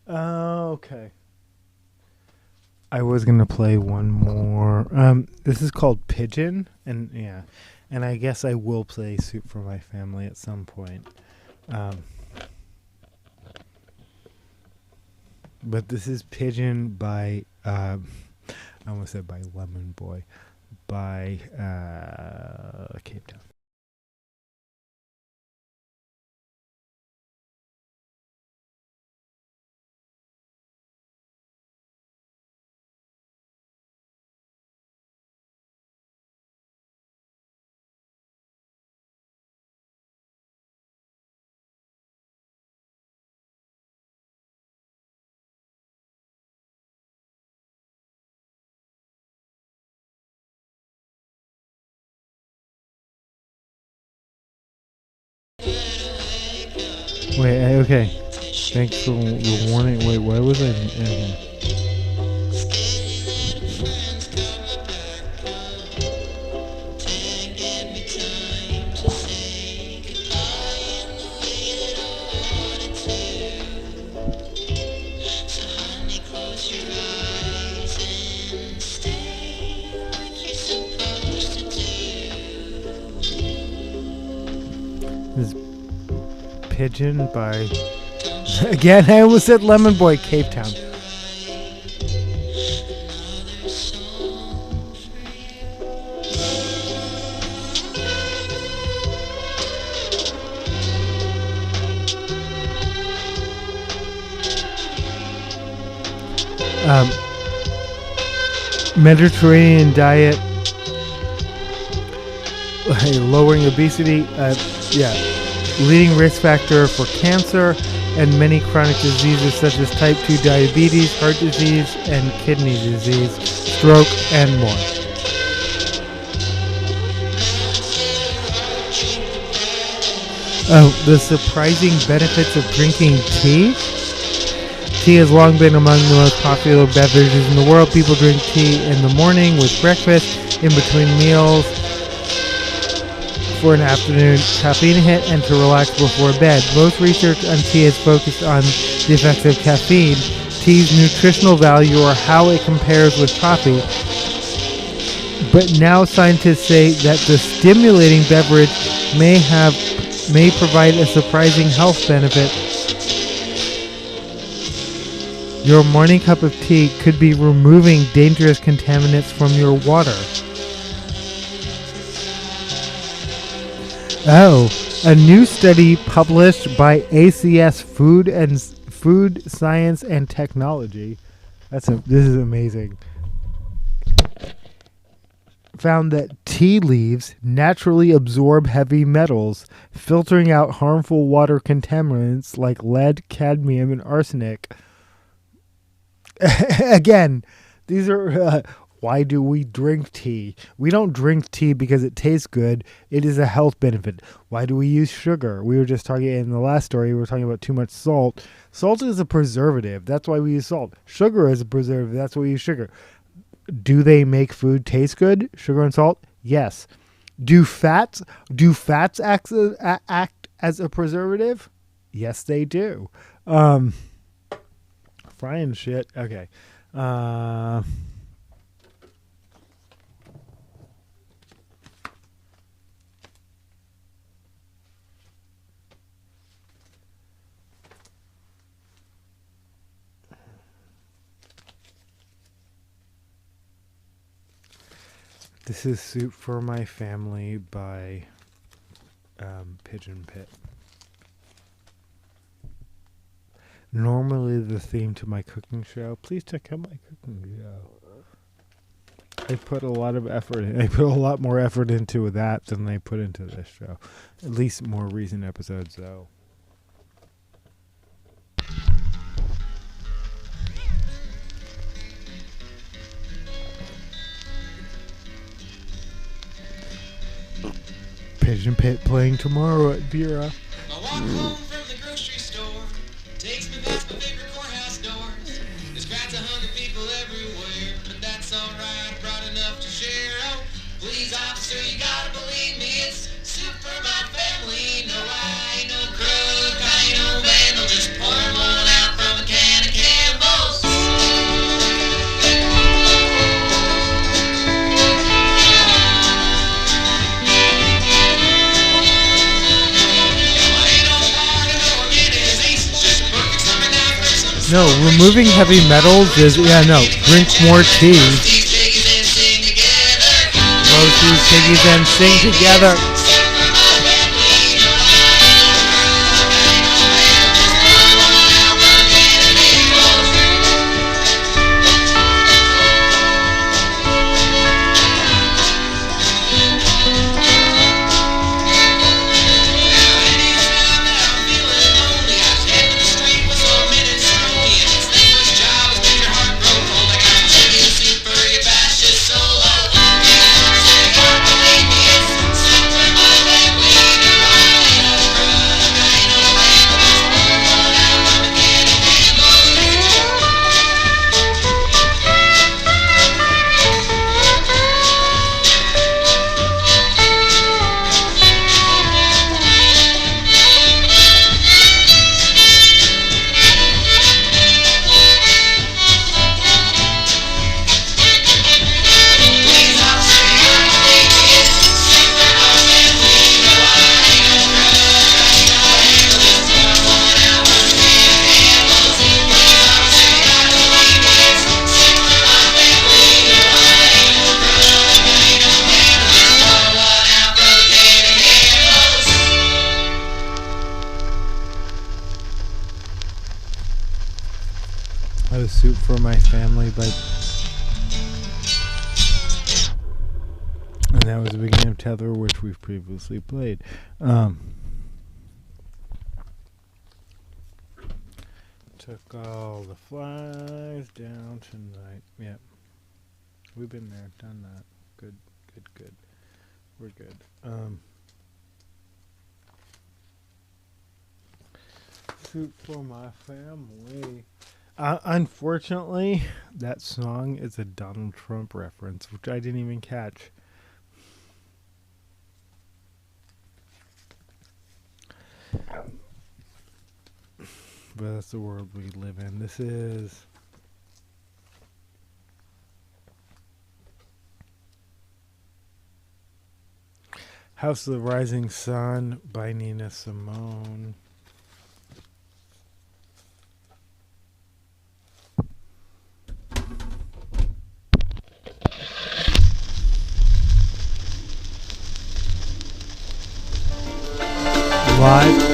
Okay. I was gonna play one more. This is called Pigeon, and I guess I will play Soup for My Family at some point. But this is Pigeon by I almost said by Lemon Boy, by Cape Town. Wait, okay. Thanks for the warning. Wait, what was I? Okay. This Pigeon by again. I almost said Lemon Boy, Cape Town. Mediterranean diet, lowering obesity, leading risk factor for cancer and many chronic diseases such as type 2 diabetes, heart disease, and kidney disease, stroke, and more. Oh, the surprising benefits of drinking tea. Tea has long been among the most popular beverages in the world. People drink tea in the morning with breakfast, in between meals, for an afternoon caffeine hit, and to relax before bed. Most research on tea is focused on the effects of caffeine, tea's nutritional value, or how it compares with coffee. But now scientists say that the stimulating beverage may provide a surprising health benefit. Your morning cup of tea could be removing dangerous contaminants from your water. Oh, a new study published by ACS Food Science and Technology. This is amazing. Found that tea leaves naturally absorb heavy metals, filtering out harmful water contaminants like lead, cadmium, and arsenic. Again, these are why do we drink tea? We don't drink tea because it tastes good. It is a health benefit. Why do we use sugar? We were just talking in the last story, we were talking about too much salt. Salt is a preservative. That's why we use salt. Sugar is a preservative. That's why we use sugar. Do they make food taste good? Sugar and salt? Yes. Do fats act as a preservative? Yes, they do. Frying shit. Okay. This is Soup for My Family by Pigeon Pit. Normally the theme to my cooking show. Please check out my cooking show. I put a lot of effort in. I put a lot more effort into that than I put into this show. At least more recent episodes, though. Pigeon Pit playing tomorrow at Vera. I walk home from the grocery store, takes me past my favorite courthouse doors. There's crowds of hungry people everywhere, but that's alright, brought enough to share. Oh, please officer, you gotta believe me, it's soup for my family. No, I ain't no crook, I ain't no vandal, just pour one out from a can of Campbell's. No, removing heavy metals is, drink more tea. Roast these piggies and sing together. Super That was Soup for My Family by. And that was the beginning of Tether, which we've previously played. Took all the flies down tonight. Yep. We've been there, done that. Good, good, good. We're good. Soup for My Family. Unfortunately, that song is a Donald Trump reference, which I didn't even catch. But that's the world we live in. This is House of the Rising Sun by Nina Simone. Live.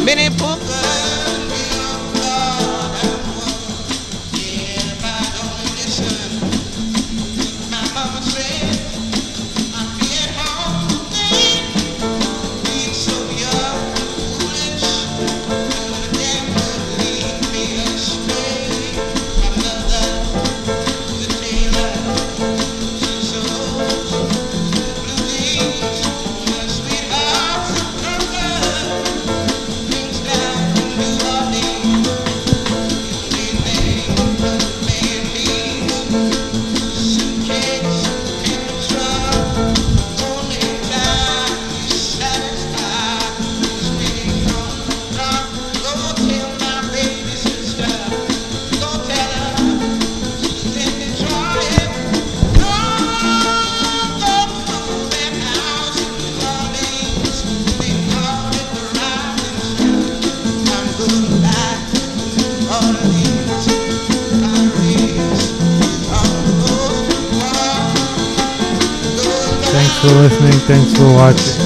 Many poker. Thanks for listening. Thanks for watching.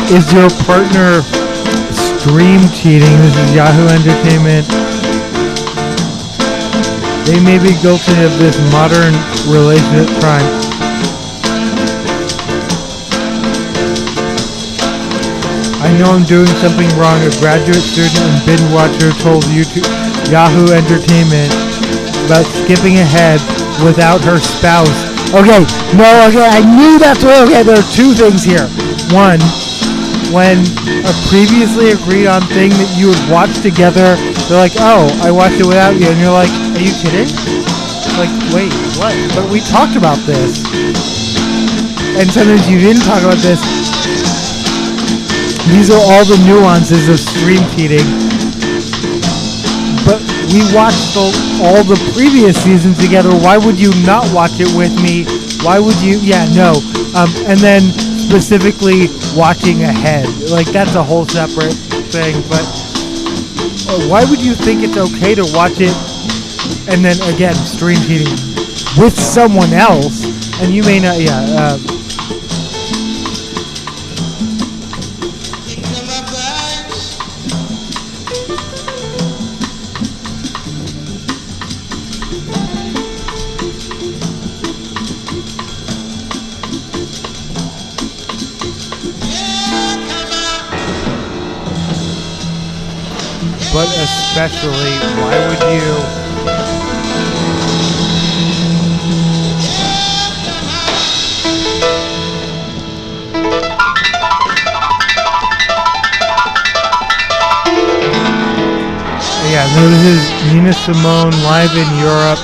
Is your partner stream cheating? This is Yahoo Entertainment. They may be guilty of this modern relationship crime. I know I'm doing something wrong. A graduate student and binge watcher told Yahoo Entertainment about skipping ahead without her spouse. Okay, no, okay, I knew that's what. Okay, there are two things here. One, when a previously agreed on thing that you would watch together, they're like, oh, I watched it without you, and you're like, are you kidding? Like, wait, what? But we talked about this. And sometimes you didn't talk about this. These are all the nuances of stream cheating. But we watched all the previous seasons together. Why would you not watch it with me? Why would you? Yeah, no. And then specifically watching ahead. Like, that's a whole separate thing. But why would you think it's okay to watch it and then, again, stream cheating with someone else? And you may not, yeah. But especially, why would you? Yeah, no, this is Nina Simone live in Europe.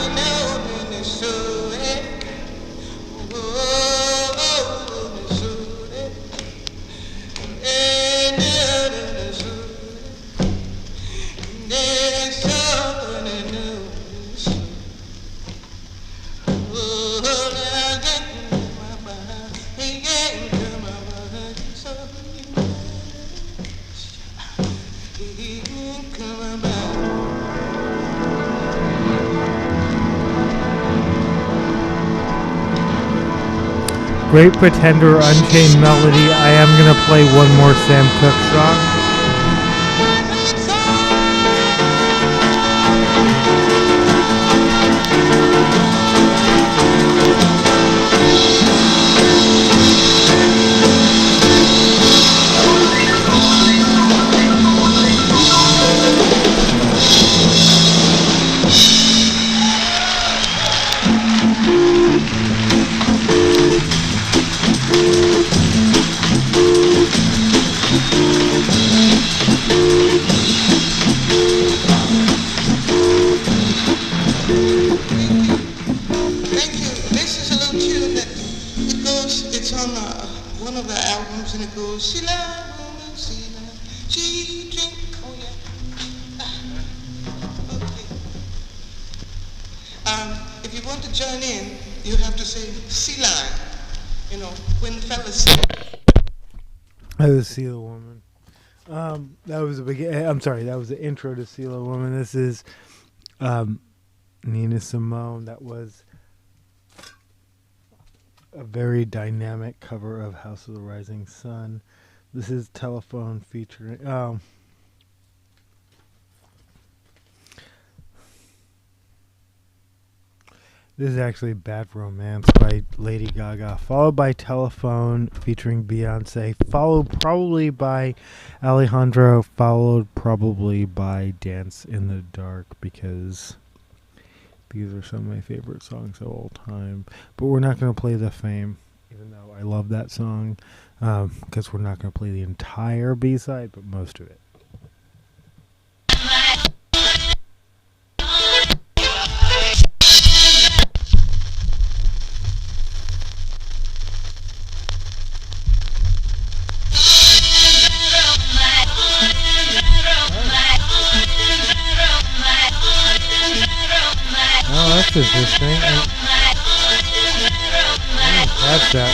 Great Pretender, Unchained Melody. I am going to play one more Sam Cooke song. That was Seal a Woman. That was I'm sorry. That was the intro to Seal a Woman. This is Nina Simone. That was a very dynamic cover of House of the Rising Sun. This is Telephone featuring. This is actually Bad Romance by Lady Gaga, followed by Telephone featuring Beyonce, followed probably by Alejandro, followed probably by Dance in the Dark, because these are some of my favorite songs of all time. But we're not going to play The Fame, even though I love that song, because we're not going to play the entire B-side, but most of it. That's interesting. That's that.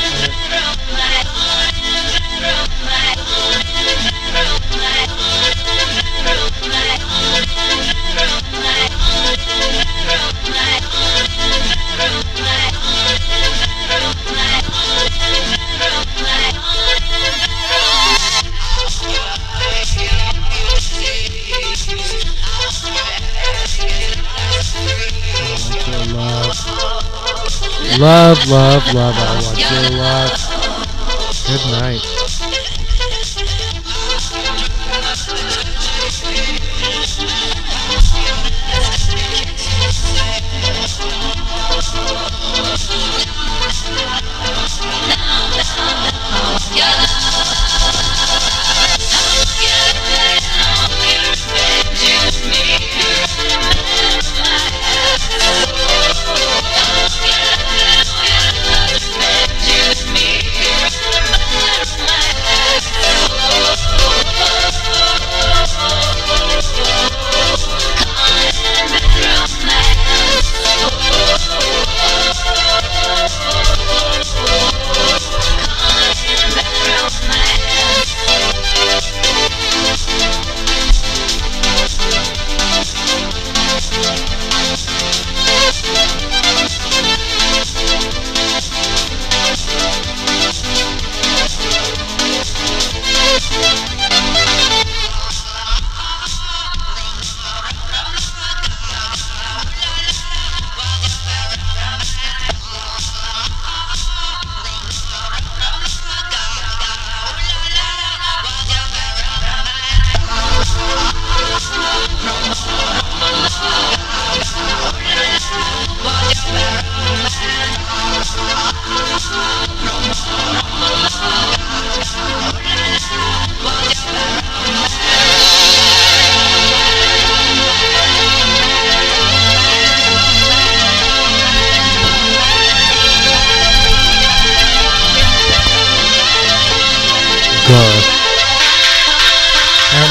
Love, love, love, I want your love. Good night.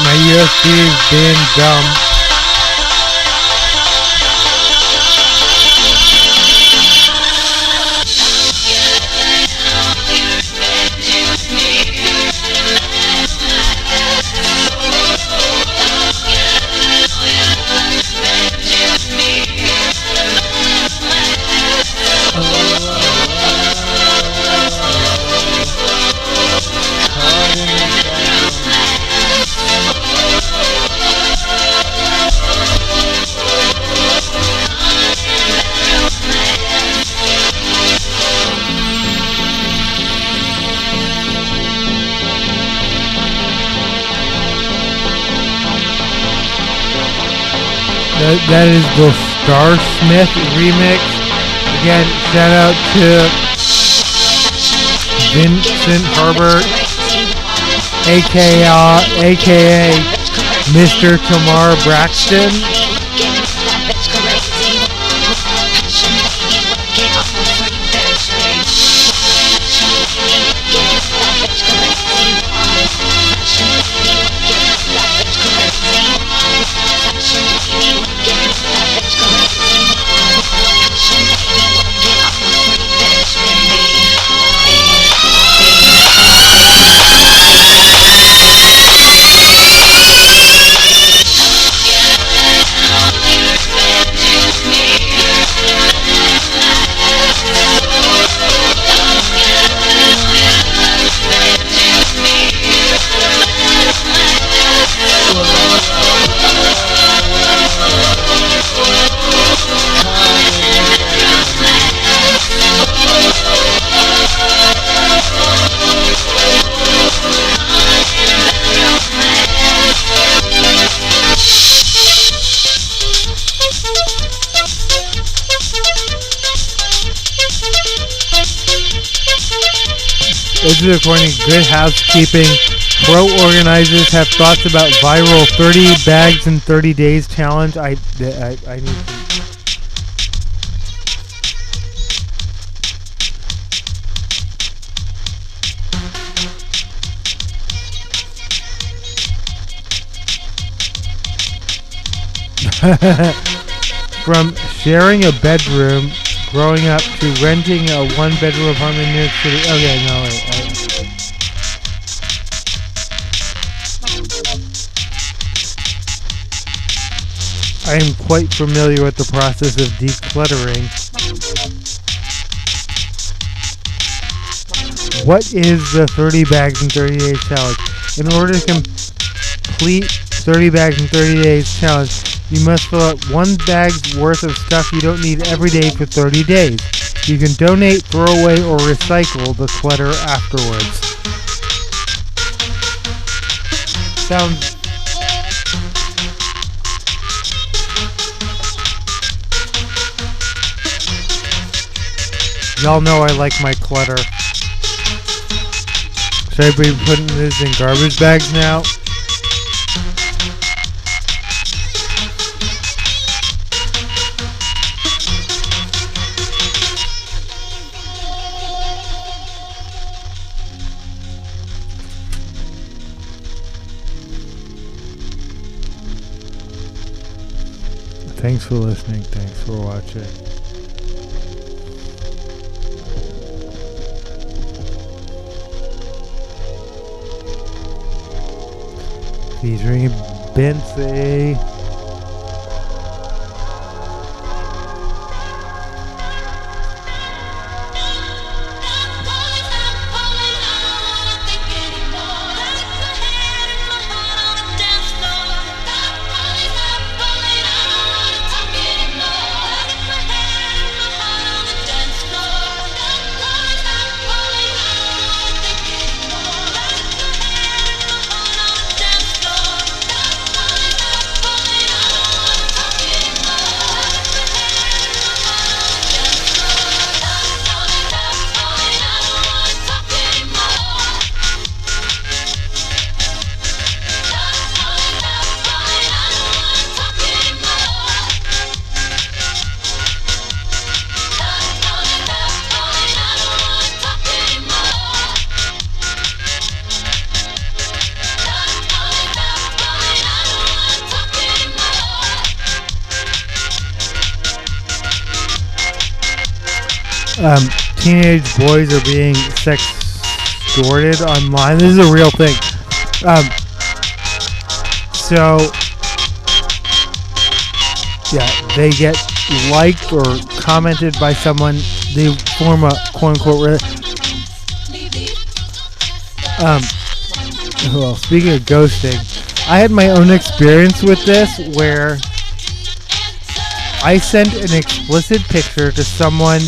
My USB is being dumb. That is the Starsmith remix. Again, shout out to Vincent Herbert, aka Mr. Tamar Braxton. This is according to Good Housekeeping. Pro organizers have thoughts about viral 30 bags in 30 days challenge. I need to. From sharing a bedroom growing up to renting a one-bedroom apartment in New York City. Okay, no, wait. I am quite familiar with the process of decluttering. What is the 30 bags in 30 days challenge? In order to complete 30 bags in 30 days challenge, you must fill out 1 bag's worth of stuff you don't need every day for 30 days. You can donate, throw away, or recycle the clutter afterwards. Sounds... Y'all know I like my clutter. Should I be putting this in garbage bags now? Thanks for listening. Thanks for watching. Featuring Bentley. Teenage boys are being sextorted online. This is a real thing. So, yeah, they get liked or commented by someone. They form a quote-unquote... well, speaking of ghosting, I had my own experience with this where I sent an explicit picture to someone.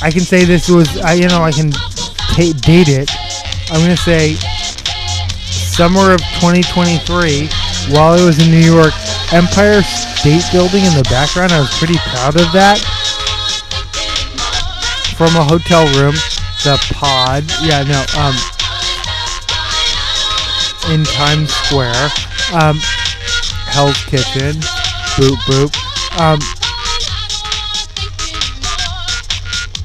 I can say this was, I can date it. I'm going to say summer of 2023 while I was in New York. Empire State Building in the background. I was pretty proud of that. From a hotel room. The pod. Yeah, no. In Times Square. Hell's Kitchen. Boop, boop.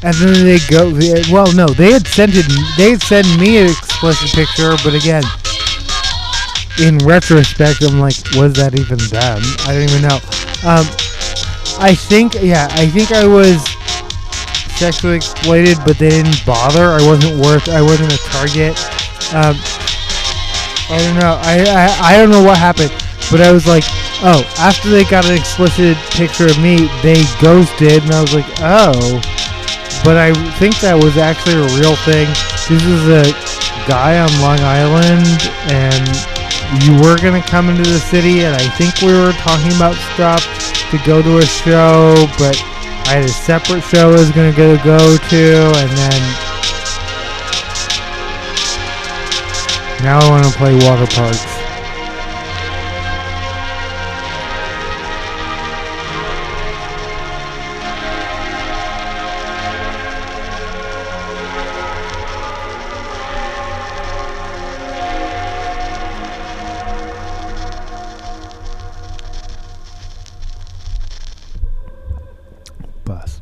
And then they go. Well, no, they had sent me an explicit picture, but again, in retrospect, I'm like, was that even them? I don't even know. I think I was sexually exploited, but they didn't bother. I wasn't a target. I don't know. I don't know what happened, but I was like, oh, after they got an explicit picture of me, they ghosted, and I was like, oh. But I think that was actually a real thing. This is a guy on Long Island, and you were going to come into the city, and I think we were talking about stuff to go to a show, but I had a separate show I was going to go to, and then now I want to play water parks. Bus.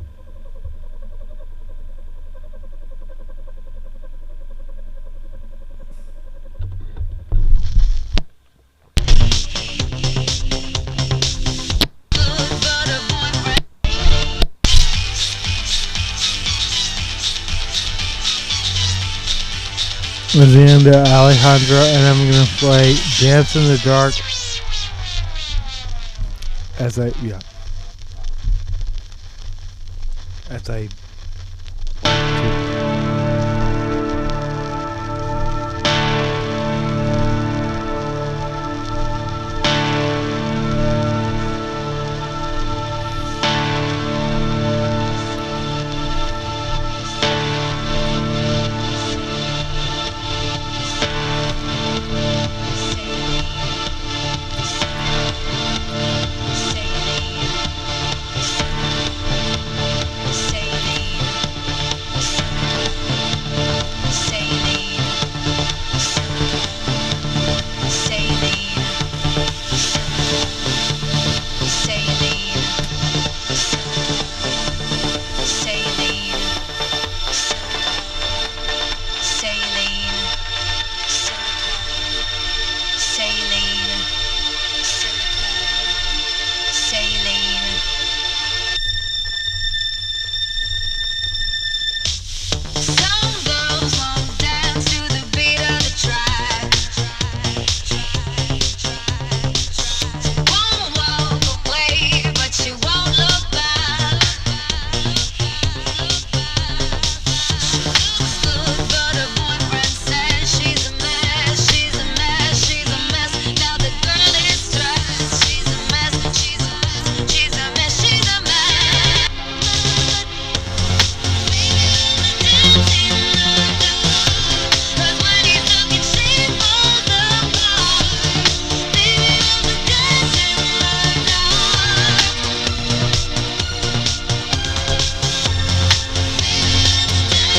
Linda Alejandra, and I'm gonna play Dance in the Dark as I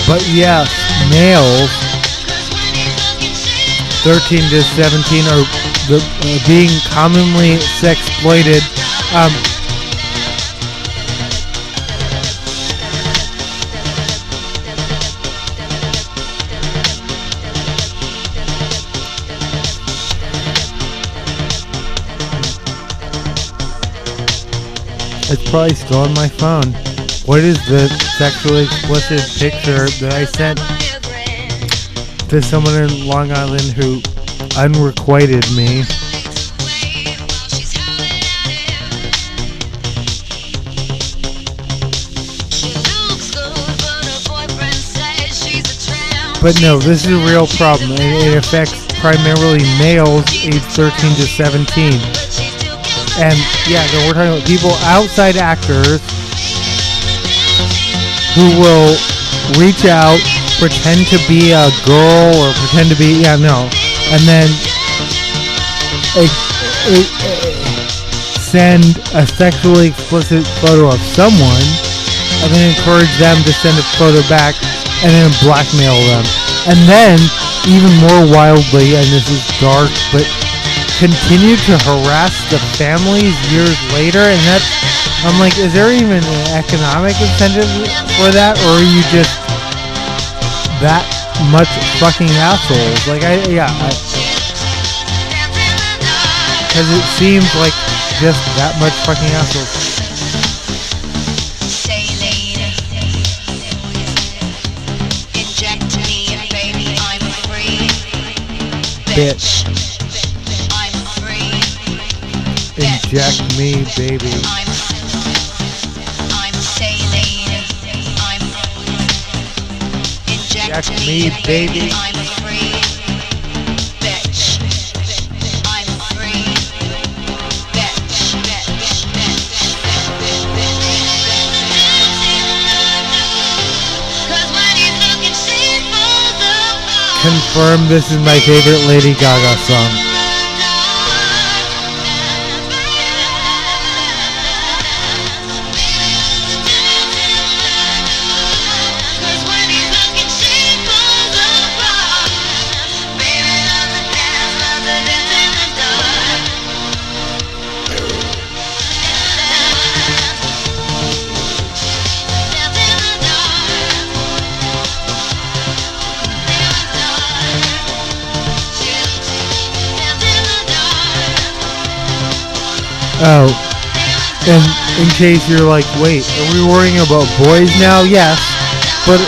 But yes, males 13 to 17 are being commonly sexploited. It's probably still on my phone. What is the sexually explicit picture that I sent to someone in Long Island who unrequited me? But no, this is a real problem. It affects primarily males aged 13 to 17. And yeah, no, we're talking about people, outside actors, who will reach out, pretend to be a girl or pretend to be, and then send a sexually explicit photo of someone, and then encourage them to send a photo back, and then blackmail them. And then, even more wildly, and this is dark, but continue to harass the families years later, and that's, I'm like, is there even an economic incentive for that, or are you just that much fucking assholes? Like, because it seems like just that much fucking assholes. Inject me, baby, I'm free. Bitch. Inject me, baby. I'm saline. Inject me, baby. I'm free. Bitch. I'm free. Bitch. Cause when you look and she falls apart. Confirm this is my favorite Lady Gaga song. Oh, and in case you're like, wait, are we worrying about boys now? Yes, but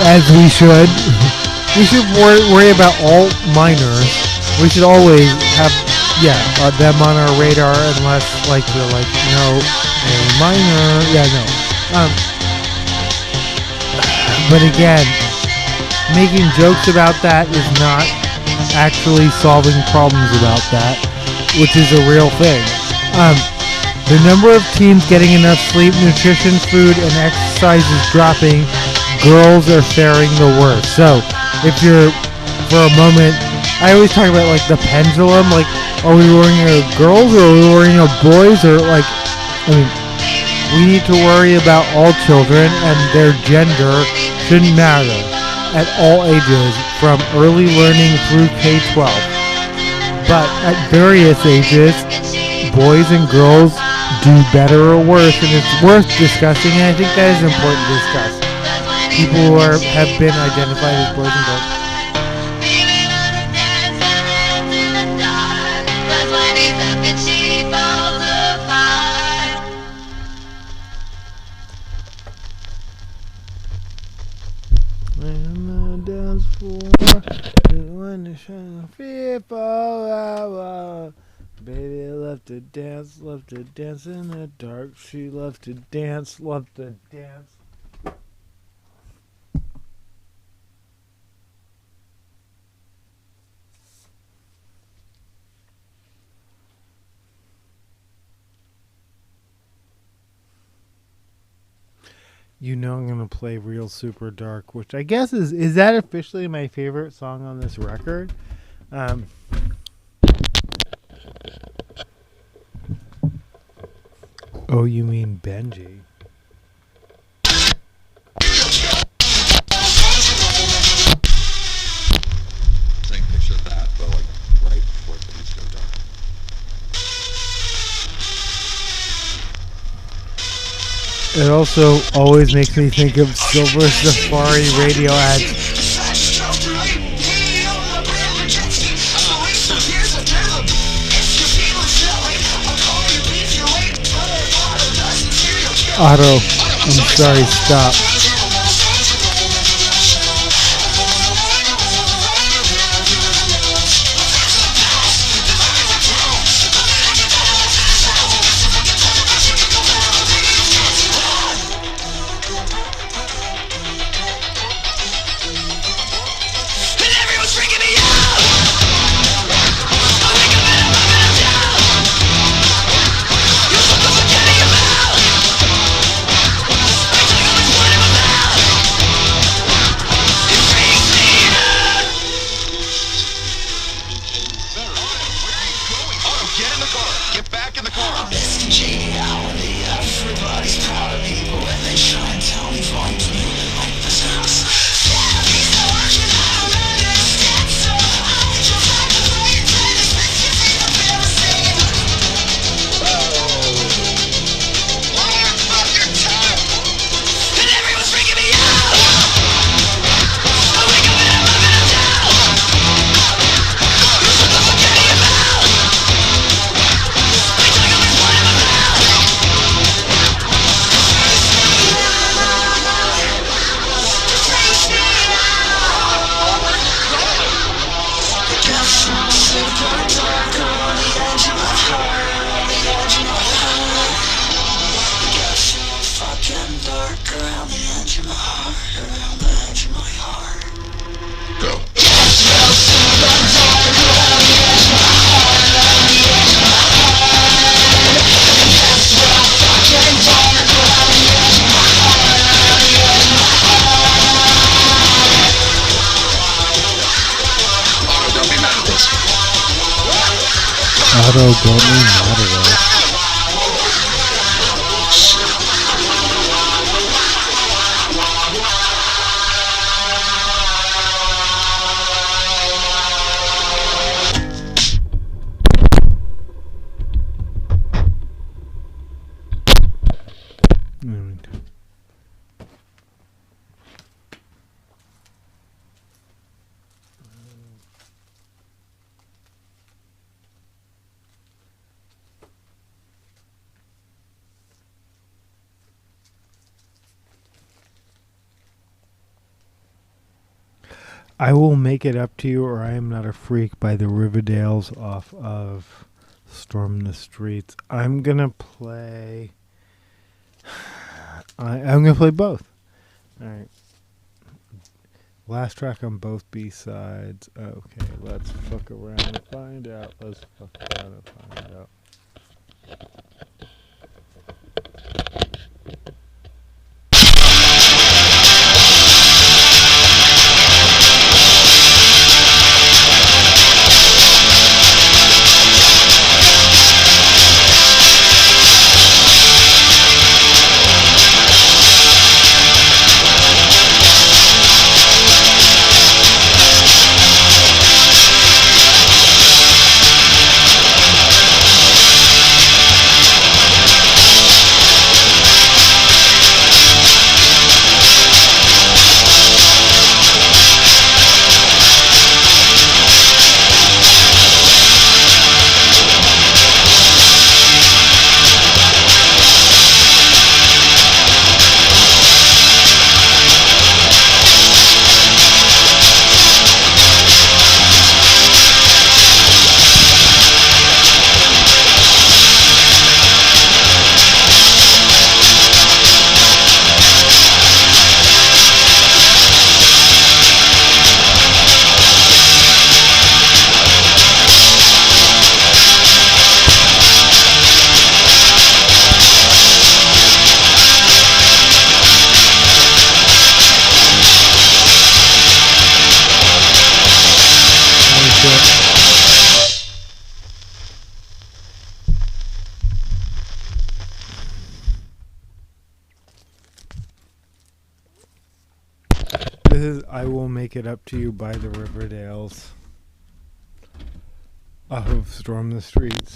as we should. We should worry about all minors. We should always have, them on our radar unless, like, they're like, no, a minor, But again, making jokes about that is not actually solving problems about that, which is a real thing. The number of teens getting enough sleep, nutrition, food, and exercise is dropping. Girls are faring the worst. So, if you're, for a moment, I always talk about, like, the pendulum. Like, are we worrying about girls or are we worrying about boys? Or, like, we need to worry about all children, and their gender shouldn't matter at all ages, from early learning through K-12. But at various ages, boys and girls do better or worse, and it's worth discussing, and I think that is important to discuss. People who have been identified as boys and girls. On the dance floor, when the shining people, baby loved to dance in the dark. She loved to dance. You know I'm going to play Real Super Dark, which I guess is that officially my favorite song on this record? Oh, you mean Benji? It also always makes me think of Silver Safari radio ads. Otto, I'm sorry, stop. Otto, don't be mad at us. I Will Make It Up to You, or I Am Not a Freak by the Riverdales off of Storm the Streets. I'm gonna play. I'm gonna play both. All right. Last track on both B-sides. Okay, let's fuck around and find out. Let's fuck around and find out. This is I Will Make It Up to You by the Riverdales off of Storm the Streets.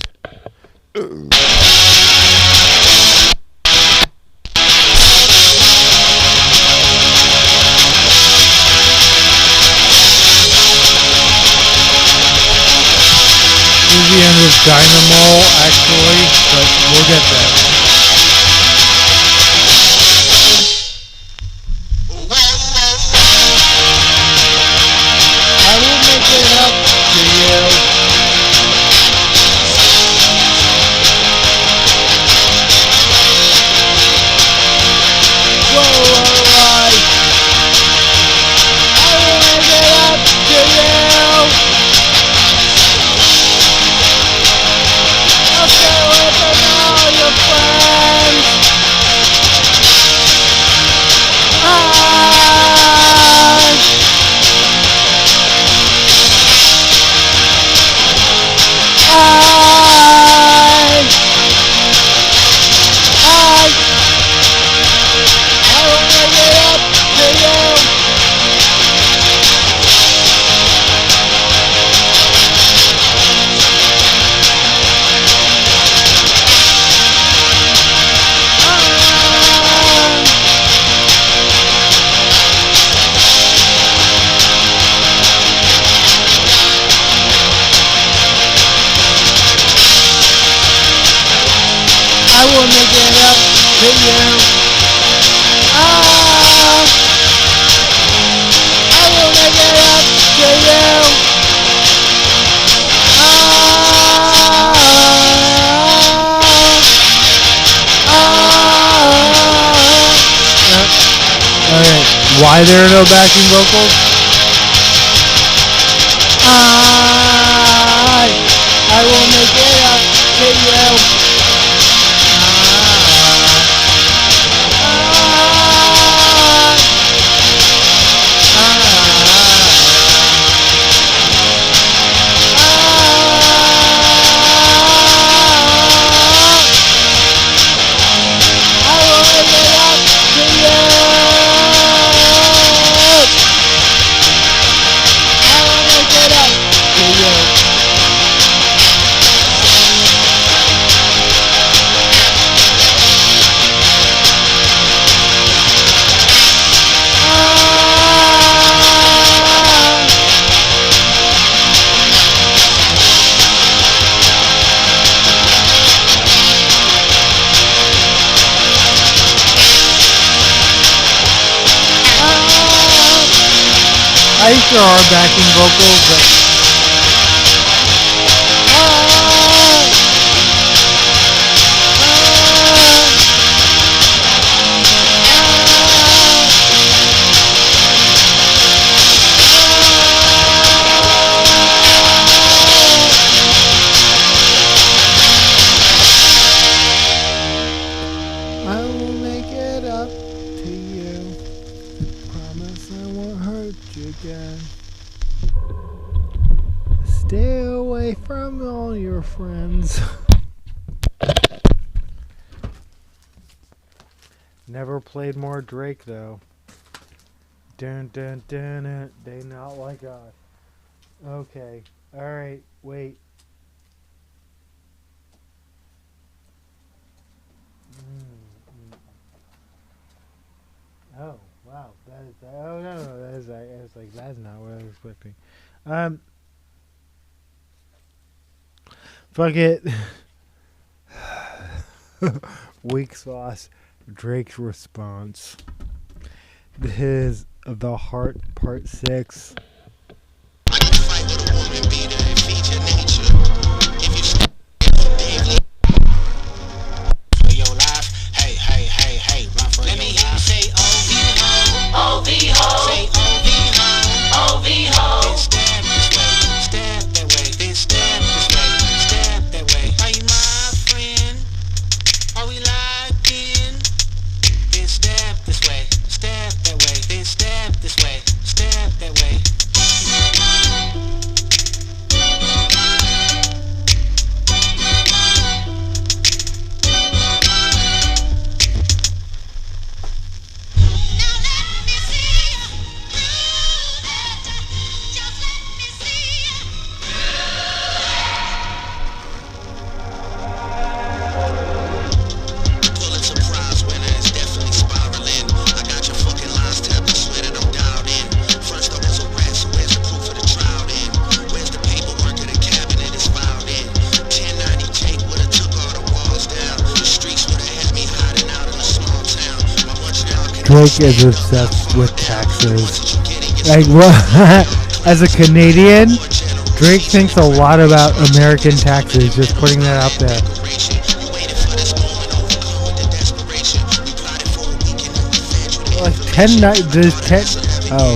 is the end of Dynamo, actually, but we'll get there. I will make it up to you. Whoa, alright. I will make it up to you. I'll stay away from all your friends. I will make it up to you. I will make it up to you. I will make it up to you. Alright, why there are no backing vocals? I will make it up to you. I think there are backing vocals, but I will make it up to you. Promise I won't hurt you again. Stay away from all your friends. Never played more Drake though. Dun dun dun dun. They not like us. Okay. Alright. Wait. Oh wow, that is oh no, that is I was like that's not what I was expecting. Fuck it. Weak sauce. Drake's response. This is The Heart Part 6. I can fight with a woman beater and feature nature. If you for your life, hey, hey, hey, hey, run for your life. Let me hear you say OV ho. Say OV ho. Then stab this way, stab that way, then stab this way, stab that way. Are you my friend? Are we locked in? Then stab this way, stab that way, then stab this way, stab that way. Drake is obsessed with taxes. Like, well, as a Canadian, Drake thinks a lot about American taxes. Just putting that out there. Like 10 night, there's 10. Oh.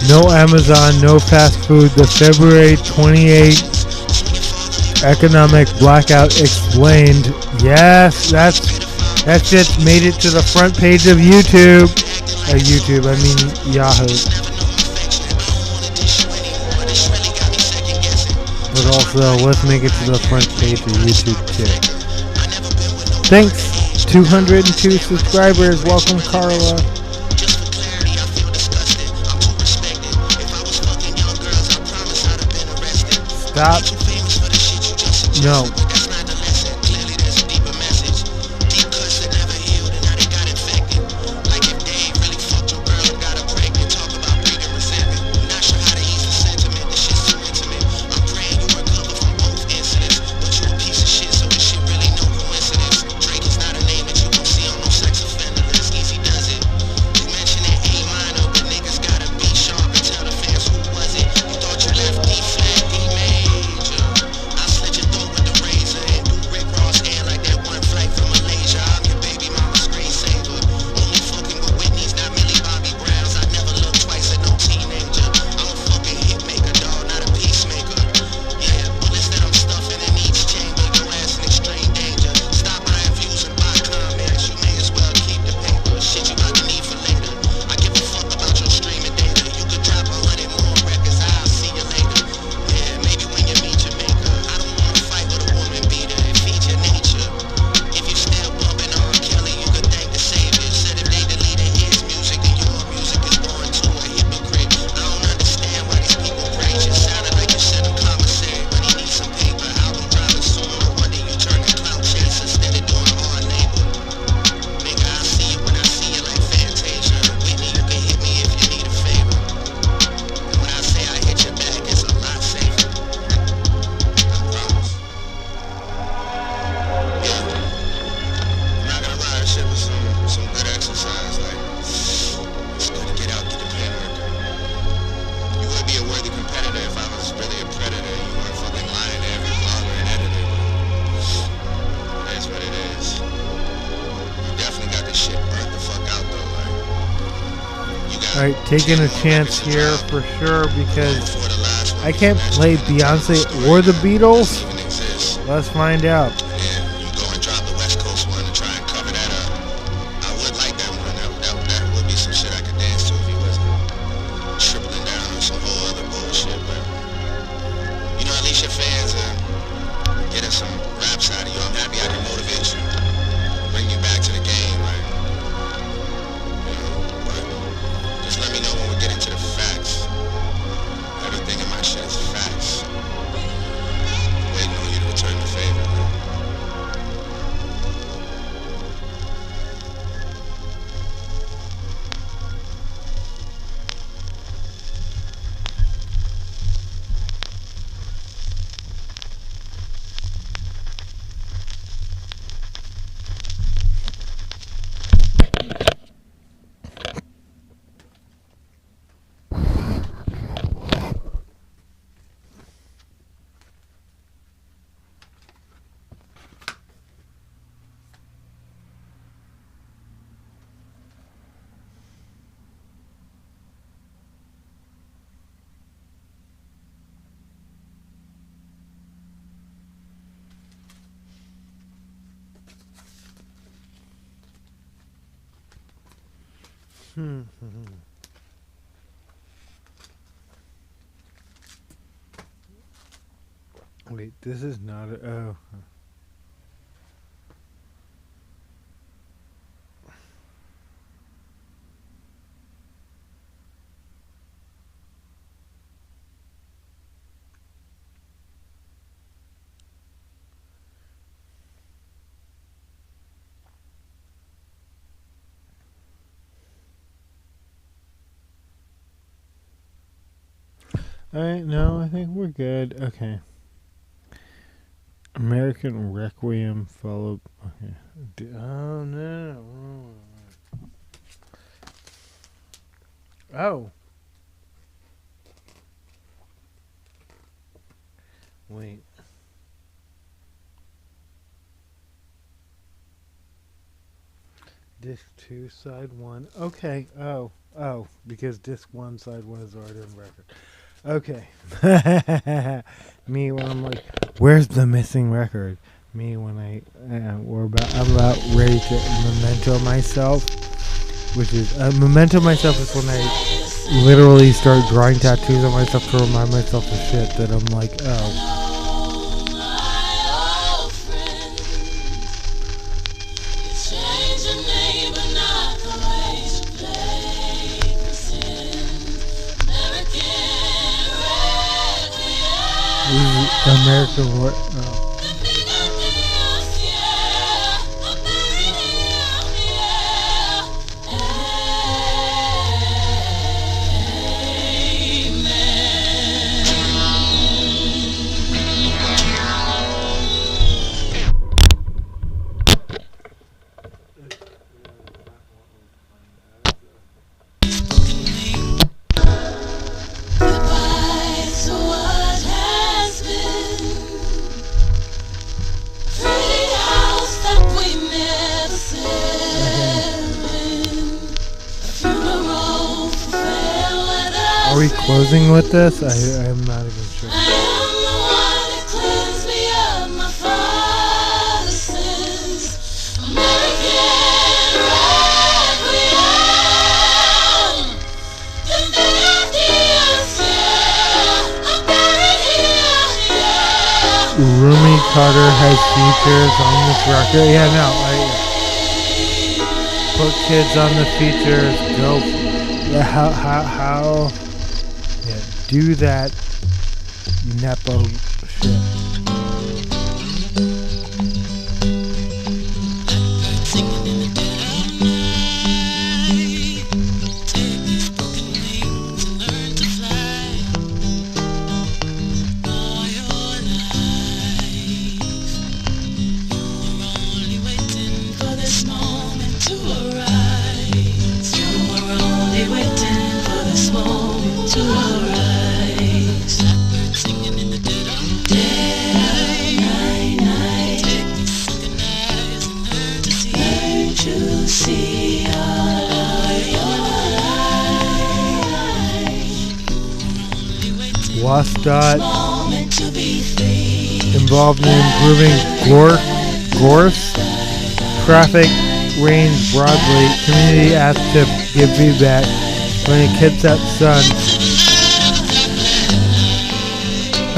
No Amazon, no fast food. The February 28th economic blackout explained. Yes, that shit made it to the front page of YouTube. I mean Yahoo. But also, let's make it to the front page of YouTube too. Thanks, 202 subscribers. Welcome, Carla. Stop. No. Alright, taking a chance here for sure because I can't play Beyonce or the Beatles. Let's find out. Waiting on you to return the favor. Wait, this is not a. Oh. Alright, no, I think we're good. Okay. American Requiem followed. Okay. Oh, no. Oh. Wait. Disc 2, side 1. Okay. Oh. Oh. Because disc 1, side 1 is already on record. Okay. Me when I'm like, where's the missing record? Me when I'm about ready to memento myself, which is memento myself is when I literally start drawing tattoos on myself to remind myself of shit that I'm like, oh. American what? Oh. Are we closing with this? I'm not even sure. Rumi Carter has features on this record. Yeah, no, put kids on the features. Go. Yeah, how? Yeah, do that nepo shit. WASDOT involved in improving gorse traffic range broadly. Community asked to give feedback when it kits at sun.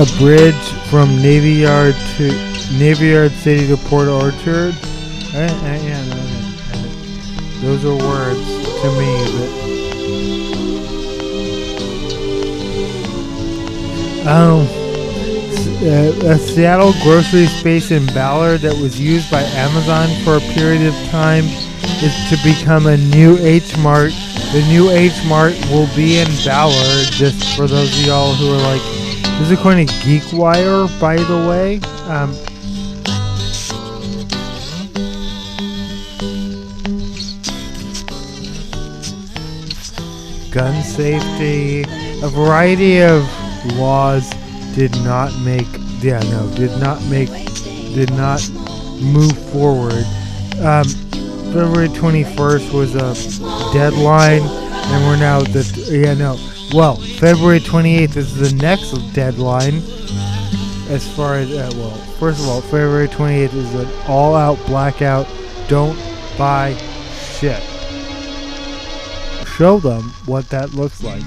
A bridge from Navy Yard City to Port Orchard. Those are words to me that. A Seattle grocery space in Ballard that was used by Amazon for a period of time is to become a new H Mart. The new H Mart will be in Ballard, just for those of y'all who are like, this is according to GeekWire, by the way. Gun safety, a variety of laws did not move forward. February 21st was a deadline, and we're now February 28th is the next deadline. As far as first of all, February 28th is an all-out blackout. Don't buy shit. show them what that looks like.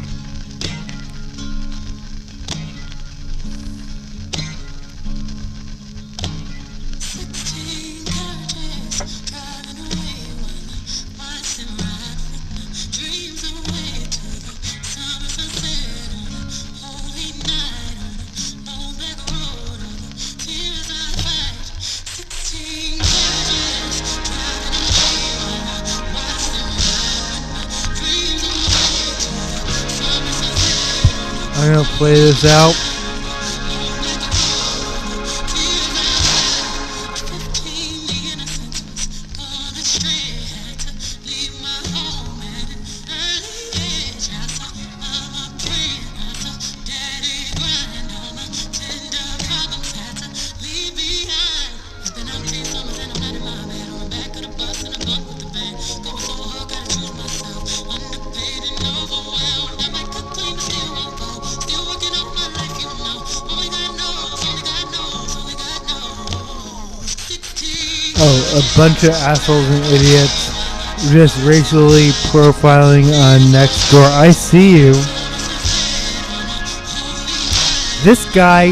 I'm gonna play this out. Oh, a bunch of assholes and idiots just racially profiling on Nextdoor. I see you. This guy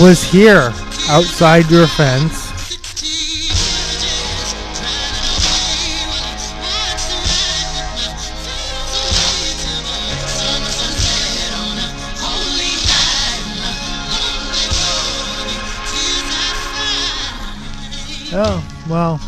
was here outside your fence. Oh, well.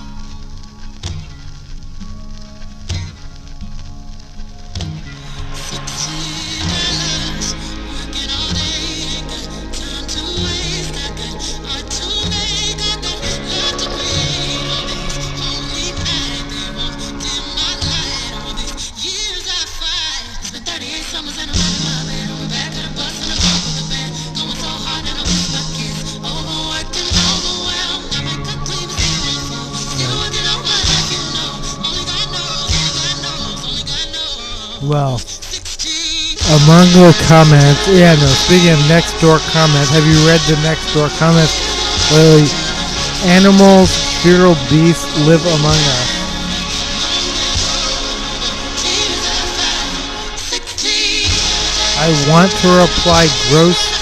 Well, among the comments, yeah, no, speaking of Nextdoor comments, have you read the Nextdoor comments? Literally, animals, feral beasts live among us. I want to reply gross.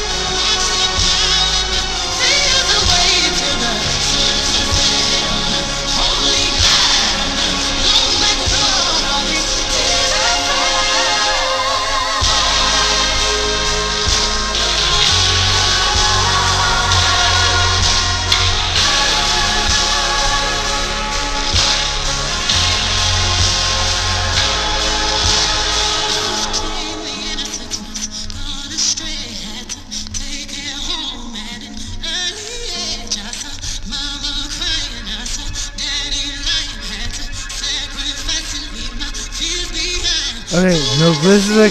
Okay, no, this is a...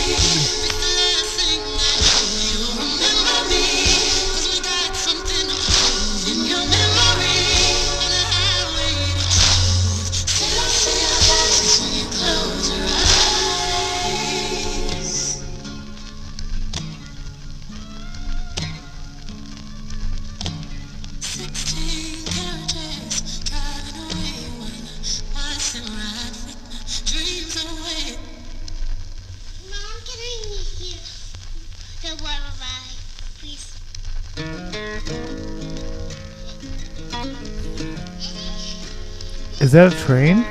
Mom, can I hear the lullaby, please? Is that a train?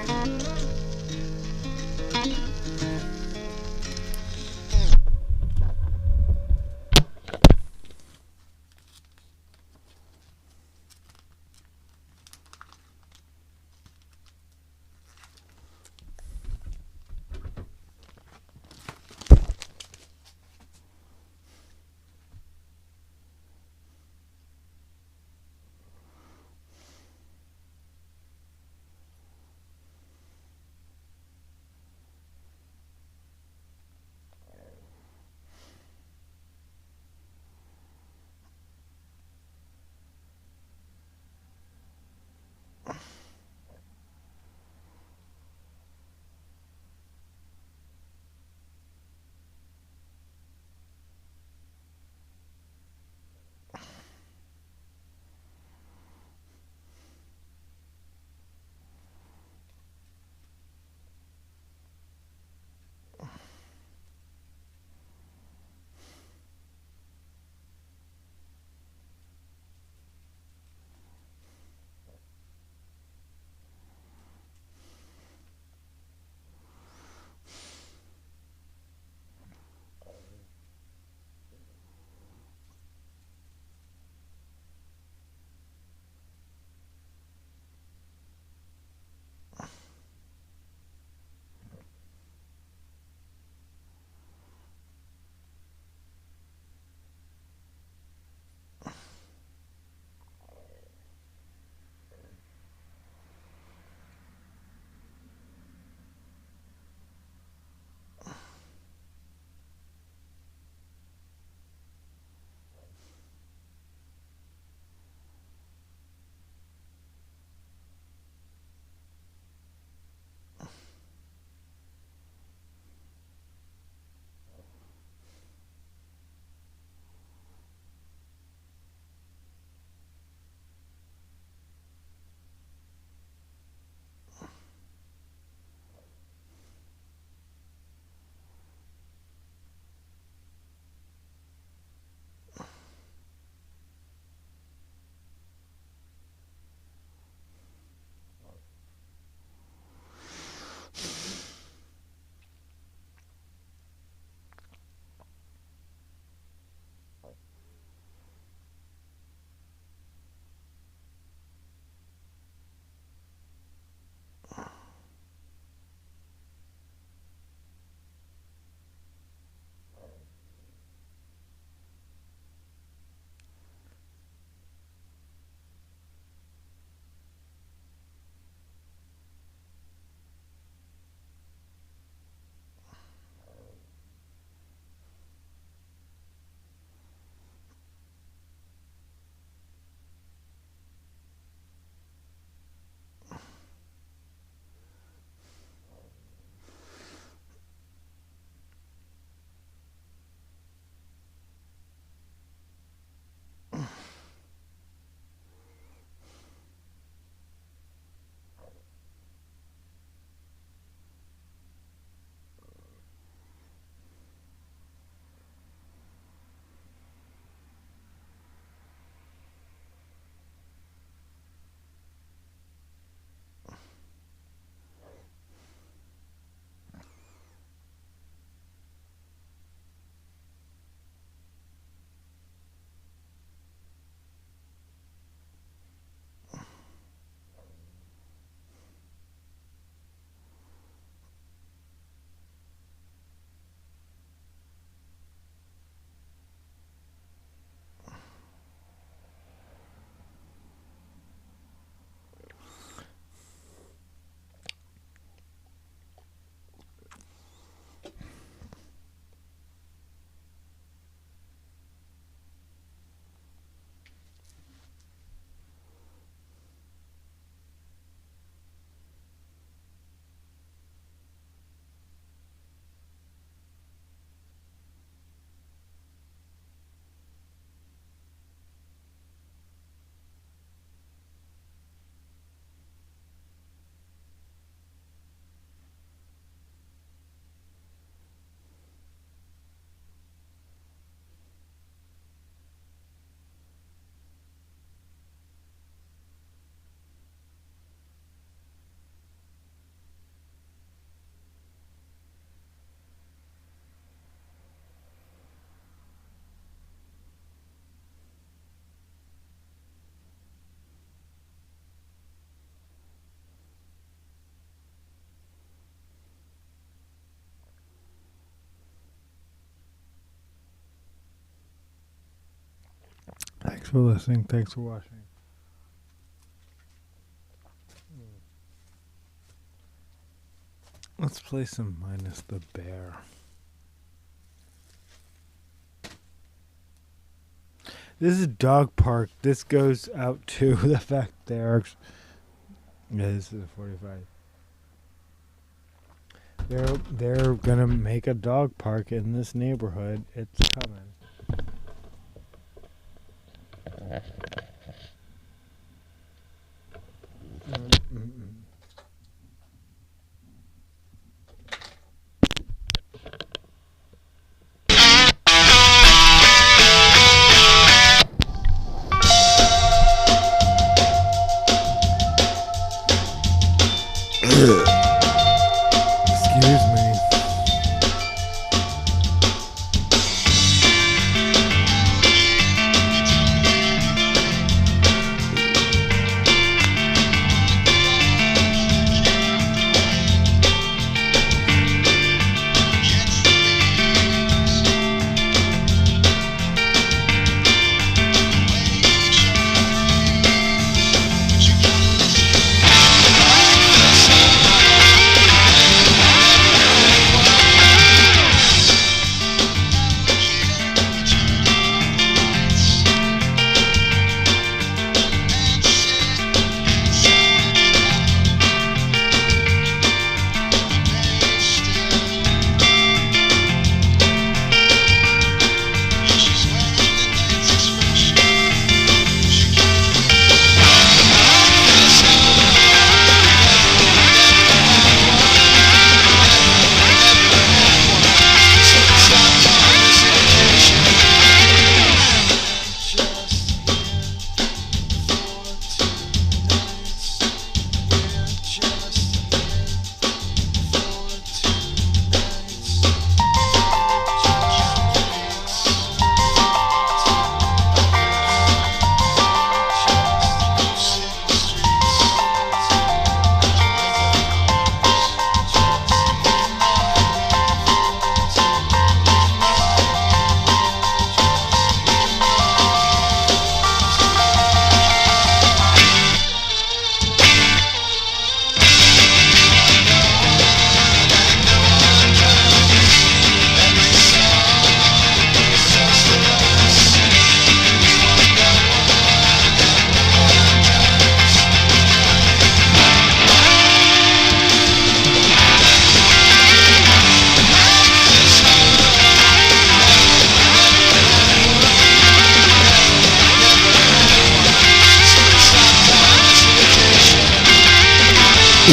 for listening. Thanks for watching. Let's play some Minus the Bear. This is Dog Park. This goes out to the fact there's. Yeah, this is a 45. They're gonna make a dog park in this neighborhood. It's coming. Excuse me.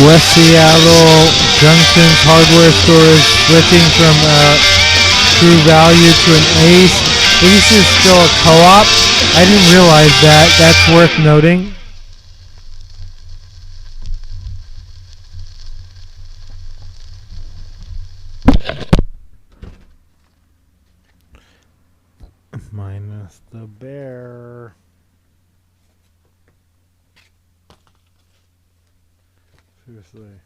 West Seattle Junction's hardware store is switching from True Value to an Ace. Ace is still a co-op. I didn't realize that. That's worth noting. Minus the bear. Seriously.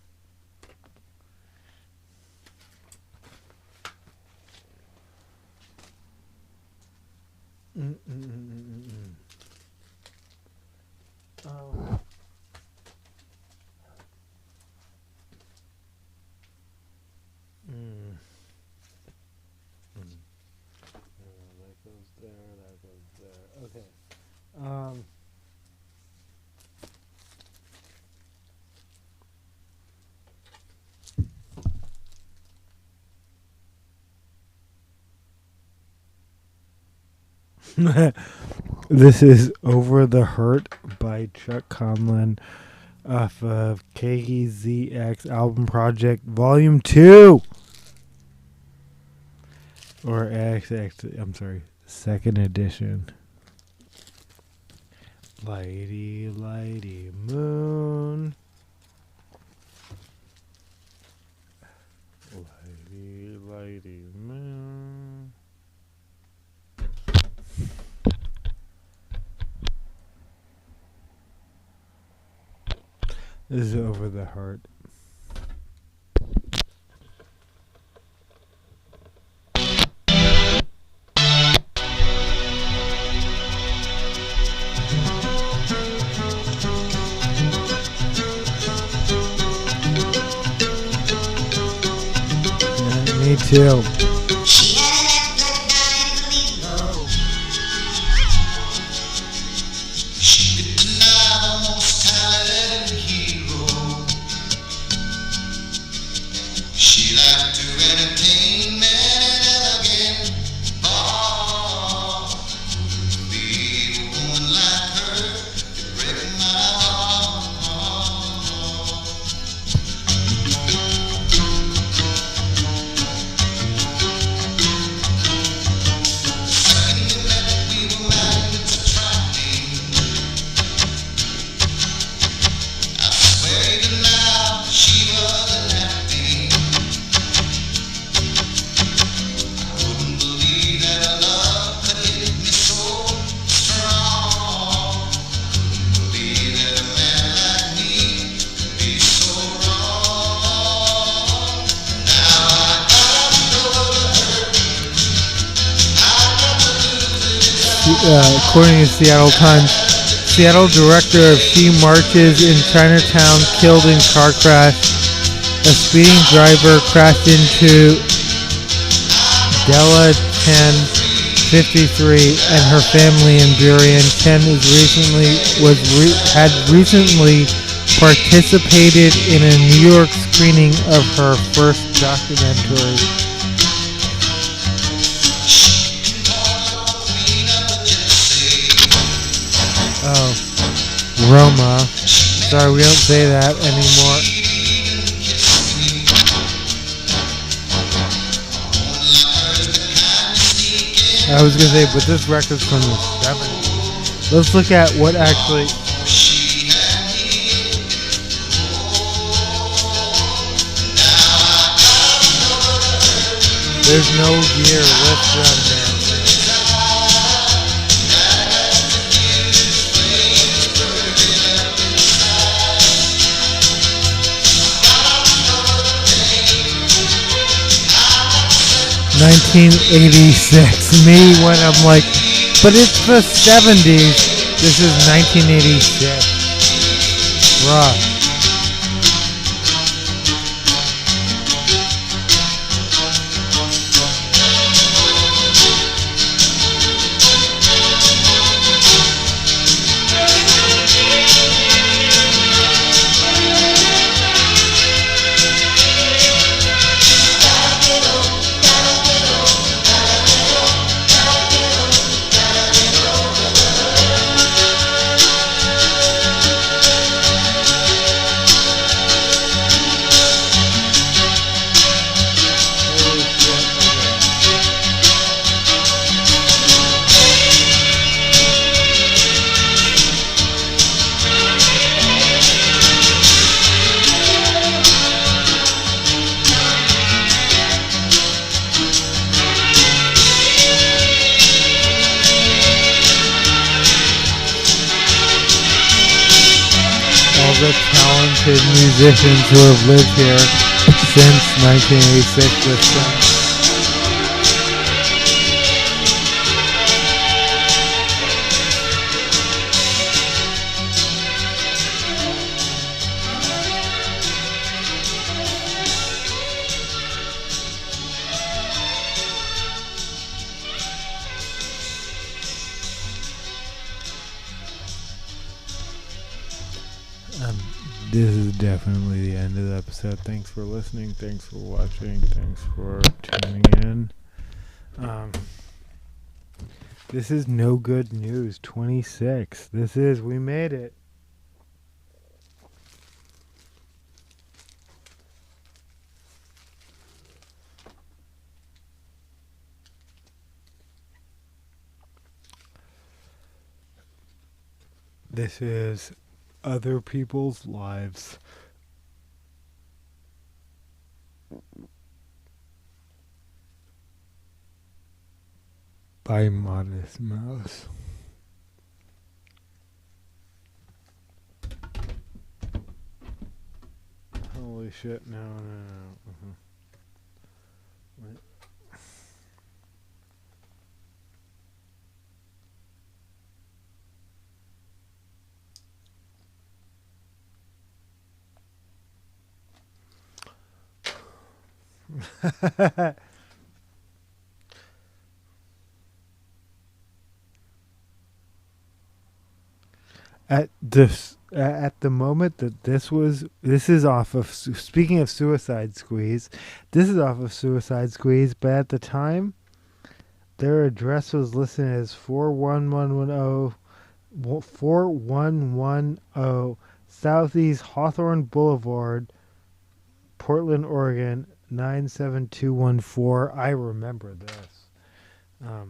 Oh. That goes there, that goes there. Okay. This is Over the Hurt by Chuck Conlon off of KZX Album Project Volume 2. Or actually, I'm sorry, second edition. Lighty, lighty moon. Lighty, lighty moon. This is Over the Heart. Me too. She had an undeniably low. She could deny the most talented hero. She liked to entertain men and elegant ball. Be a woman like her to break my heart. Second we met, we were married to Trachtenberg. I swear even now she wasn't acting. I wouldn't believe that a love could hit me so strong. Couldn't believe that a man like me could be so wrong. Now I gotta go to her. I gotta lose it. According to Seattle Times, Seattle director of She Marches in Chinatown killed in car crash. A speeding driver crashed into Della 1053 and her family in Burien. 10 had recently participated in a New York screening of her first documentary. Oh, Roma. Sorry, we don't say that anymore. I was gonna say, but this record's from the 70s. Let's look at what actually. There's no year listed on there. 1986. Me when I'm like, but it's the 70s. This is 1986. Bruh. The talented musicians who have lived here since 1986 this time. This is definitely the end of the episode. Thanks for listening. Thanks for watching. Thanks for tuning in. This is No Good News 26. We made it. This is Other People's Lives. By Modest Mouse. Holy shit, no. Wait. At the moment that this is off of, speaking of Suicide Squeeze, this is off of Suicide Squeeze, but at the time their address was listed as 4110 Southeast Hawthorne Boulevard, Portland, Oregon 97214. I remember this. No,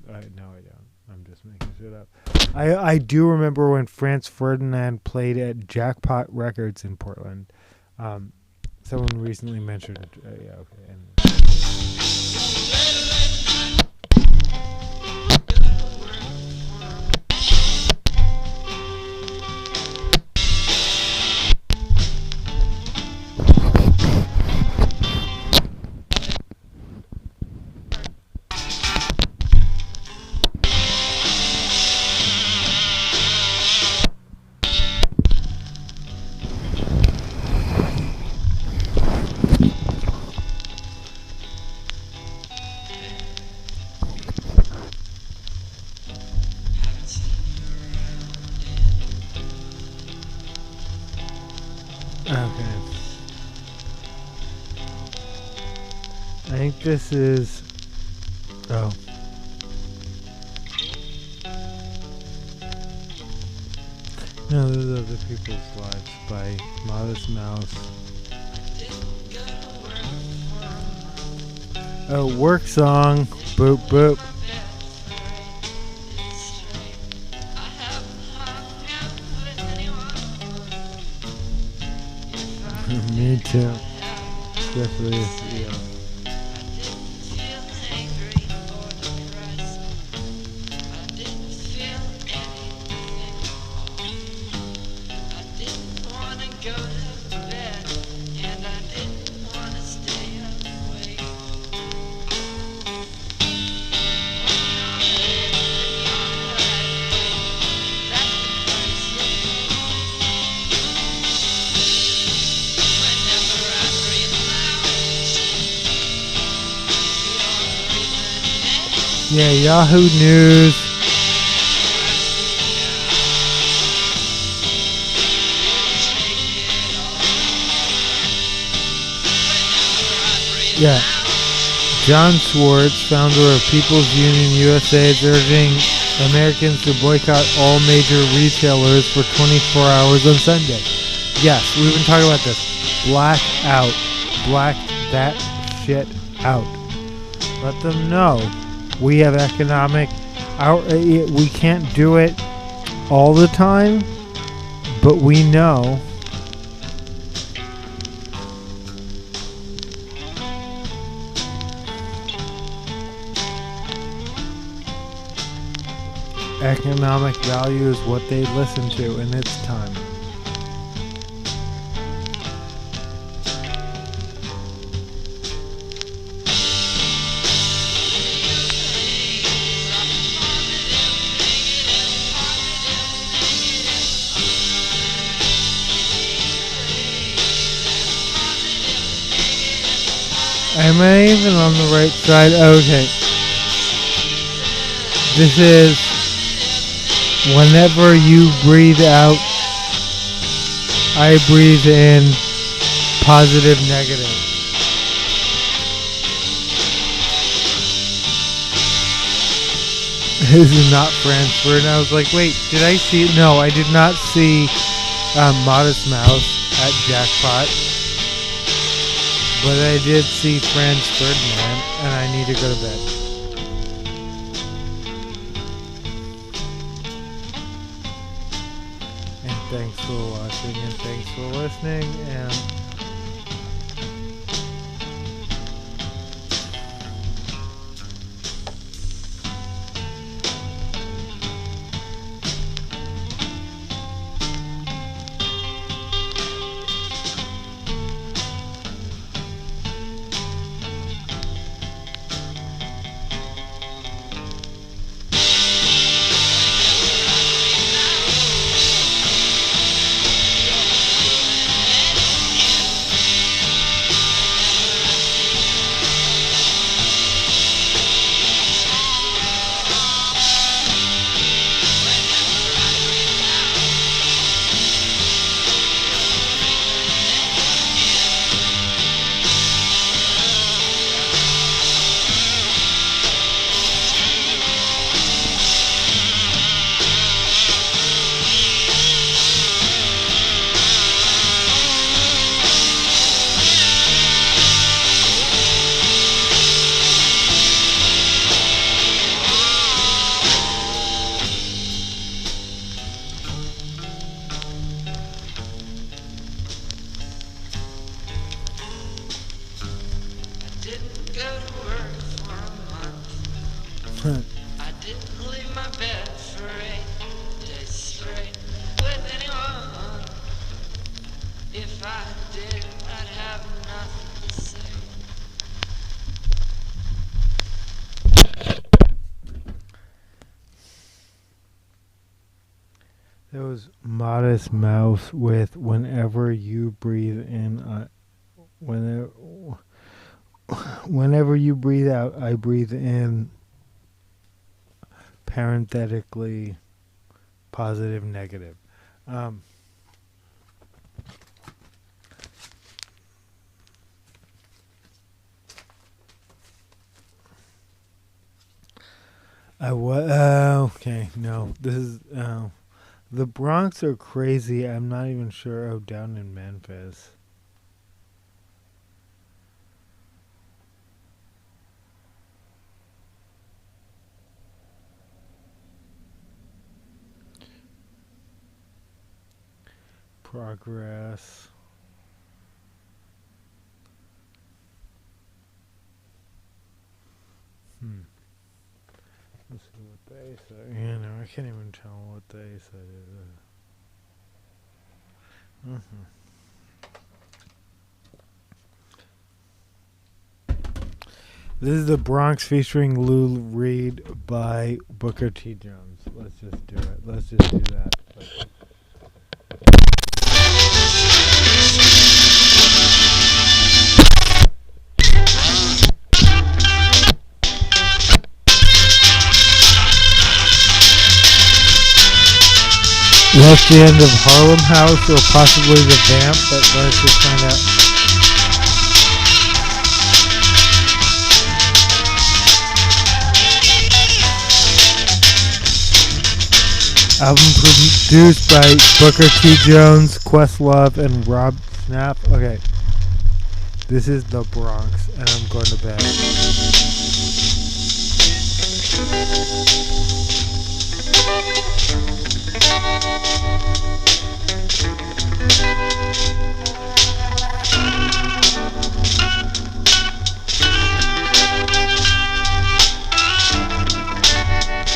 I don't. I'm just making shit up. I do remember when Franz Ferdinand played at Jackpot Records in Portland. Someone recently mentioned it. Yeah, okay. Anyway. Okay. I think this is. Oh. No, this is Other People's Lives by Modest Mouse. Oh, work song. Boop, boop. Me too. Especially if, you know. Yeah, Yahoo News. Yeah. John Swartz, founder of People's Union USA, is urging Americans to boycott all major retailers for 24 hours on Sunday. Yes, we've been talking about this. Black out. Black that shit out. Let them know. We have we can't do it all the time, but we know economic value is what they listen to, and it's time. Am I even on the right side? Okay. This is whenever you breathe out, I breathe in positive, negative. This is not Frankfurt. And I was like, wait, did I see it? No, I did not see Modest Mouse at Jackpot. But I did see Franz Ferdinand, and I need to go to bed. And thanks for watching, and thanks for listening, and go to work for a month. I didn't leave my bed for 8 days straight with anyone. If I did, I'd have nothing to say. There was Modest Mouse with Whenever You Breathe In, whenever you breathe out, I breathe in, parenthetically, positive, negative. Okay, no, this is, the Bronx are crazy. I'm not even sure. Oh, down in Memphis. Progress. Let's see what they say. You know, I can't even tell what they said. This is The Bronx featuring Lou Reed by Booker T. Jones. Let's just do it. Let's just do that. That's the end of Harlem House or possibly The Vamp, but let's just find out. Album produced by Booker T. Jones, Questlove, and Rob Snap. Okay. This is The Bronx, and I'm going to bed.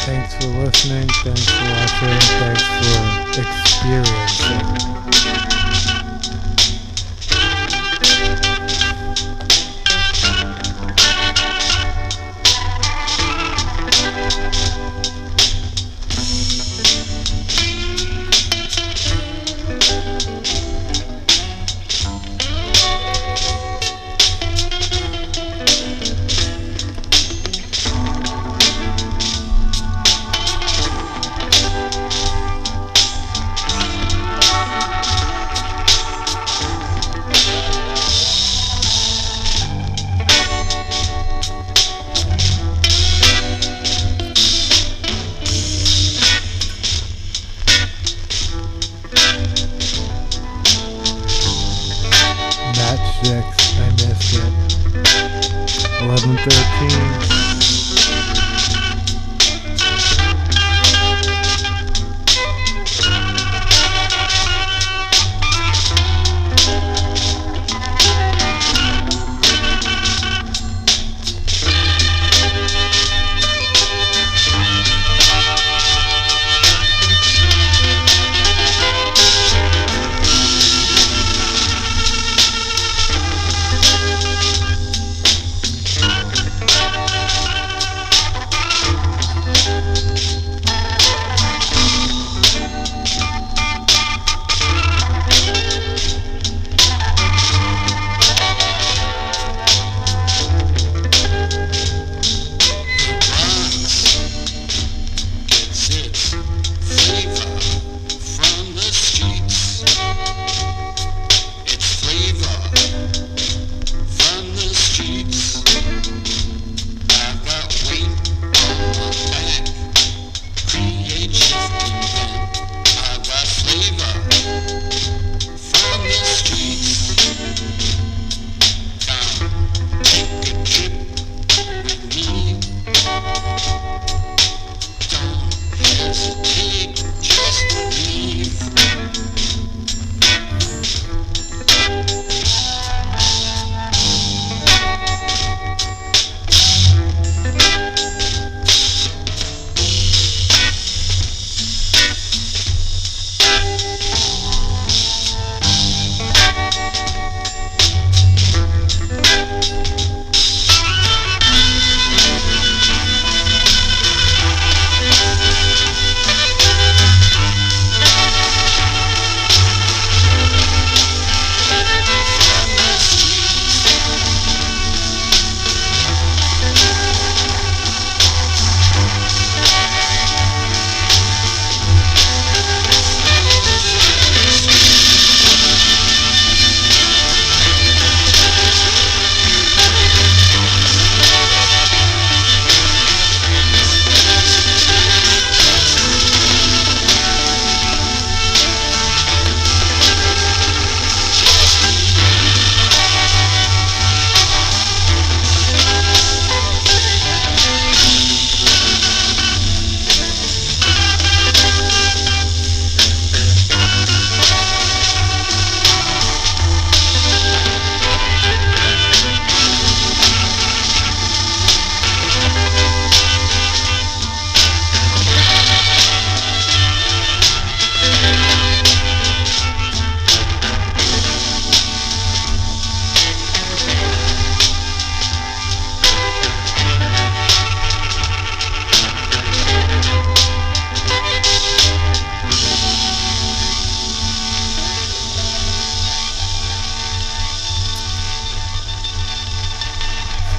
Thanks for listening, thanks for watching, thanks for experiencing. I missed it. 11:13.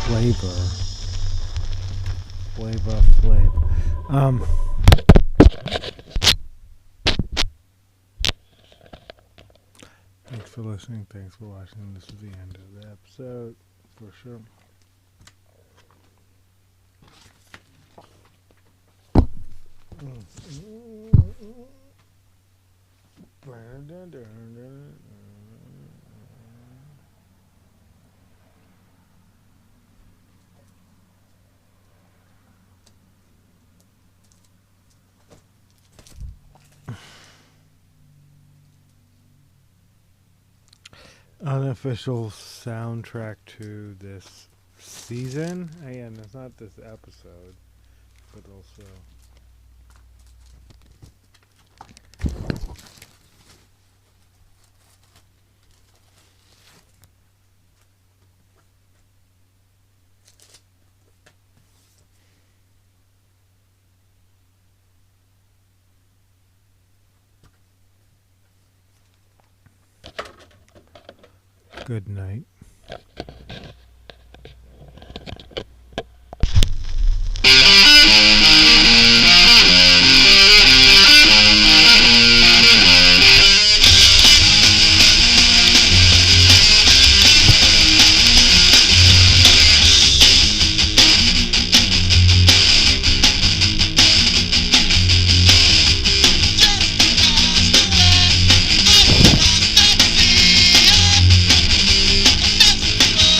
Flavor. Flav. Thanks for listening. Thanks for watching. This is the end of the episode, for sure. Unofficial soundtrack to this season. Again, it's not this episode, but also. Good night. Just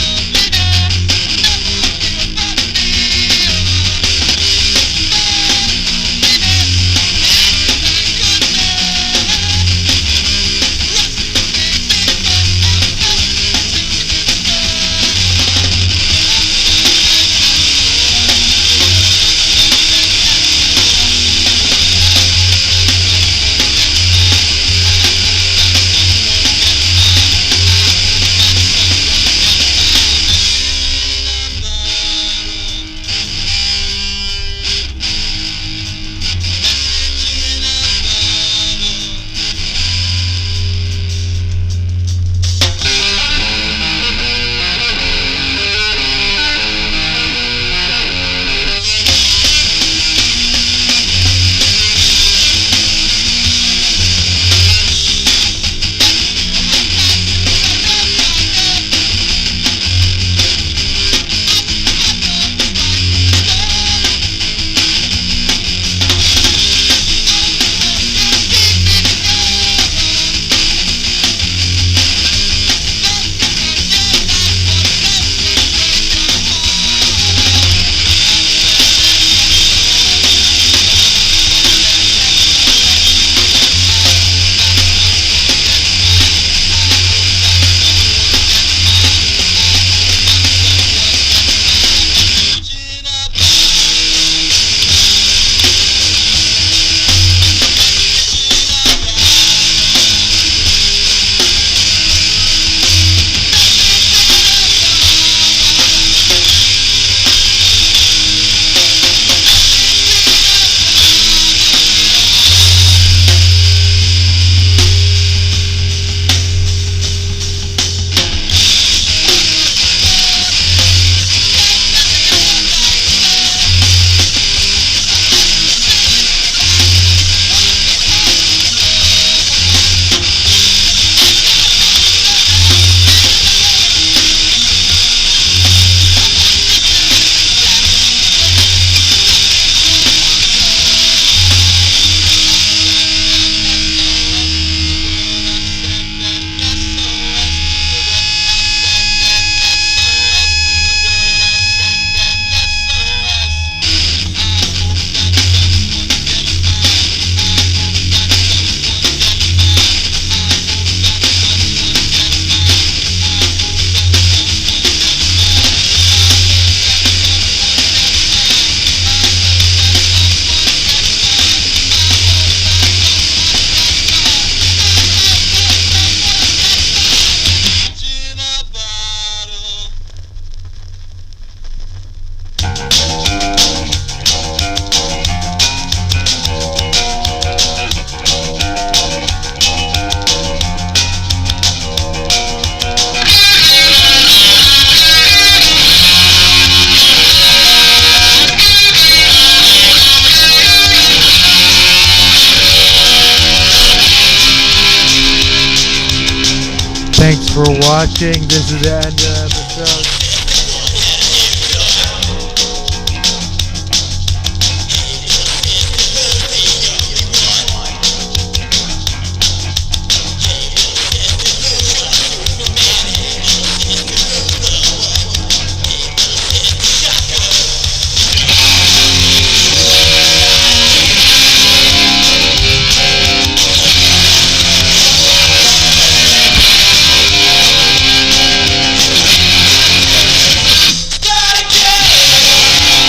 for watching. This is the end of the episode.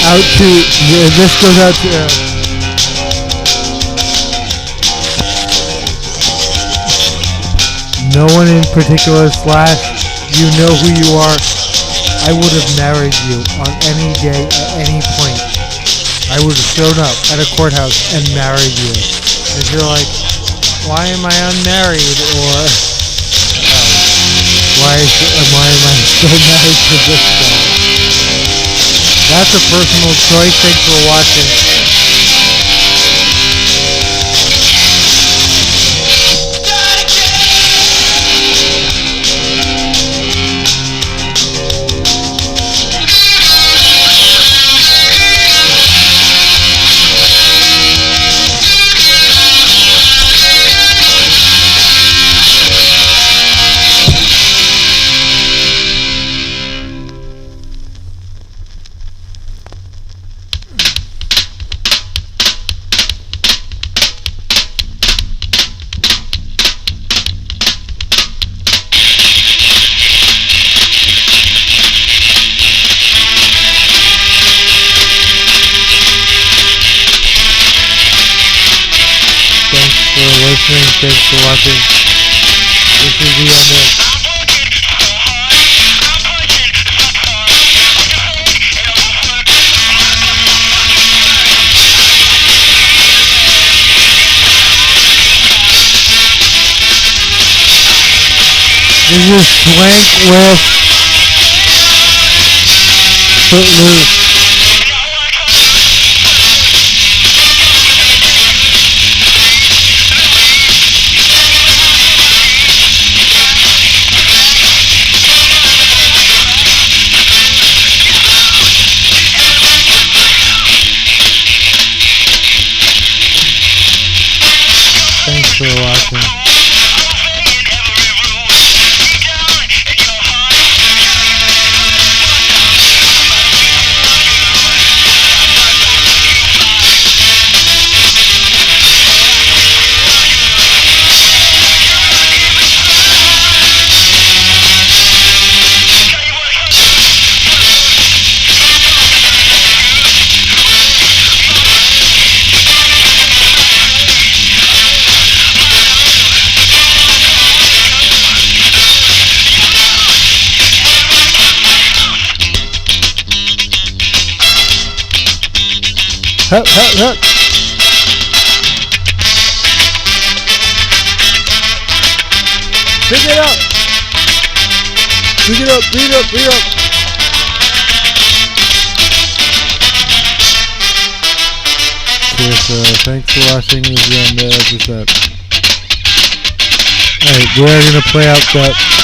Out to this goes out to no one in particular. Slash, you know who you are. I would have married you on any day at any point. I would have shown up at a courthouse and married you. If you're like, why am I unmarried? Or why am I still married to this guy? That's a personal choice. Thanks for watching. Thanks for watching. This is the end of. This is Swank with Footloose. Thanks for watching. Hup, hup, hup. Pick it up. Pick it up, pick it up, pick it up. Cheers, thanks for watching this, and as I said. Alright, we're gonna play out that